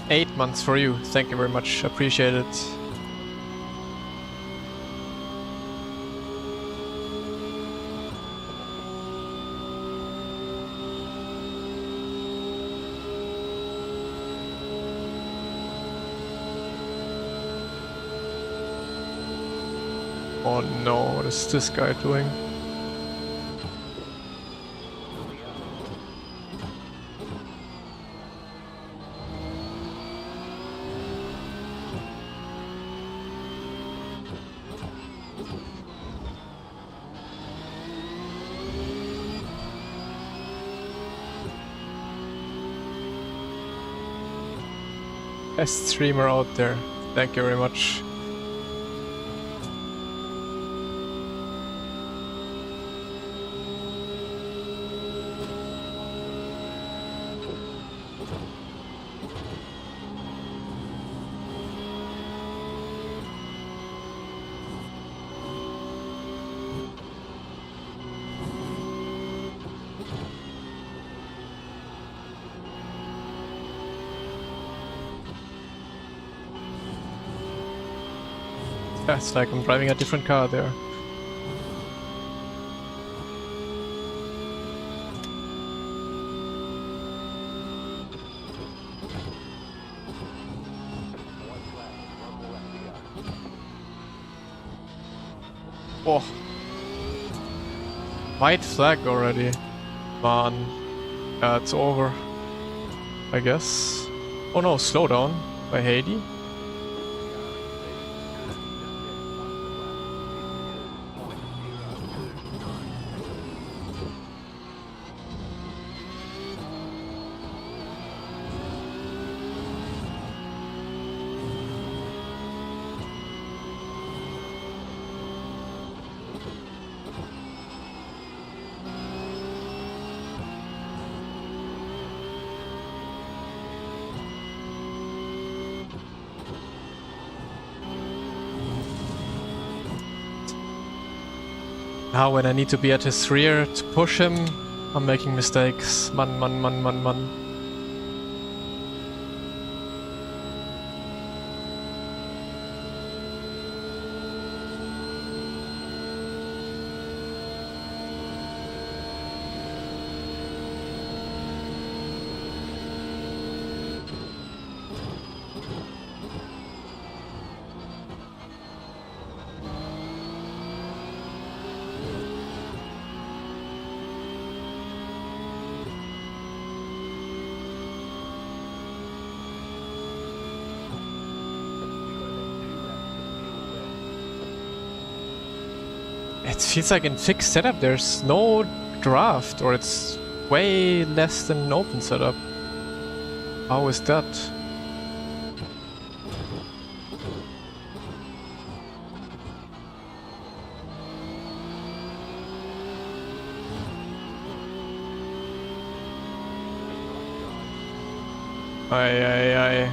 Eight months for you. Thank you very much. Appreciate it. Oh no, what is this guy doing? Best streamer out there. Thank you very much. Yeah, it's like I'm driving a different car there. Oh. White flag already. Man. Yeah, it's over. I guess. Oh no, slow down by Haiti. Now when I need to be at his rear to push him, I'm making mistakes. Man. It feels like in fixed setup there's no draft, or it's way less than an open setup. How is that? Aye.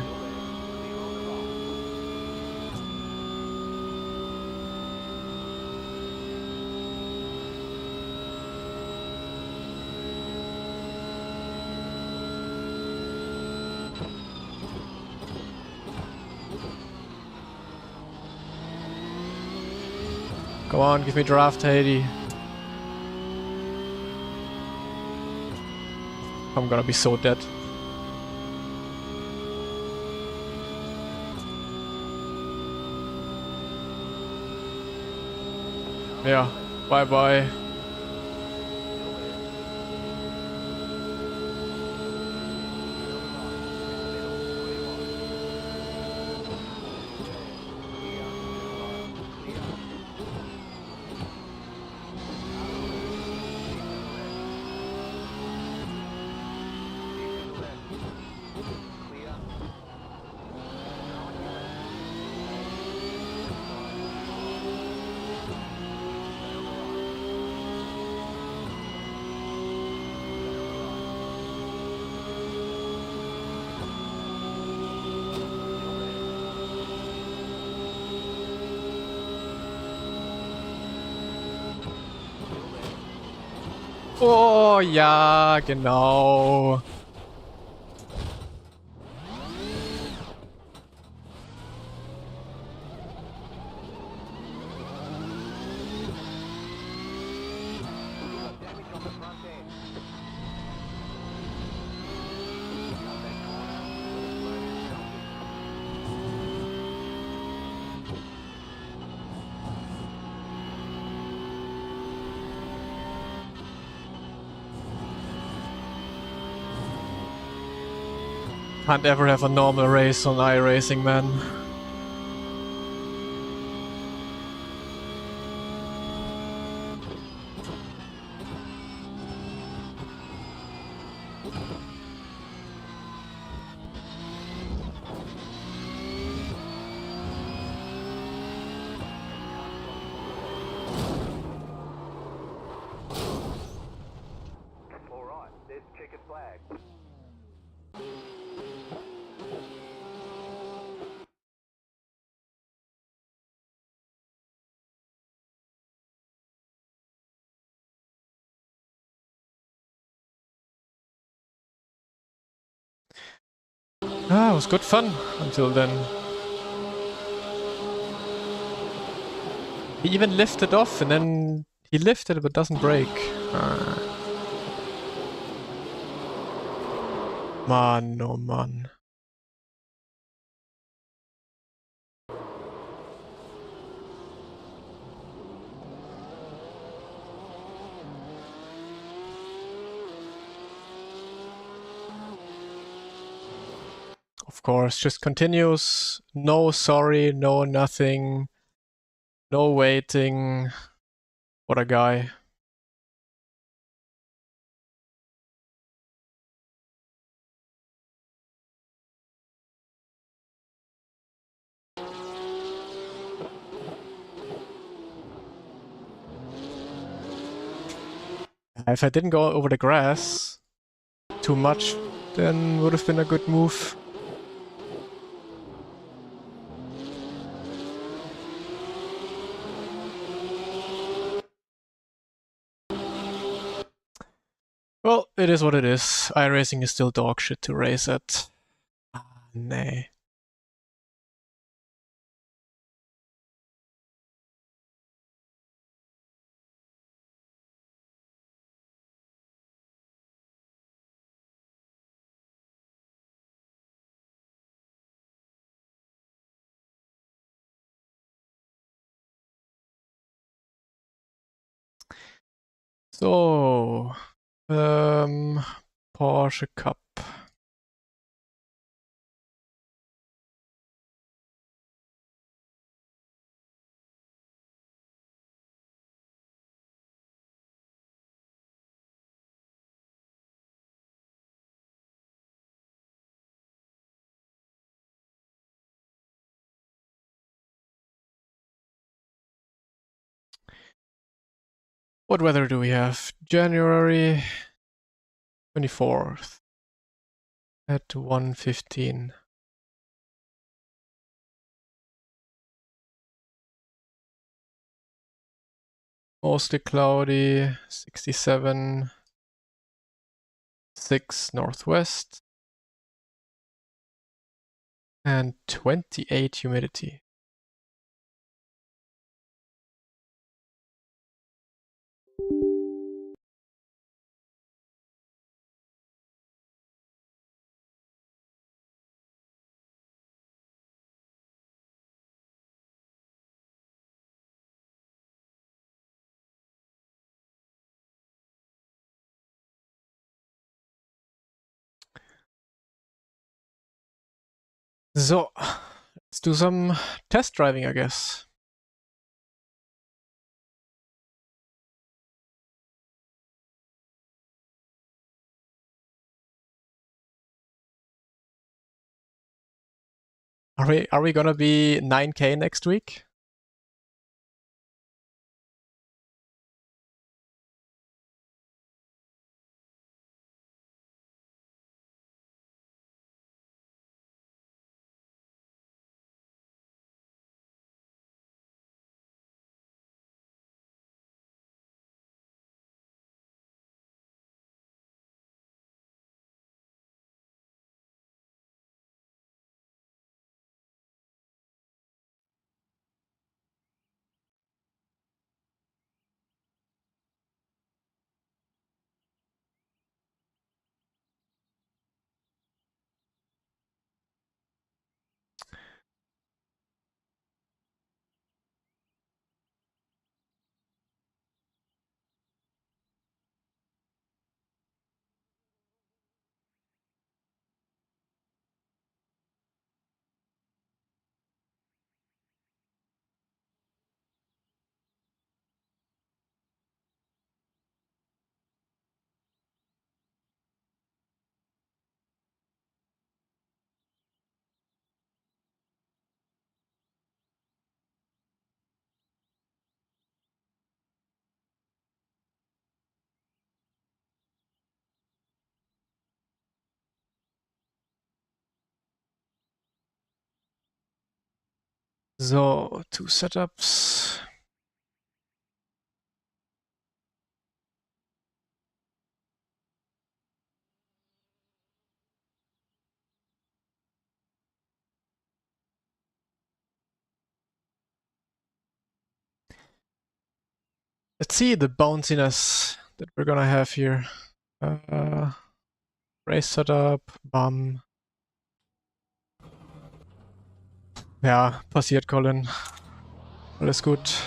Come on, give me draft, Haiti. I'm gonna be so dead. Yeah, bye. Oh, ja, genau. Can't ever have a normal race on iRacing, man. All right, there's checkered flag. Ah, it was good fun until then. He even lifted off and then he lifted but doesn't brake. Man, oh man. Of course, just continues. No sorry, no nothing. No waiting. What a guy. If I didn't go over the grass too much, then would have been a good move. Well, it is what it is. iRacing is still dog shit to race at. Ah, nee. So, Porsche Cup. What weather do we have? January 24th at 1:15. Mostly cloudy, 67, 6 northwest, and 28 humidity. So, let's do some test driving, I guess. Are we gonna be 9K next week? So, 2 setups. Let's see the bounciness that we're gonna have here. Race setup, bum. Ja, passiert, Colin. Alles gut.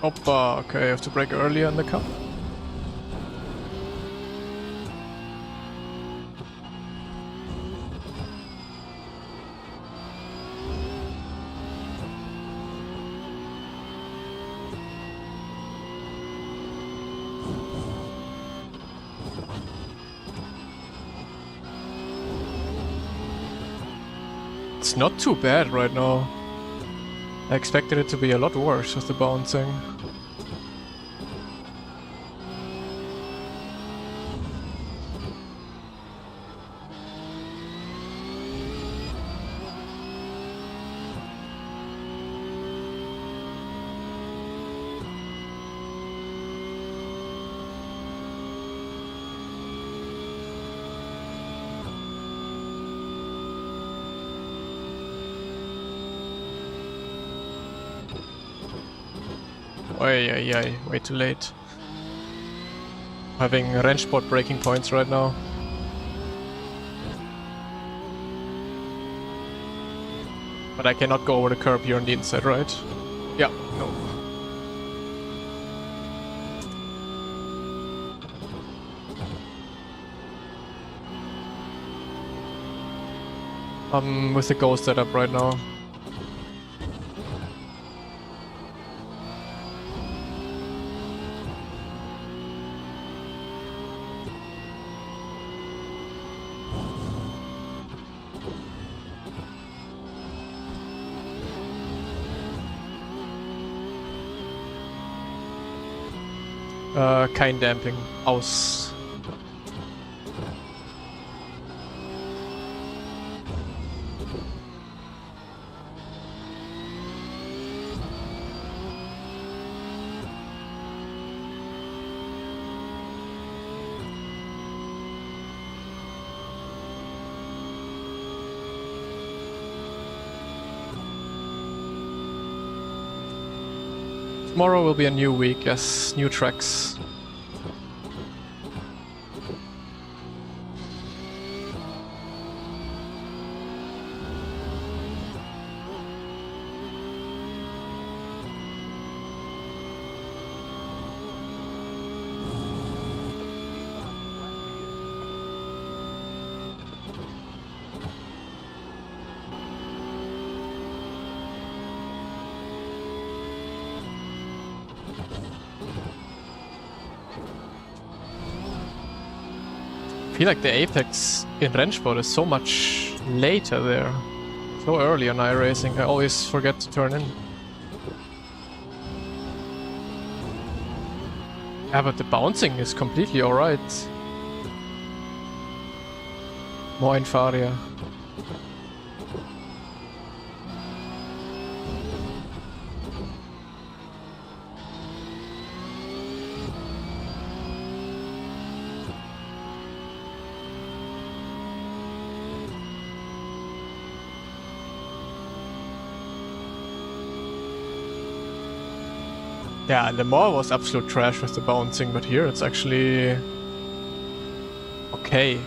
Oppa, okay, I have to brake earlier in the cup. It's not too bad right now. I expected it to be a lot worse with the bouncing. Way too late. Having Rennsport breaking points right now. But I cannot go over the curb here on the inside, right? Yeah, no. I'm with the ghost setup right now. Kein Damping. Aus. Tomorrow will be a new week, yes, new tracks. I feel like the apex in Rennsport is so much later there. So early on iRacing, I always forget to turn in. Yeah, but the bouncing is completely alright. More Faria. Yeah, Le Mans was absolute trash with the bouncing, but here it's actually okay.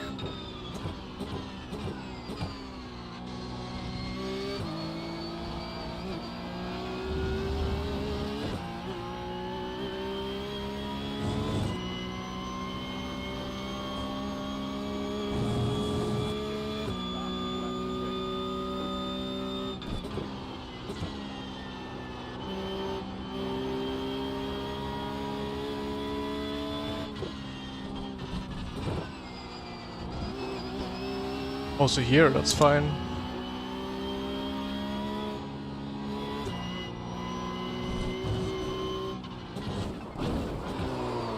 Also here, that's fine.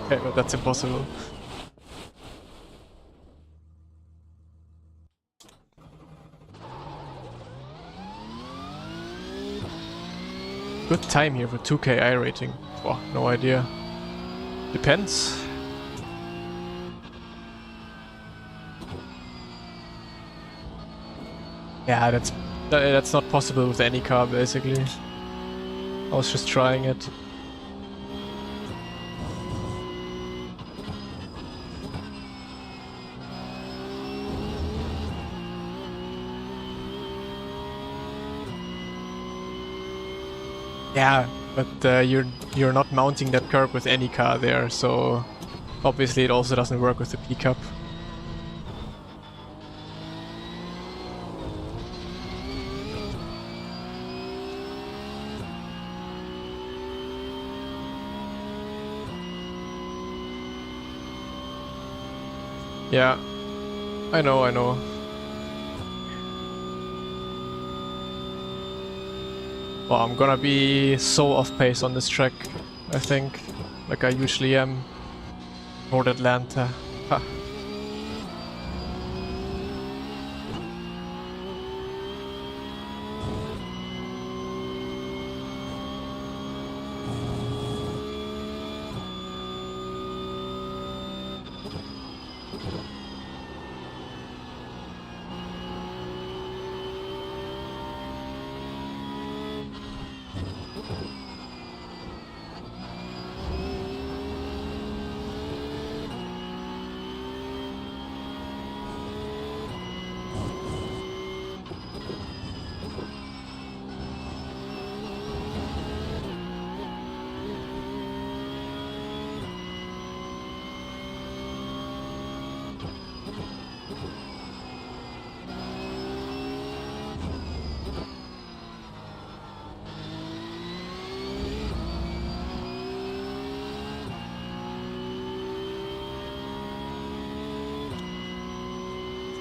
Okay, but that's impossible. Good time here for 2K I rating. Oh, no idea. Depends. Yeah, that's not possible with any car, basically. I was just trying it. Yeah, but you're not mounting that curb with any car there, so obviously it also doesn't work with the P Cup. Yeah, I know. Well, I'm gonna be so off pace on this track, I think, like I usually am. North Atlanta. Ha.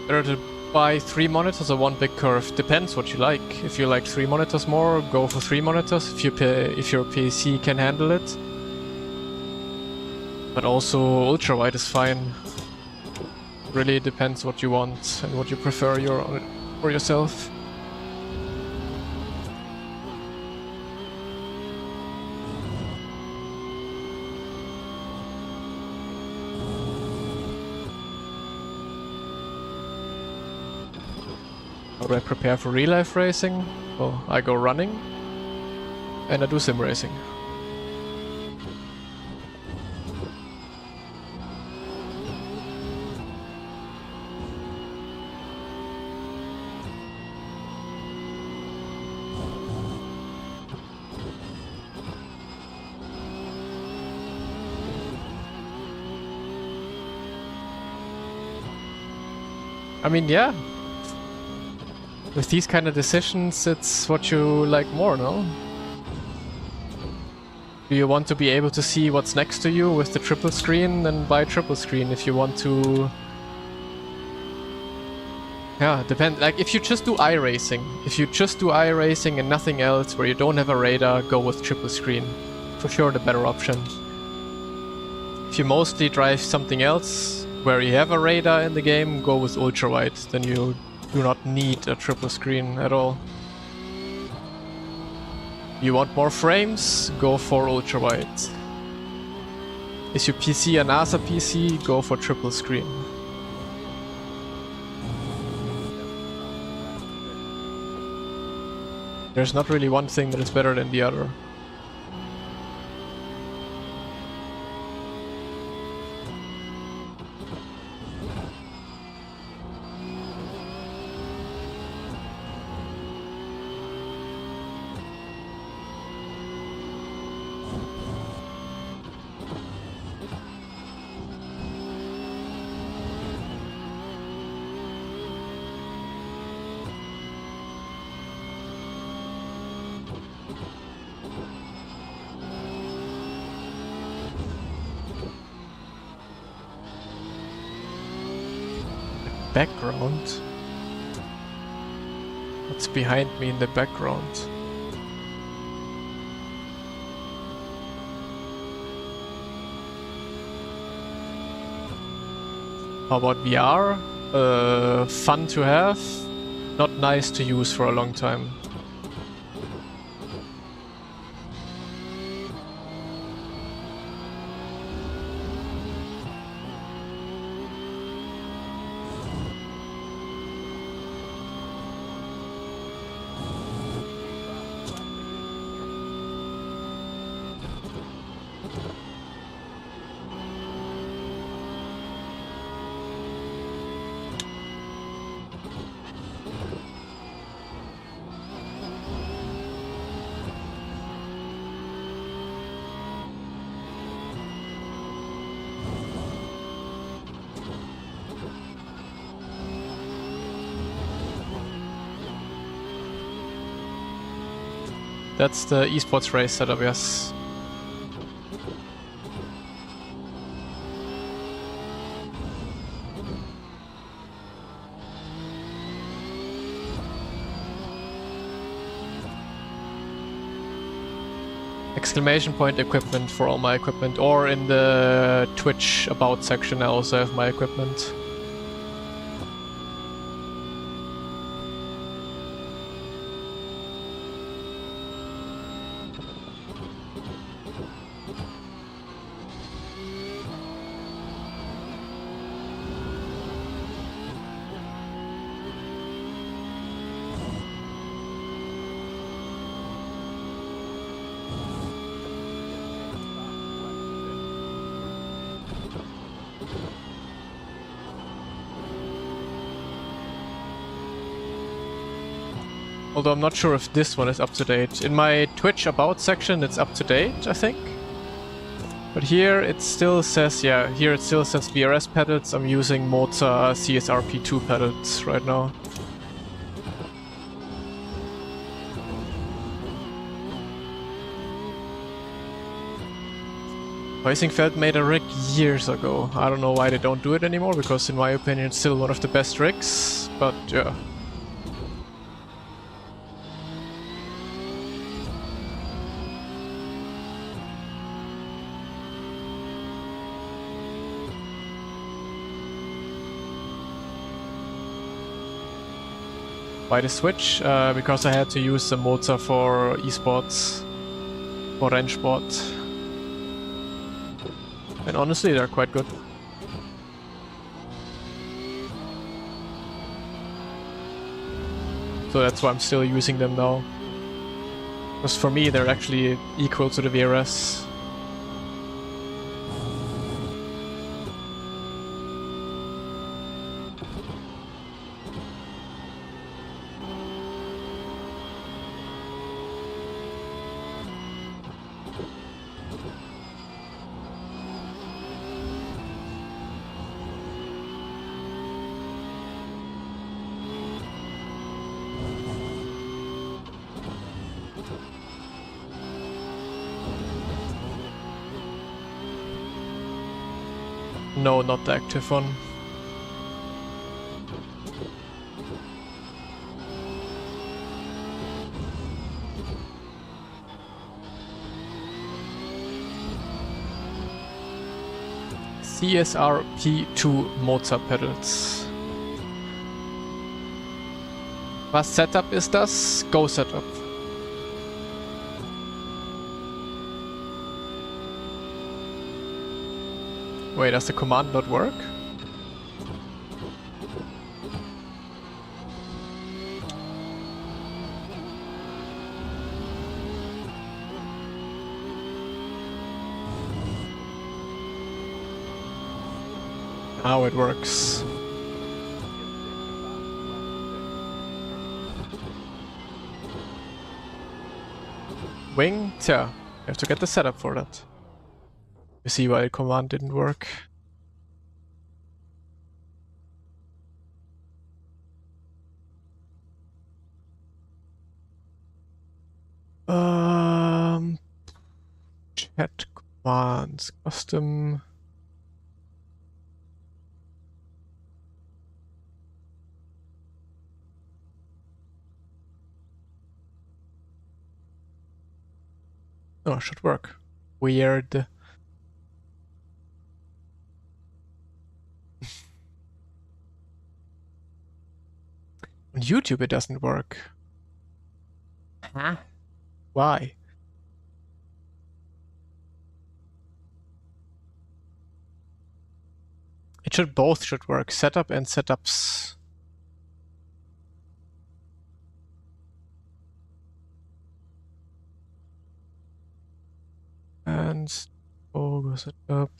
Better to buy 3 monitors or 1 big curve. Depends what you like. If you like 3 monitors more, go for 3 monitors if your PC can handle it. But also ultra wide is fine. Really depends what you want and what you prefer for yourself. How do I prepare for real life racing? Well, I go running and I do sim racing. I mean, yeah. With these kind of decisions, it's what you like more, no? Do you want to be able to see what's next to you with the triple screen? Then buy triple screen. If you want to... Yeah, depend. Like, if you just do iRacing. If you just do iRacing and nothing else, where you don't have a radar, go with triple screen. For sure the better option. If you mostly drive something else where you have a radar in the game, go with ultra wide. Then you do not need a triple screen at all. You want more frames? Go for ultra wide. Is your PC a NASA PC? Go for triple screen. There's not really one thing that is better than the other. Background? What's behind me in the background? How about VR? Fun to have, not nice to use for a long time. That's the esports race setup, yes. Exclamation point equipment for all my equipment, or in the Twitch about section I also have my equipment. Although I'm not sure if this one is up to date. In my Twitch about section it's up to date, I think. But here it still says, yeah, here it still says VRS pedals. I'm using Moza CSRP2 pedals right now. Weisingfeld made a rig years ago. I don't know why they don't do it anymore, because in my opinion it's still one of the best rigs, but yeah. Why the switch? Because I had to use the Moza for esports, for Rennsport. And honestly, they're quite good. So that's why I'm still using them now. Because for me, they're actually equal to the VRS. No, not the active one. CSR-P2 Mozart Pedals. Was Setup ist das? Go Setup. Wait, does the command not work? Now it works. Wing? Tja, you have to get the setup for that. You see why the command didn't work. Chat commands, custom. Oh, should work. Weird. On YouTube it doesn't work. Huh? Why? It should both should work. Setup and setups. And go setup.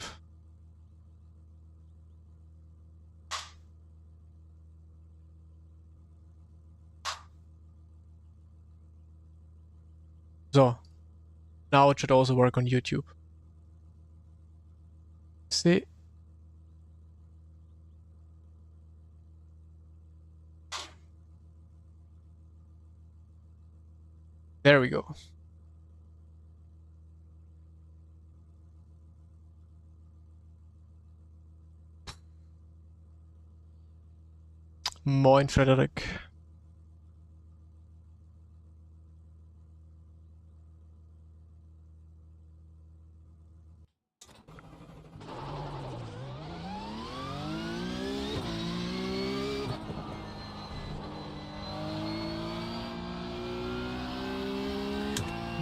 So now it should also work on YouTube. See? There we go. Moin, Frederik.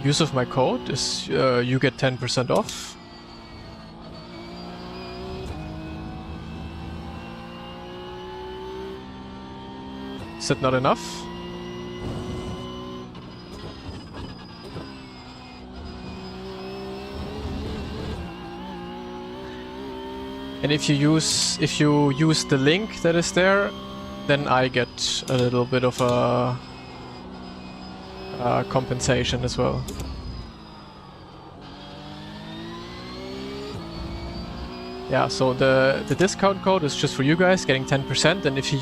Use of my code is you get 10% off. Is that not enough? And if you use the link that is there, then I get a little bit of a compensation as well. Yeah, so the discount code is just for you guys getting 10%, and if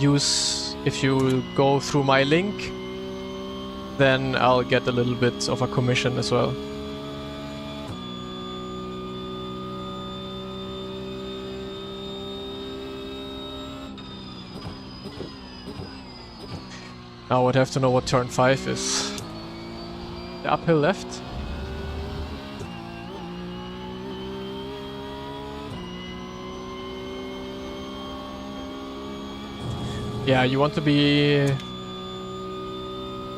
you go through my link, then I'll get a little bit of a commission as well. Now I would have to know what turn 5 is. The uphill left? Yeah, you want to be...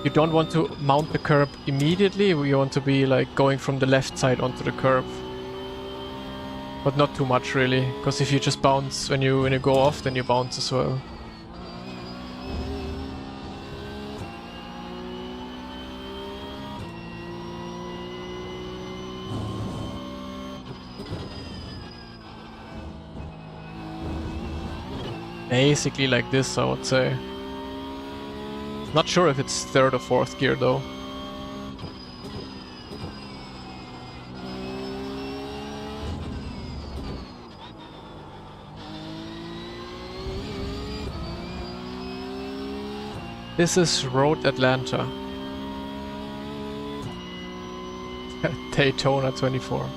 You don't want to mount the curb immediately, you want to be like going from the left side onto the curb. But not too much really, because if you just bounce when you go off, then you bounce as well. Basically like this, I would say. Not sure if it's 3rd or 4th gear though. This is Road Atlanta. Daytona 24.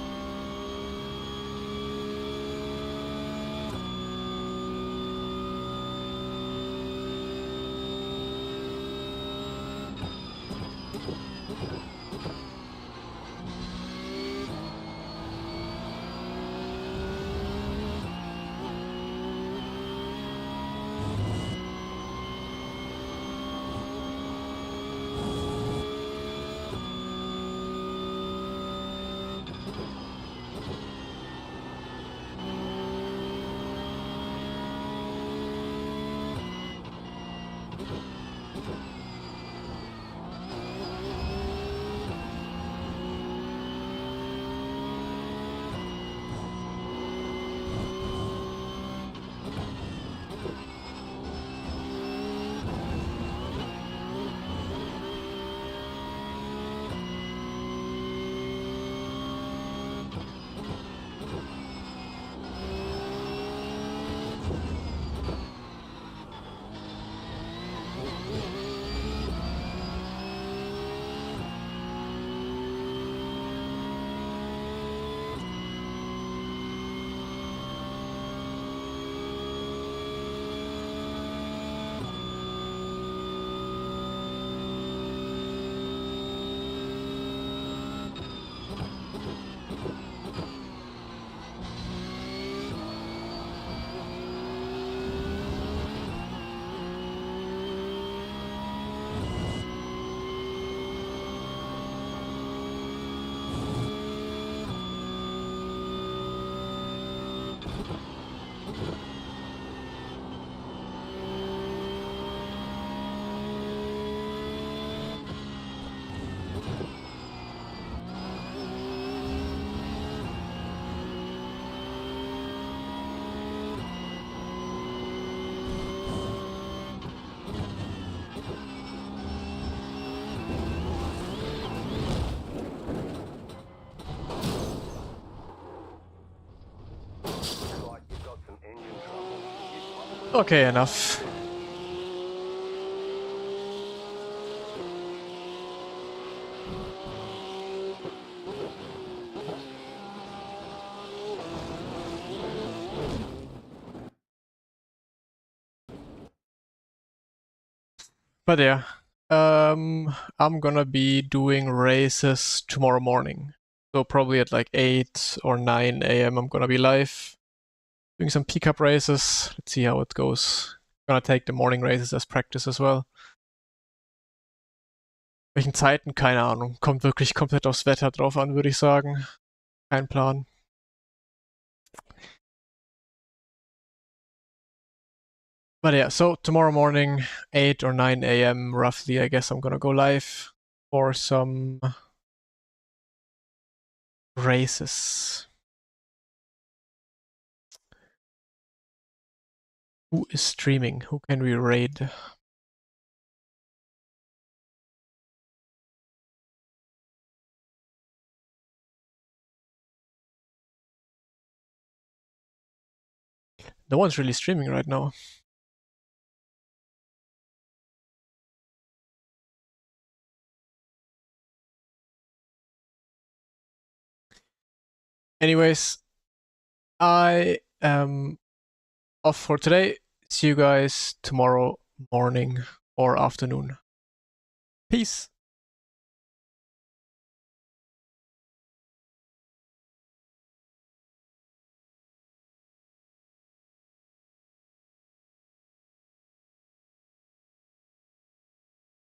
Okay, enough. But yeah, I'm gonna be doing races tomorrow morning. So probably at like 8 or 9 a.m. I'm gonna be live doing some pickup races. Let's see how it goes. Gonna take the morning races as practice as well. Welchen Zeiten? Keine Ahnung. Kommt wirklich komplett aufs Wetter drauf an, würde ich sagen. Kein Plan. But yeah, so tomorrow morning, 8 or 9 a.m. roughly, I guess I'm gonna go live for some races. Who is streaming? Who can we raid? No one's really streaming right now. Anyways, I am off for today. See you guys tomorrow morning or afternoon. Peace.